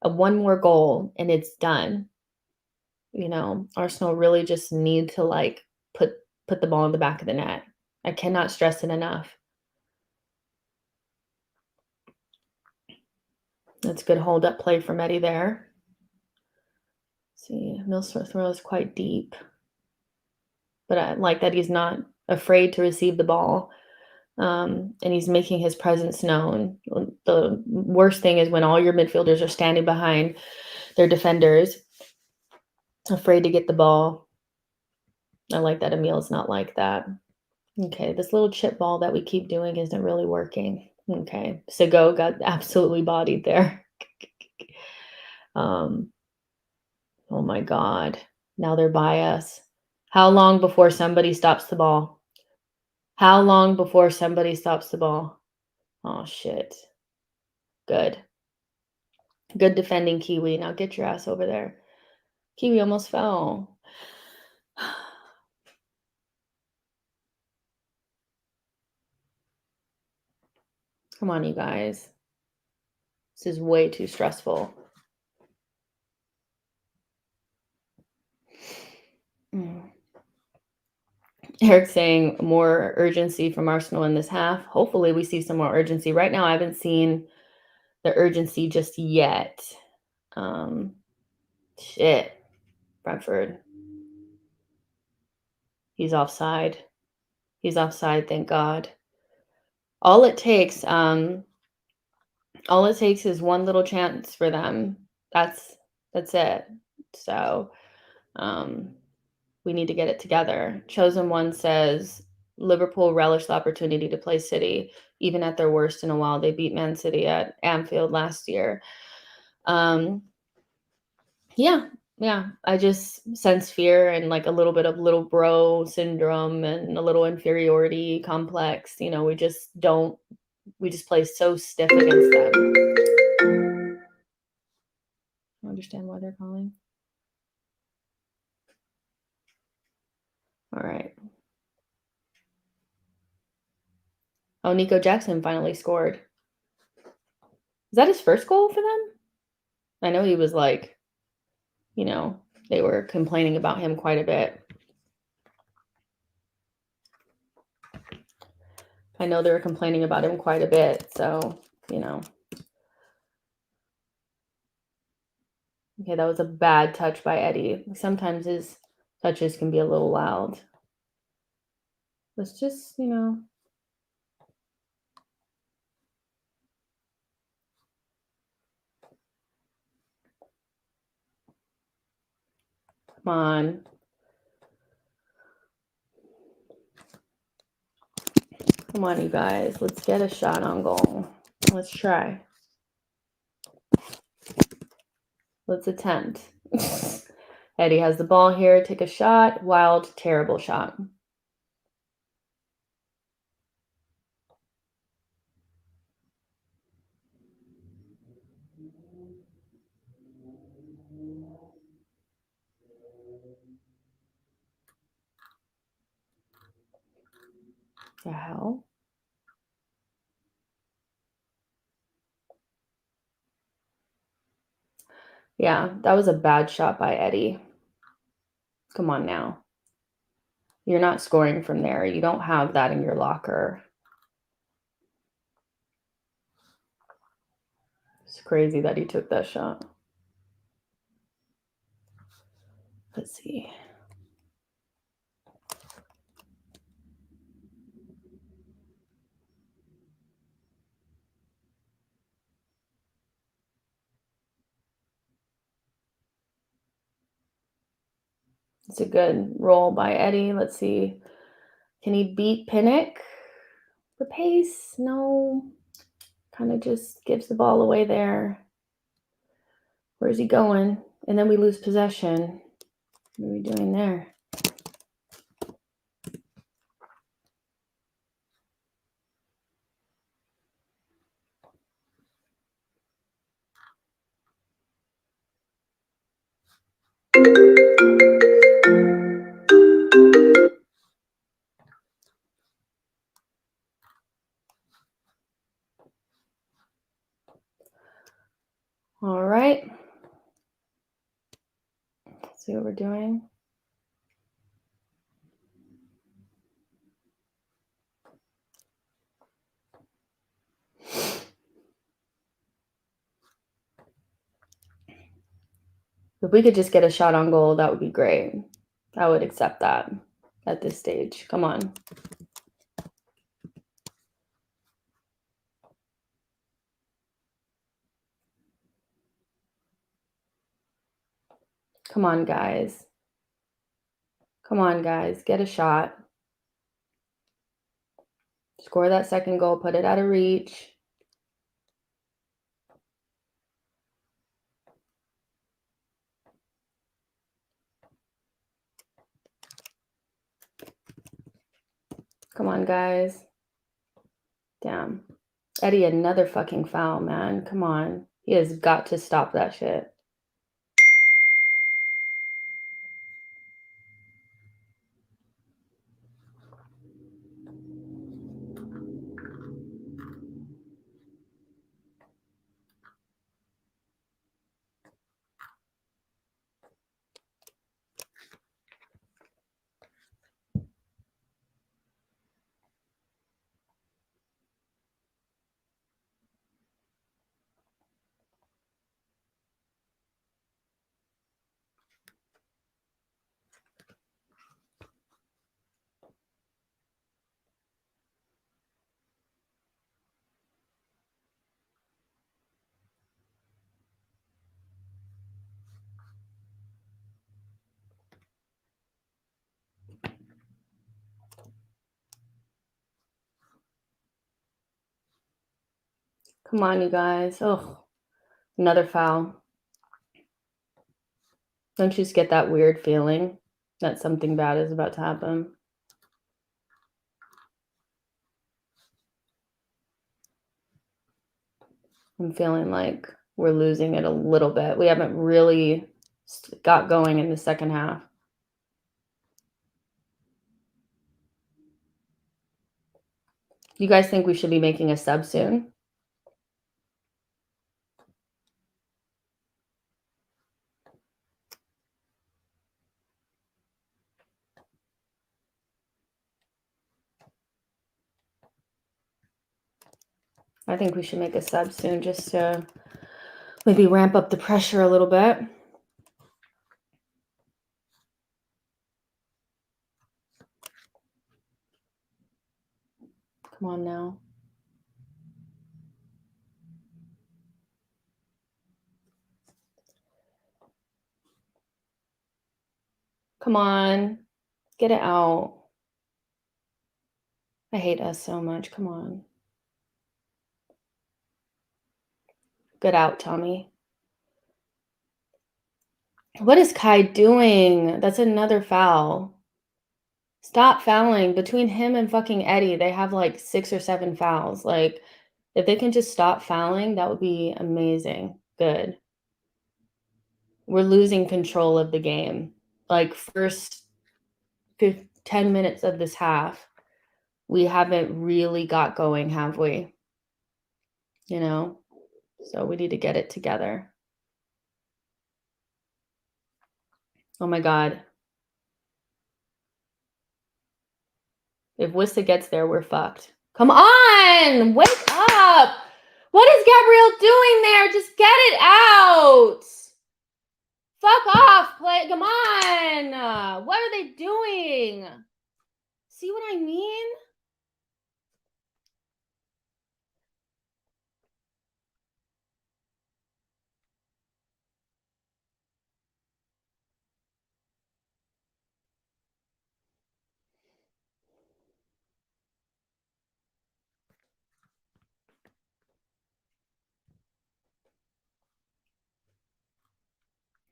S1: one more goal and it's done. Arsenal really just need to put the ball in the back of the net. I cannot stress it enough. That's good hold up play from Eddie there. See, Millsworth throws quite deep, but I like that he's not afraid to receive the ball. And he's making his presence known. The worst thing is when all your midfielders are standing behind their defenders, afraid to get the ball. I like that Emil's not like that. Okay, this little chip ball that we keep doing isn't really working. Okay, Sego got absolutely bodied there. Oh my God. Now they're by us. How long before somebody stops the ball? How long before somebody stops the ball? Oh, shit. Good. Good defending, Kiwi. Now get your ass over there. Kiwi almost fell. Come on, you guys. This is way too stressful. Eric saying more urgency from Arsenal in this half. Hopefully we see some more urgency. Right now, I haven't seen the urgency just yet. Shit. Brentford. He's offside. He's offside, thank God. All it takes is one little chance for them. That's it. So we need to get it together. Chosen One says Liverpool relished the opportunity to play City, even at their worst in a while. They beat Man City at Anfield last year. Yeah. I just sense fear and like a little bit of little bro syndrome and a little inferiority complex. We just play so stiff against them. I understand why they're calling. All right. Oh, Nico Jackson finally scored. Is that his first goal for them? I know he was they were complaining about him quite a bit. I know they were complaining about him quite a bit. So, Okay, that was a bad touch by Eddie. Sometimes his touches can be a little loud. Let's just, Come on. Come on, you guys. Let's get a shot on goal. Let's try. Let's attempt. Eddie has the ball here. Take a shot. Wild, terrible shot. The hell? Yeah, that was a bad shot by Eddie. Come on now. You're not scoring from there. You don't have that in your locker. It's crazy that he took that shot. Let's see. It's a good roll by Eddie. Let's see. Can he beat Pinnock? The pace? No. Kind of just gives the ball away there. Where's he going? And then we lose possession. What are we doing there? All right. Let's see what we're doing. If we could just get a shot on goal, that would be great. I would accept that at this stage. Come on. Come on, guys. Come on, guys. Get a shot. Score that second goal. Put it out of reach. Come on, guys. Damn. Eddie, another fucking foul, man. Come on. He has got to stop that shit. Come on, you guys. Oh, another foul. Don't you just get that weird feeling that something bad is about to happen? I'm feeling like we're losing it a little bit. We haven't really got going in the second half. You guys think we should be making a sub soon? I think we should make a sub soon just to maybe ramp up the pressure a little bit. Come on now. Come on. Get it out. I hate us so much. Come on. Get out, Tommy. What is Kai doing? That's another foul. Stop fouling. Between him and fucking Eddie, they have like 6 or 7 fouls. Like, if they can just stop fouling, that would be amazing. Good. We're losing control of the game. Like, first 10 minutes of this half, we haven't really got going, have we? You know? So we need to get it together. Oh my God. If Wissa gets there, we're fucked. Come on! Wake up! What is Gabrielle doing there? Just get it out! Fuck off, play. Come on! What are they doing? See what I mean?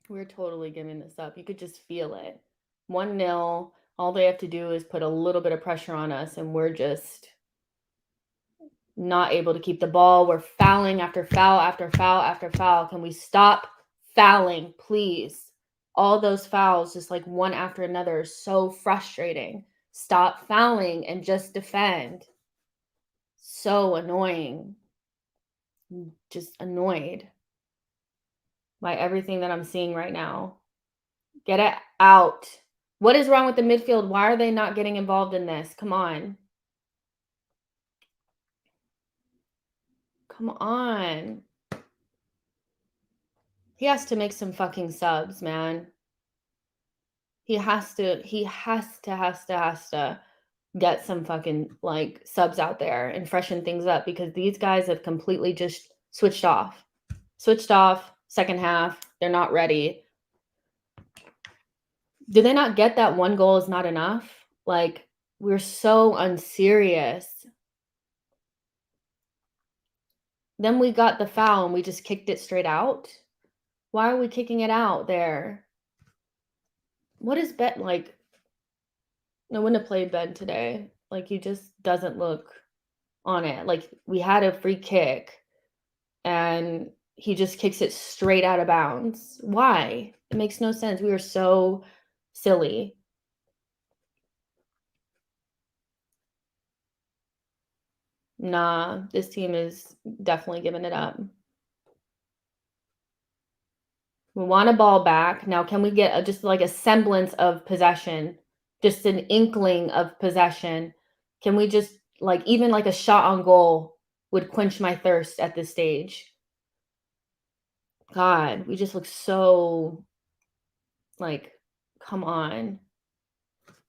S1: We're totally giving this up. You could just feel it. 1-0. All they have to do is put a little bit of pressure on us, and we're just not able to keep the ball. We're fouling after foul after foul after foul. Can we stop fouling, please? All those fouls, just like one after another, is so frustrating. Stop fouling and just defend. So annoying. I'm just annoyed by everything that I'm seeing right now. Get it out. What is wrong with the midfield? Why are they not getting involved in this? Come on. Come on. He has to make some fucking subs, man. He has to get some fucking like subs out there and freshen things up, because these guys have completely just switched off. Second half. They're not ready. Did they not get that one goal is not enough? Like, we're so unserious. Then we got the foul and we just kicked it straight out. Why are we kicking it out there? What is Ben like? I wouldn't have played Ben today. Like, he just doesn't look on it. Like, we had a free kick and he just kicks it straight out of bounds. Why? It makes no sense. We were so silly. Nah, this team is definitely giving it up. We want a ball back. Now, can we get just like a semblance of possession? Just an inkling of possession? Can we just like even like a shot on goal would quench my thirst at this stage? God, we just look so like, come on.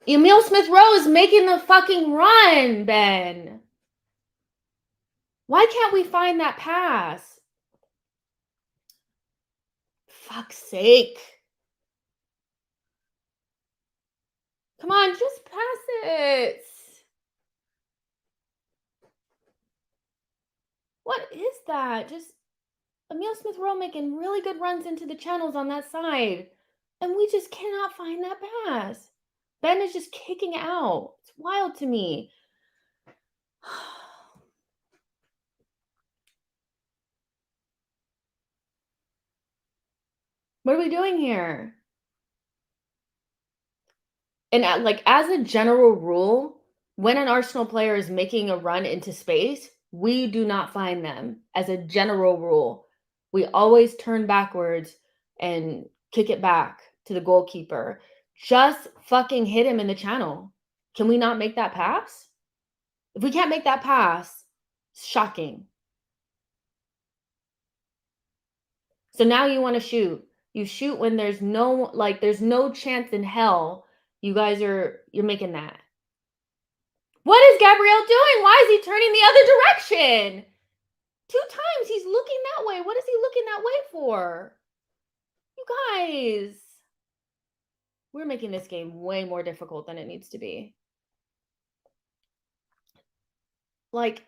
S1: Emil Smith-Rowe is making the fucking run, Ben. Why can't we find that pass? Fuck's sake. Come on, just pass it. What is that? Just Emil Smith-Rowe making really good runs into the channels on that side. And we just cannot find that pass. Ben is just kicking out. It's wild to me. What are we doing here? And like, as a general rule, when an Arsenal player is making a run into space, we do not find them. As a general rule, we always turn backwards and kick it back to the goalkeeper. Just fucking hit him in the channel. Can we not make that pass? If we can't make that pass, shocking. So now you want to shoot. You shoot when there's no chance in hell you're making that. What is Gabriel doing? Why is he turning the other direction? 2 times he's looking that way. What is he looking that way for? You guys. We're making this game way more difficult than it needs to be. Like,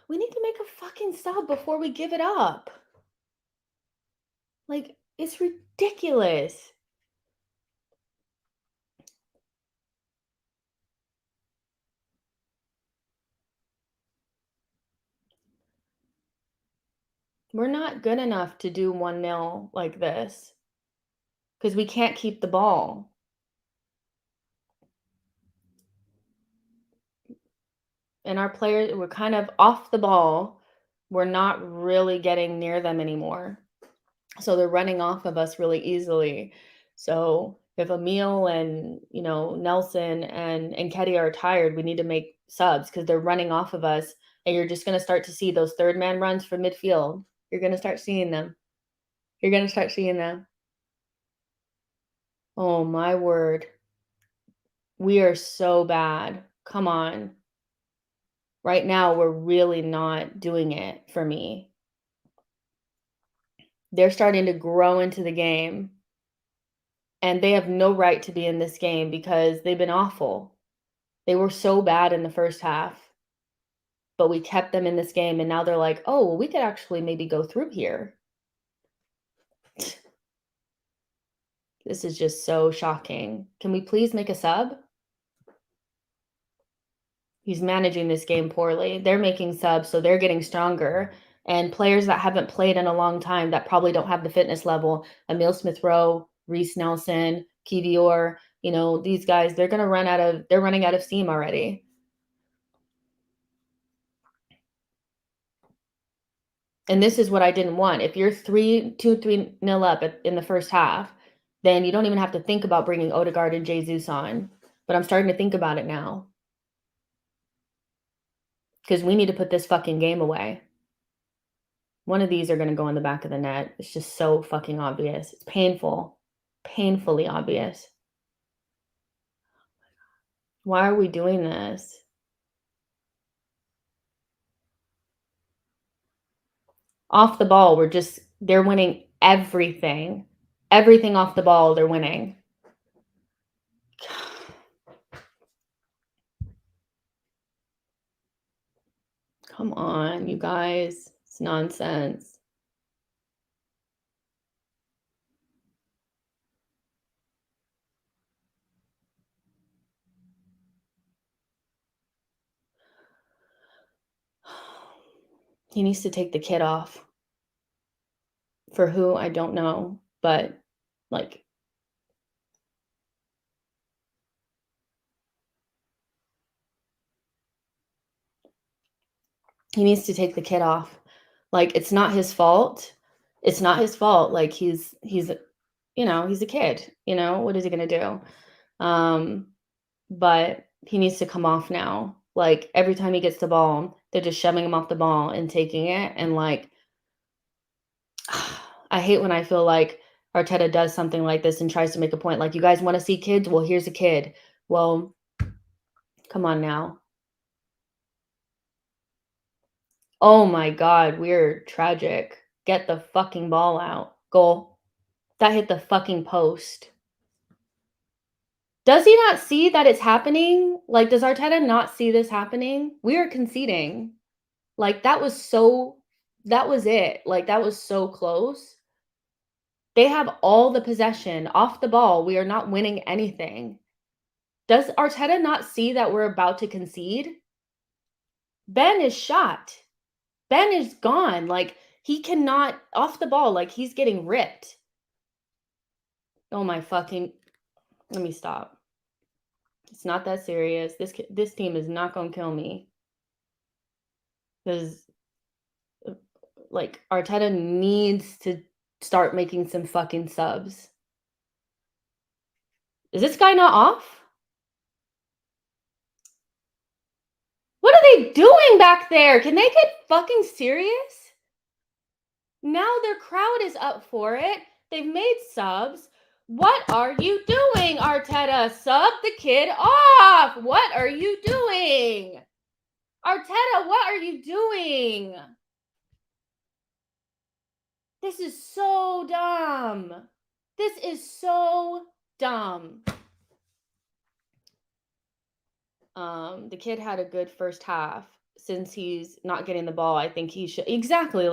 S1: we need to make a fucking sub before we give it up. Like, it's ridiculous. We're not good enough to do 1-0 like this because we can't keep the ball. And our players, we're kind of off the ball. We're not really getting near them anymore. So they're running off of us really easily. So if Emil and, Nelson and Nketiah are tired, we need to make subs because they're running off of us. And you're just going to start to see those third man runs from midfield. You're going to start seeing them. You're going to start seeing them. Oh, my word. We are so bad. Come on. Right now, we're really not doing it for me. They're starting to grow into the game. And they have no right to be in this game because they've been awful. They were so bad in the first half, but we kept them in this game, and now they're like, "Oh, well, we could actually maybe go through here." This is just so shocking. Can we please make a sub? He's managing this game poorly. They're making subs, so they're getting stronger. And players that haven't played in a long time that probably don't have the fitness level, Emil Smith-Rowe, Reece Nelson, Kivior, these guys, they're running out of steam already. And this is what I didn't want. If you're 3-0 up in the first half, then you don't even have to think about bringing Odegaard and Jesus on. But I'm starting to think about it now. Because we need to put this fucking game away. One of these are going to go in the back of the net. It's just so fucking obvious. It's painful. Painfully obvious. Why are we doing this? Off the ball, they're winning everything. Everything off the ball, they're winning. Come on, you guys. It's nonsense. He needs to take the kid off. For who, I don't know, but, he needs to take the kid off. It's not his fault. It's not his fault. He's he's a kid, what is he gonna do? But he needs to come off now. Every time he gets the ball, they're just shoving him off the ball and taking it, and, I hate when I feel like Arteta does something like this and tries to make a point, "You guys wanna see kids? Well, here's a kid." Well, come on now. Oh my god, we're tragic. Get the fucking ball out. Goal. That hit the fucking post. Does he not see that it's happening? Does Arteta not see this happening? We are conceding. That was it. That was so close. They have all the possession off the ball. We are not winning anything. Does Arteta not see that we're about to concede? Ben is shot. Ben is gone. He cannot off the ball. He's getting ripped. Oh my fucking. Let me stop. It's not that serious. This team is not gonna kill me. Because Arteta needs to start making some fucking subs. Is this guy not off? What are they doing back there? Can they get fucking serious? Now their crowd is up for it. They've made subs. What are you doing, Arteta? Sub the kid off. What are you doing? Arteta, what are you doing? This is so dumb. This is so dumb. The kid had a good first half. Since he's not getting the ball, I think he should. Exactly.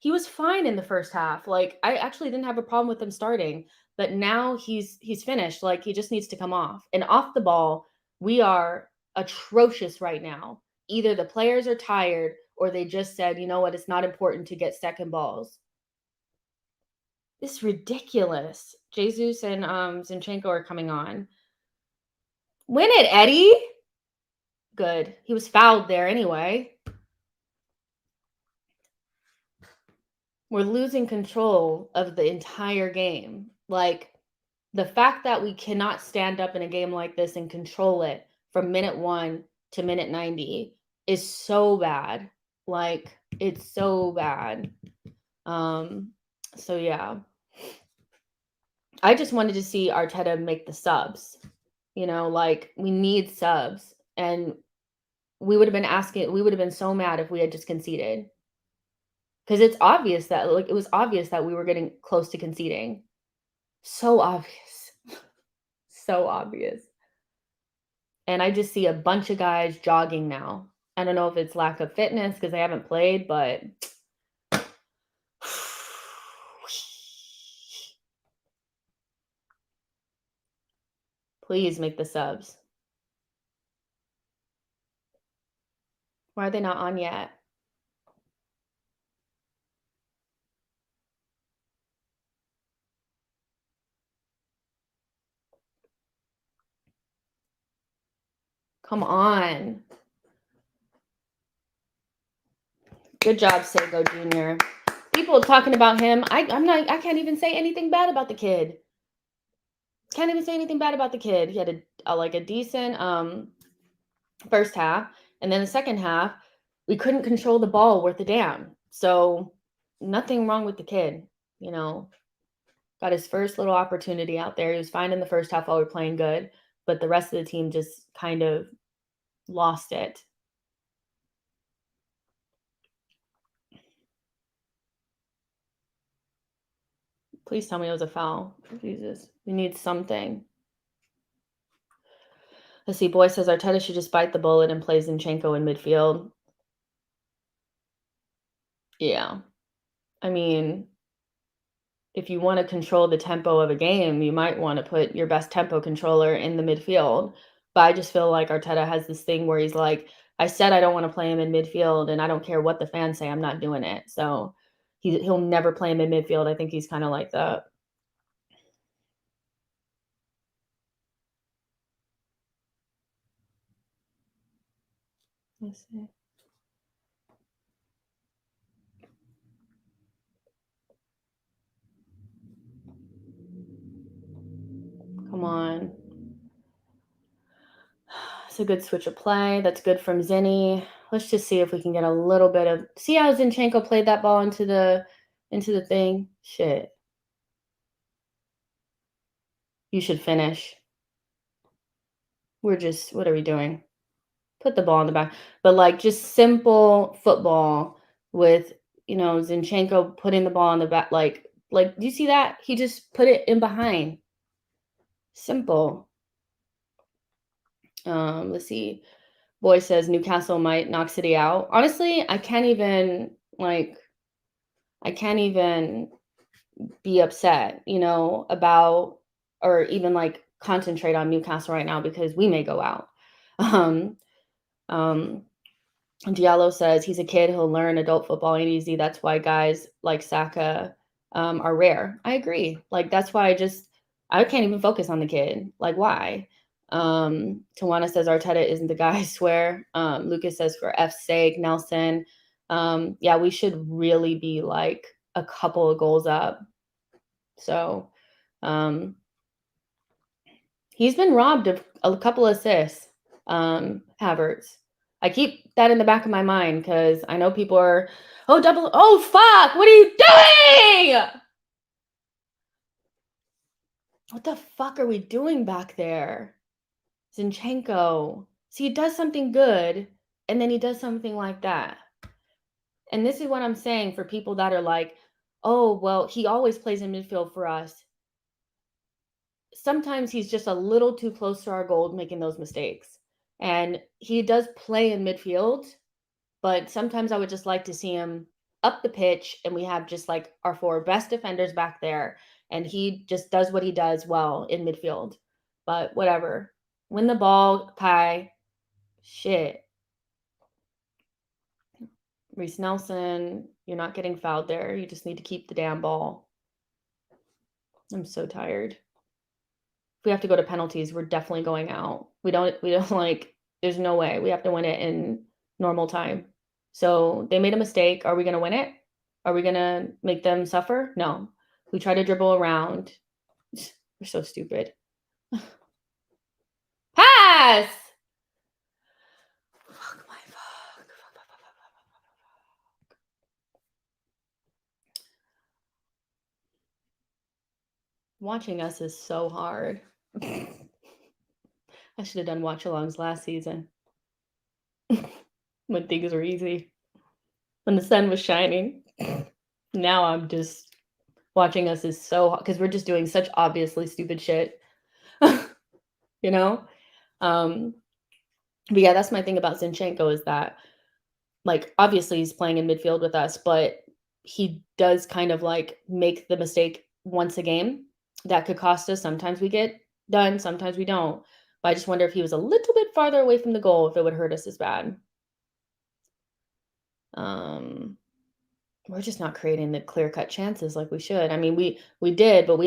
S1: He was fine in the first half. I actually didn't have a problem with him starting, but now he's finished. He just needs to come off. And off the ball, we are atrocious right now. Either the players are tired or they just said, you know what, it's not important to get second balls. It's ridiculous. Jesus and Zinchenko are coming on. Win it, Eddie. Good. He was fouled there anyway. We're losing control of the entire game. Like, the fact that we cannot stand up in a game like this and control it from minute 1 to minute 90 is so bad. Like, it's so bad. So yeah. I just wanted to see Arteta make the subs. You know, like, we need subs. And we would have been so mad if we had just conceded. Because it's obvious that, like, it was obvious that we were getting close to conceding. So obvious. So obvious. And I just see a bunch of guys jogging now. I don't know if it's lack of fitness because they haven't played, but please make the subs. Why are they not on yet? Come on. Good job, Sego Jr. People talking about him. I can't even say anything bad about the kid. Can't even say anything bad about the kid. He had a decent first half, and then the second half, we couldn't control the ball worth a damn. So nothing wrong with the kid, you know. Got his first little opportunity out there. He was fine in the first half while we were playing good, but the rest of the team just kind of lost it. Please tell me it was a foul. Jesus, we need something. Let's see. Boy says Arteta should just bite the bullet and play Zinchenko in midfield. Yeah. I mean, if you want to control the tempo of a game, you might want to put your best tempo controller in the midfield. But I just feel like Arteta has this thing where he's like, I said I don't want to play him in midfield, and I don't care what the fans say, I'm not doing it. So he'll never play him in midfield. I think he's kind of like that. Let's see. Come on. It's a good switch of play. That's good from Zinni. Let's just see if we can get a little bit of. See how Zinchenko played that ball into the thing? Shit. You should finish. What are we doing? Put the ball in the back. But, like, just simple football with, Zinchenko putting the ball in the back. Like, do you see that? He just put it in behind. Simple. Let's see. Boy says Newcastle might knock City out. Honestly, I can't even be upset, about, or even, like, concentrate on Newcastle right now because we may go out. Diallo says he's a kid, he'll learn adult football ain't easy. That's why guys like Saka are rare. I agree. Like, that's why I can't even focus on the kid. Like, why? Tawana says Arteta isn't the guy, I swear. Lucas says for F's sake. Nelson. Yeah, we should really be like a couple of goals up. So he's been robbed of a couple assists, Havertz. I keep that in the back of my mind because I know people are, oh, fuck, what are you doing? What the fuck are we doing back there? Zinchenko. See, he does something good, and then he does something like that. And this is what I'm saying for people that are like, oh, well, he always plays in midfield for us. Sometimes he's just a little too close to our goal making those mistakes. And he does play in midfield, but sometimes I would just like to see him up the pitch and we have just like our 4 best defenders back there and he just does what he does well in midfield. But whatever. Win the ball, Kai. Shit. Reece Nelson, you're not getting fouled there. You just need to keep the damn ball. I'm so tired. If we have to go to penalties, we're definitely going out. We don't like, there's no way. We have to win it in normal time. So they made a mistake. Are we going to win it? Are we going to make them suffer? No. We try to dribble around. We're so stupid. Pass! Fuck my fuck. Watching us is so hard. I should have done watch-alongs last season when things were easy, when the sun was shining. Now I'm just watching us is so because we're just doing such obviously stupid shit, you know. But yeah, that's my thing about Zinchenko is that, like, obviously he's playing in midfield with us, but he does kind of like make the mistake once a game that could cost us. Sometimes we get done, sometimes we don't. But I just wonder if he was a little bit farther away from the goal, if it would hurt us as bad. We're just not creating the clear-cut chances like we should. I mean, we did, but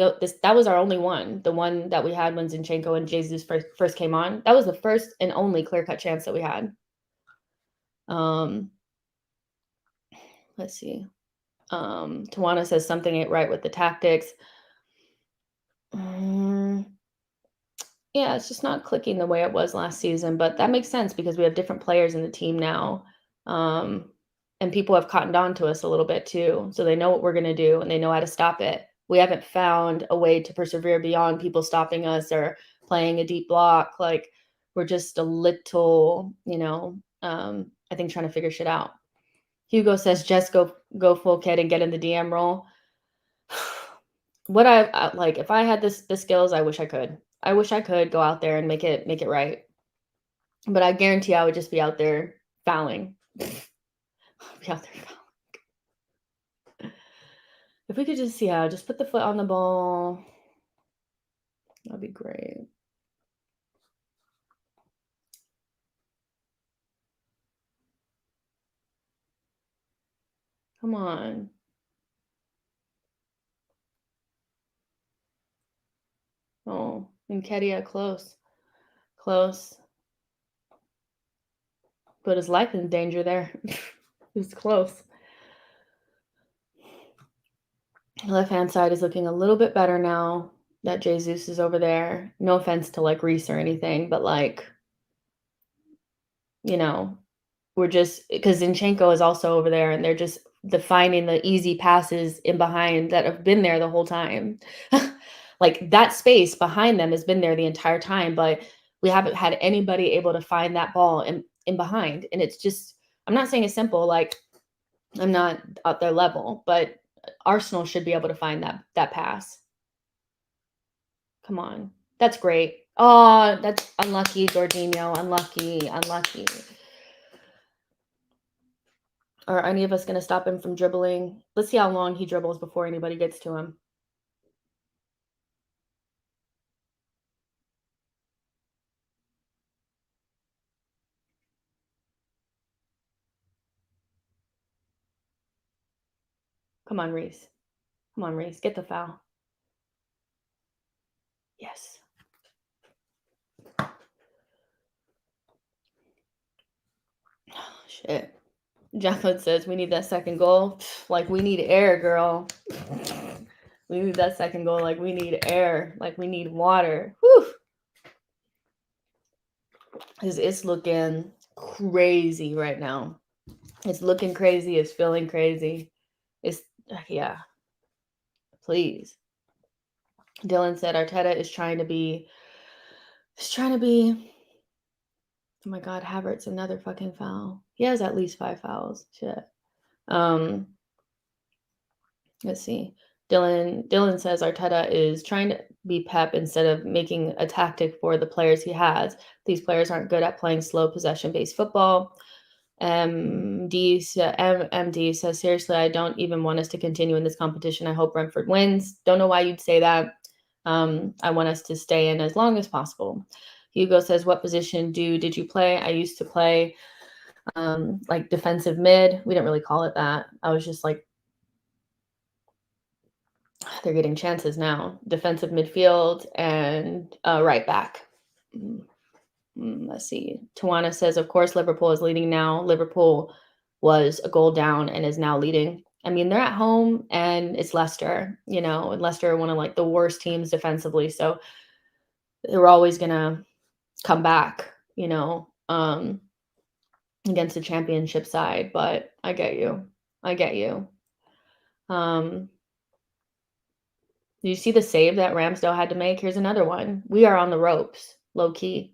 S1: that was our only one. The one that we had when Zinchenko and Jesus first came on. That was the first and only clear-cut chance that we had. Let's see. Tawana says something ain't right with the tactics. Yeah, it's just not clicking the way it was last season, but that makes sense because we have different players in the team now. And people have cottoned on to us a little bit too. So they know what we're going to do and they know how to stop it. We haven't found a way to persevere beyond people stopping us or playing a deep block. Like, we're just a little, I think trying to figure shit out. Hugo says, Jess, go full kid and get in the DM role. What I like, if I had the skills, I wish I could. I wish I could go out there and make it right. But I guarantee I would just be out there fouling. Be out there fouling. If we could just just put the foot on the ball. That'd be great. Come on. Oh, Nketiah, close. Close. Put his life in danger there. It's close. Left-hand side is looking a little bit better now that Jesus is over there. No offense to like Reece or anything, but like, we're just because Zinchenko is also over there and they're just defining the easy passes in behind that have been there the whole time. Like, that space behind them has been there the entire time, but we haven't had anybody able to find that ball in behind. And it's just, I'm not saying it's simple, like I'm not at their level, but Arsenal should be able to find that pass. Come on. That's great. Oh, that's unlucky, Jorginho. Unlucky. Are any of us going to stop him from dribbling? Let's see how long he dribbles before anybody gets to him. Come on, Reece. Come on, Reece. Get the foul. Yes. Oh, shit. Jacqueline says we need that second goal. Like, we need air, girl. We need that second goal like we need air. Like, we need water. Whew. Because it's looking crazy right now. It's looking crazy. It's feeling crazy. Yeah. Please. Dylan said Arteta is trying to be. Oh my God, Havertz, another fucking foul. He has at least 5 fouls. Shit. Let's see. Dylan says Arteta is trying to be Pep instead of making a tactic for the players he has. These players aren't good at playing slow possession-based football. MD says, seriously, I don't even want us to continue in this competition. I hope Brentford wins. Don't know why you'd say that. I want us to stay in as long as possible. Hugo says, what position did you play? I used to play like defensive mid. We didn't really call it that. I was just like, they're getting chances now. Defensive midfield and right back. Let's see. Tawana says, of course, Liverpool is leading now. Liverpool was a goal down and is now leading. I mean, they're at home and it's Leicester, and Leicester are one of like the worst teams defensively. So they're always going to come back, against the championship side. But I get you. I get you. Do you see the save that Ramsdale had to make? Here's another one. We are on the ropes, low key.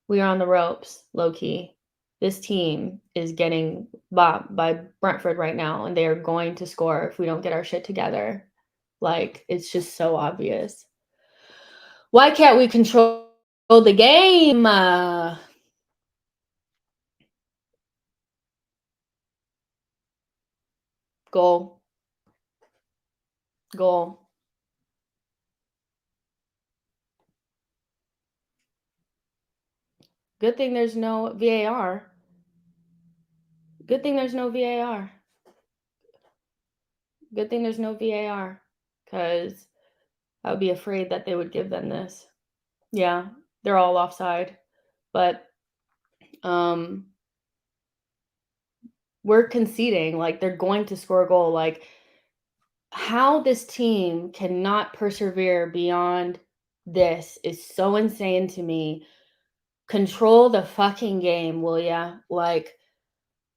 S1: We are on the ropes, low key. This team is getting bopped by Brentford right now, and they are going to score if we don't get our shit together. Like, it's just so obvious. Why can't we control the game? Goal. Good thing there's no VAR. Good thing there's no VAR. Good thing there's no VAR, because I would be afraid that they would give them this. Yeah, they're all offside, but we're conceding. Like, they're going to score a goal. Like, how this team cannot persevere beyond this is so insane to me. Control the fucking game, will ya? Like,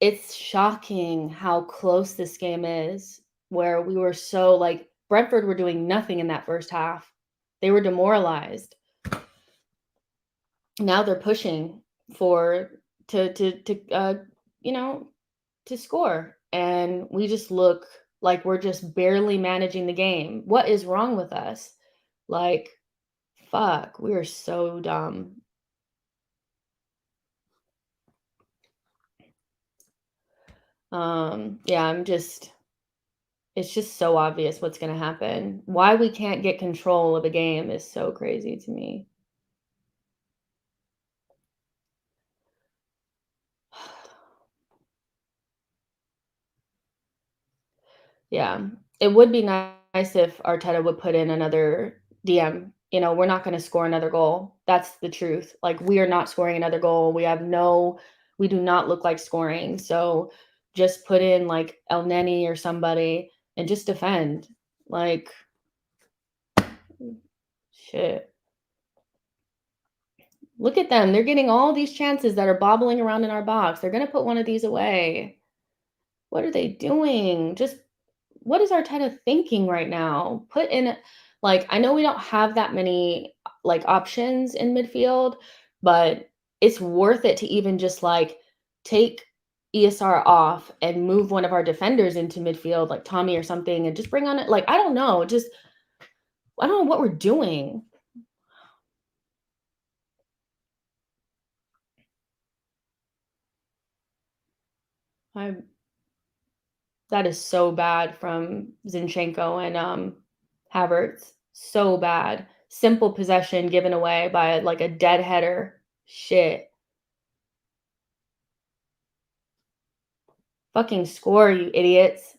S1: it's shocking how close this game is, where we were so, like, Brentford were doing nothing in that first half. They were demoralized. Now they're pushing to score, and we just look like we're just barely managing the game. What is wrong with us? Like, fuck, we are so dumb. Yeah, it's just so obvious what's going to happen. Why we can't get control of the game is so crazy to me. Yeah, it would be nice if Arteta would put in another DM. We're not going to score another goal. That's the truth. Like, we are not scoring another goal. We do not look like scoring. So just put in like El Neni or somebody and just defend. Like, shit. Look at them. They're getting all these chances that are bobbling around in our box. They're going to put one of these away. What are they doing? Just, what is Arteta thinking right now? Put in, like, I know we don't have that many like options in midfield, but it's worth it to even just like take ESR off and move one of our defenders into midfield, like Tommy or something, and just bring on it. Like, I don't know. I don't know what we're doing. That is so bad from Zinchenko and Havertz. So bad. Simple possession given away by like a dead header. Shit. Fucking score, you idiots.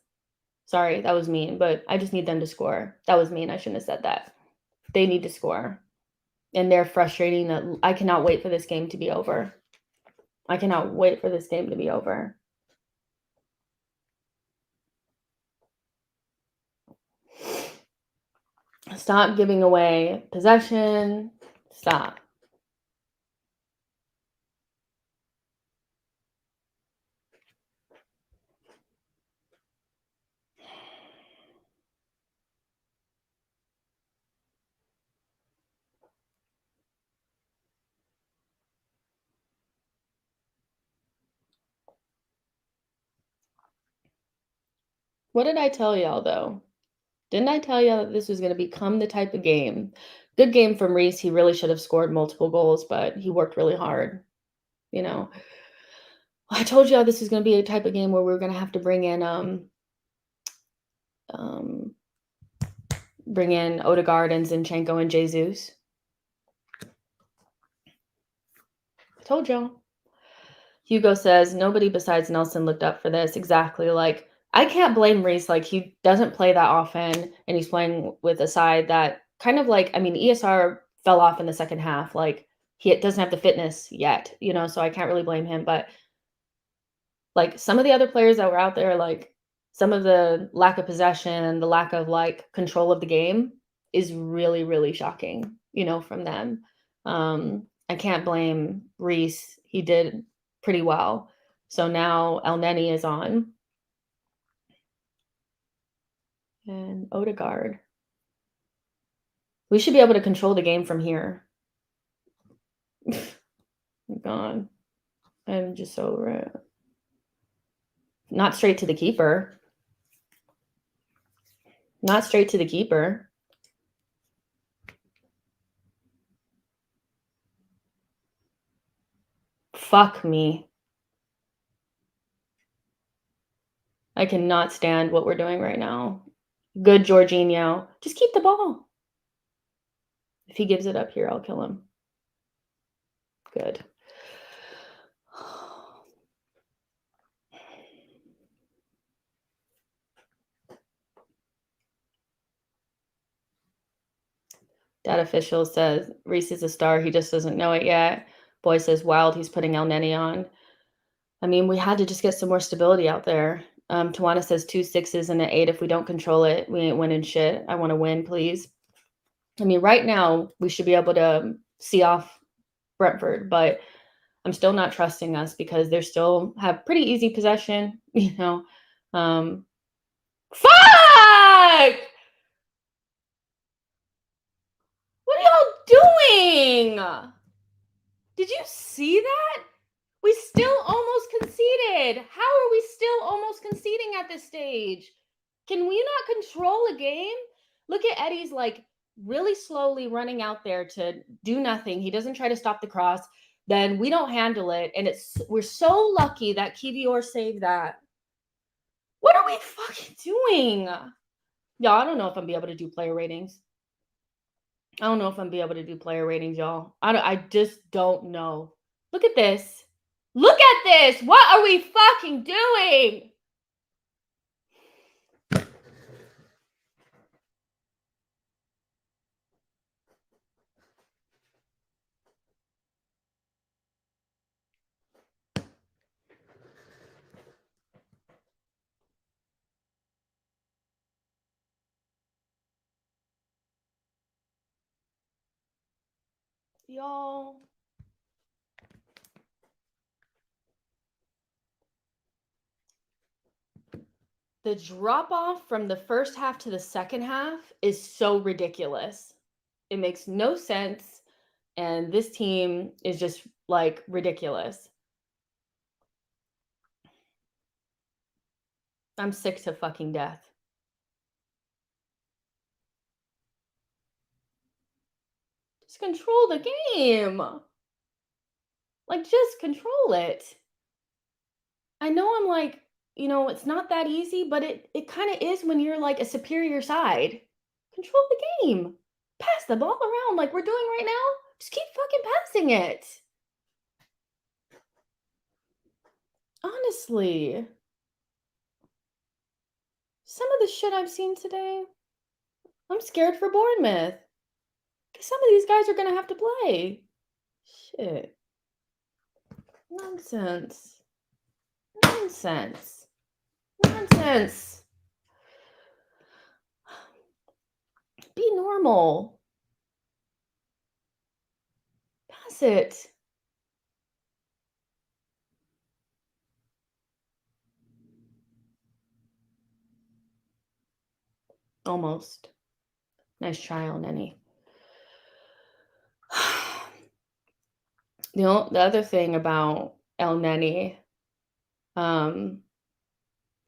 S1: Sorry, that was mean, but I just need them to score. That was mean. I shouldn't have said that. They need to score. And they're frustrating. That I cannot wait for this game to be over. I cannot wait for this game to be over. Stop giving away possession. Stop. What did I tell y'all, though? Didn't I tell y'all that this was going to become the type of game? Good game from Reese. He really should have scored multiple goals, but he worked really hard. I told y'all this was going to be a type of game where we were going to have to bring in Odegaard and Zinchenko and Jesus. I told y'all. Hugo says, nobody besides Nelson looked up for this. Exactly. Like, I can't blame Reece. Like, he doesn't play that often, and he's playing with a side that kind of like, I mean, ESR fell off in the second half. Like, he doesn't have the fitness yet, you know, so I can't really blame him. But like some of the other players that were out there, like some of the lack of possession, the lack of like control of the game is really, really shocking, you know, from them. I can't blame Reece. He did pretty well. So now El Neni is on. And Odegaard. We should be able to control the game from here. God. I'm just over it. Not straight to the keeper. Not straight to the keeper. Fuck me. I cannot stand what we're doing right now. Good Jorginho. Just keep the ball. If he gives it up here, I'll kill him. Good. That official says Reece is a star. He just doesn't know it yet. Boy says Wild. He's putting El Neni on. I mean, we had to just get some more stability out there. Tawana says 2 6s and an 8. If we don't control it, we ain't winning shit. I want to win, please. I mean, right now, we should be able to see off Brentford, but I'm still not trusting us because they still have pretty easy possession, you know. Fuck! What are y'all doing? Did you see that? We still almost conceded. How are we still almost conceding at this stage? Can we not control a game? Look at Eddie's like really slowly running out there to do nothing. He doesn't try to stop the cross. Then we don't handle it. And we're so lucky that Kivior saved that. What are we fucking doing? Y'all, I don't know if I'm gonna be able to do player ratings. I don't know if I'm gonna be able to do player ratings, y'all. I just don't know. Look at this. Look at this. What are we fucking doing? Y'all. The drop off from the first half to the second half is so ridiculous. It makes no sense. And this team is just like ridiculous. I'm sick to fucking death. Just control the game. Like, just control it. I know I'm like, you know, it's not that easy, but it kind of is when you're like a superior side. Control the game. Pass the ball around like we're doing right now. Just keep fucking passing it. Honestly. Some of the shit I've seen today, I'm scared for Bournemouth. Because some of these guys are going to have to play. Shit. Nonsense. Nonsense. Nonsense. Be normal. Pass it. Almost. Nice try on any. The other thing about El Neni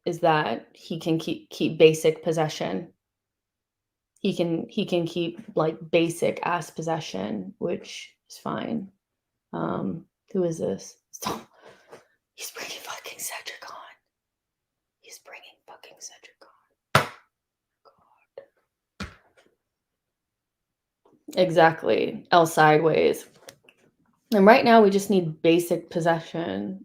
S1: is that he can keep basic possession. He can keep like basic ass possession, which is fine. Who is this? Stop. He's bringing fucking Cedric on. He's bringing fucking Cedric on. God. Exactly. L sideways. And right now we just need basic possession.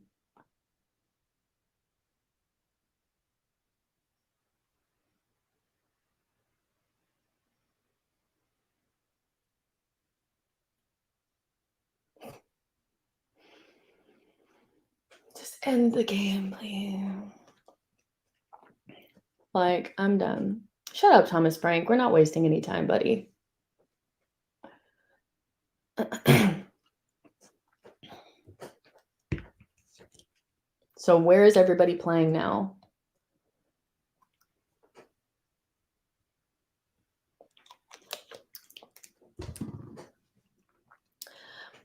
S1: End the game, please. Like, I'm done. Shut up, Thomas Frank. We're not wasting any time, buddy. So where is everybody playing now?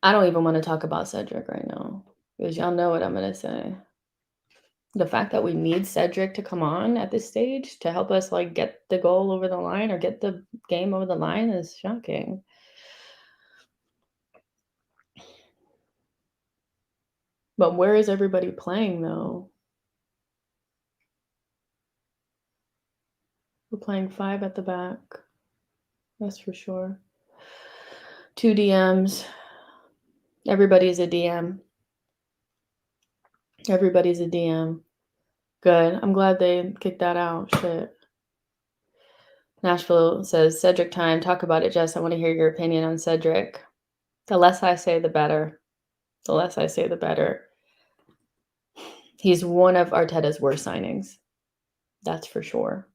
S1: I don't even want to talk about Cedric right now because y'all know what I'm going to say. The fact that we need Cedric to come on at this stage to help us like get the goal over the line or get the game over the line is shocking. But where is everybody playing though? We're playing 5 at the back. That's for sure. 2 DMs. Everybody's a DM. Everybody's a DM. Good. I'm glad they kicked that out. Shit. Nashville says, Cedric time. Talk about it, Jess. I want to hear your opinion on Cedric. The less I say, the better. The less I say, the better. He's one of Arteta's worst signings. That's for sure.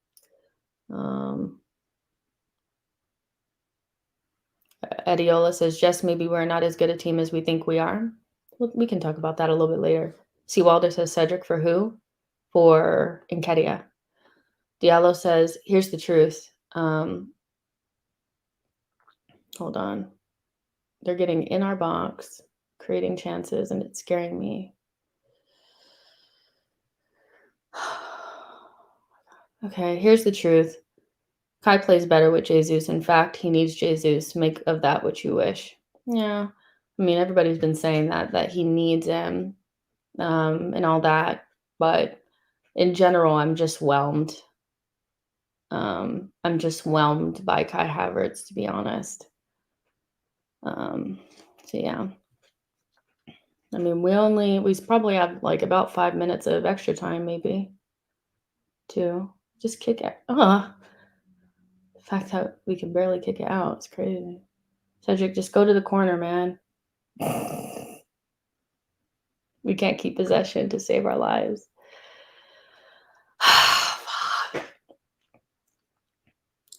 S1: Adiola says, Jess, maybe we're not as good a team as we think we are. Well, we can talk about that a little bit later. C. Walder says, Cedric for who? For Nketiah. Diallo says, here's the truth. Hold on. They're getting in our box, creating chances, and it's scaring me. Okay, here's the truth. Kai plays better with Jesus. In fact, he needs Jesus. Make of that what you wish. Yeah. I mean, everybody's been saying that he needs him and all that. But in general, I'm just whelmed. I'm just whelmed by Kai Havertz, to be honest. So, yeah. I mean, we probably have like about 5 minutes of extra time, maybe. To just kick it. The fact that we can barely kick it out is crazy. Cedric, just go to the corner, man. We can't keep possession to save our lives.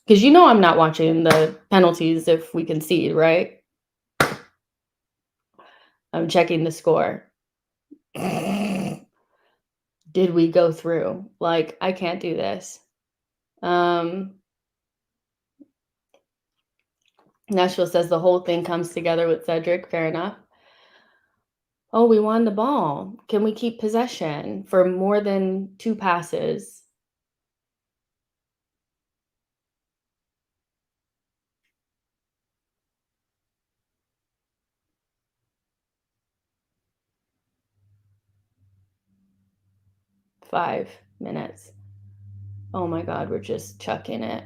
S1: Because you know I'm not watching the penalties if we concede, right? I'm checking the score. Did we go through? Like, I can't do this. Nashville says the whole thing comes together with Cedric. Fair enough. Oh, we won the ball. Can we keep possession for more than 2 passes? Five minutes. Oh my God, we're just chucking it.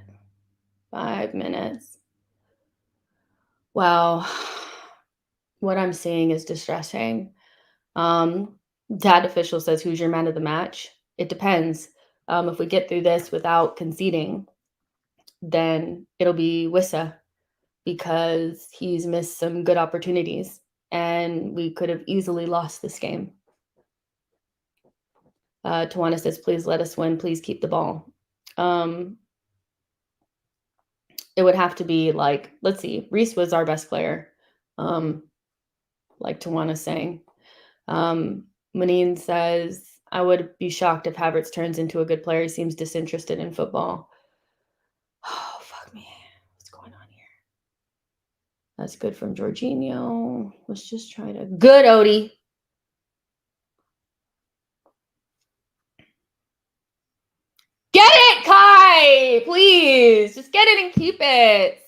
S1: 5 minutes. Wow. What I'm seeing is distressing. Dad official says, who's your man of the match? It depends. If we get through this without conceding, then it'll be Wissa because he's missed some good opportunities and we could have easily lost this game. Tawana says, please let us win. Please keep the ball. It would have to be like, let's see, Reese was our best player. Like Tawana's saying. Manine says, I would be shocked if Havertz turns into a good player. He seems disinterested in football. Oh, fuck me. What's going on here? That's good from Jorginho. Let's just try to... Good, Odie. Get it, Kai! Please. Just get it and keep it.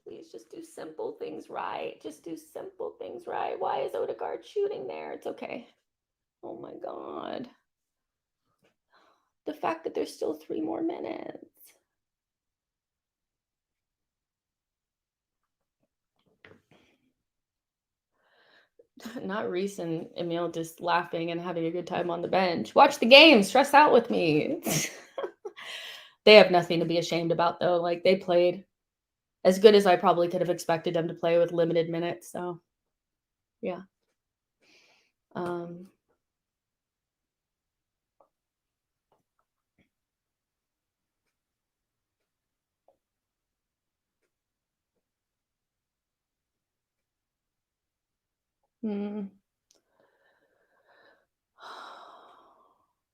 S1: Please just do simple things right. Just do simple things right. Why is Odegaard shooting there? It's okay. Oh my God. The fact that there's still 3 more minutes. Not Reese and Emil just laughing and having a good time on the bench. Watch the game. Stress out with me. They have nothing to be ashamed about, though. Like, they played as good as I probably could have expected them to play with limited minutes. So, yeah.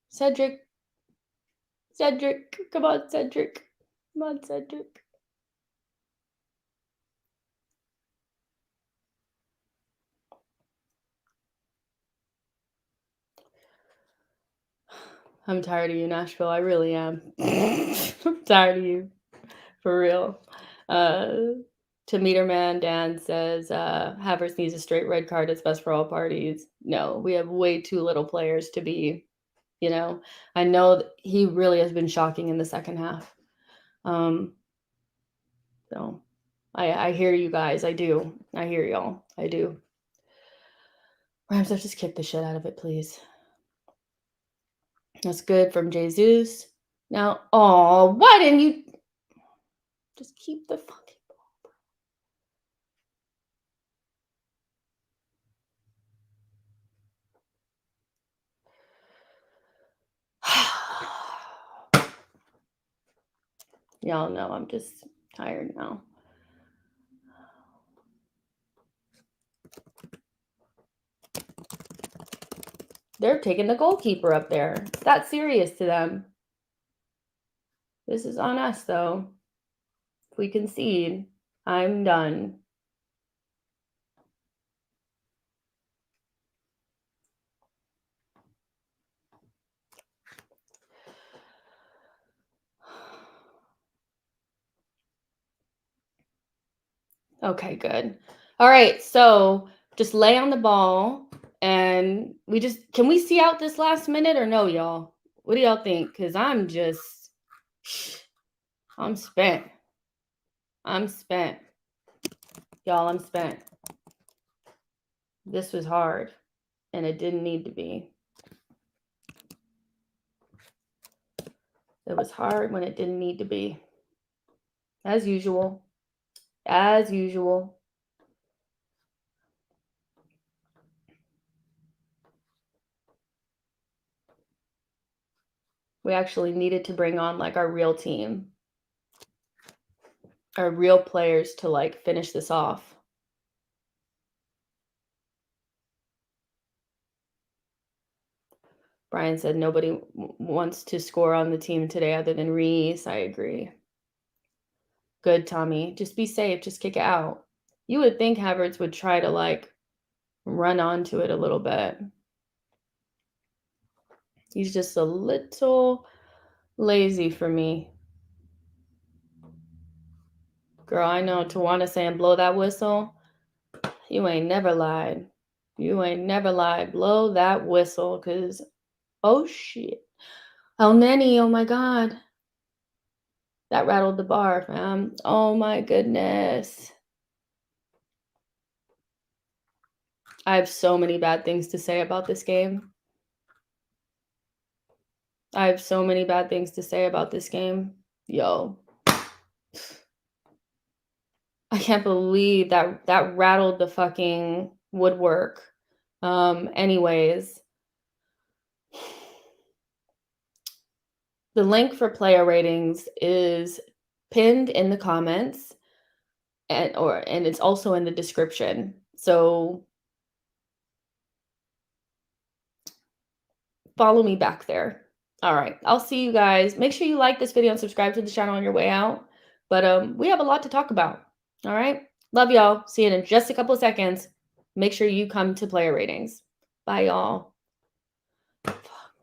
S1: Cedric, come on, Cedric. Come on, Cedric. I'm tired of you, Nashville. I really am. I'm tired of you. For real. To Meter Man, Dan says, Havertz needs a straight red card. It's best for all parties. No, we have way too little players to be, I know that he really has been shocking in the second half. So I hear you guys. I do. I hear y'all. I do. Rams, let's just kick the shit out of it, please. That's good from Jesus. Now, why didn't you just keep the fucking ball? Y'all know I'm just tired now. They're taking the goalkeeper up there. It's that serious to them. This is on us, though. If we concede, I'm done. Okay, good. All right, so just lay on the ball, and can we see out this last minute or no, y'all? What do y'all think? Because I'm spent. I'm spent. Y'all, I'm spent. This was hard, and it didn't need to be. It was hard when it didn't need to be. As usual. As usual. We actually needed to bring on like our real team. Our real players to like finish this off. Brian said nobody wants to score on the team today other than Reese. I agree. Good, Tommy. Just be safe. Just kick it out. You would think Havertz would try to like run onto it a little bit. He's just a little lazy for me. Girl, I know Tawana saying blow that whistle. You ain't never lied. You ain't never lied. Blow that whistle, because, oh shit. El Neni, oh my God. That rattled the bar, fam. Oh my goodness. I have so many bad things to say about this game. I have so many bad things to say about this game. Yo. I can't believe that rattled the fucking woodwork. Anyways. The link for player ratings is pinned in the comments and it's also in the description. So follow me back there. All right. I'll see you guys. Make sure you like this video and subscribe to the channel on your way out. But we have a lot to talk about. All right. Love y'all. See you in just a couple of seconds. Make sure you come to player ratings. Bye, y'all.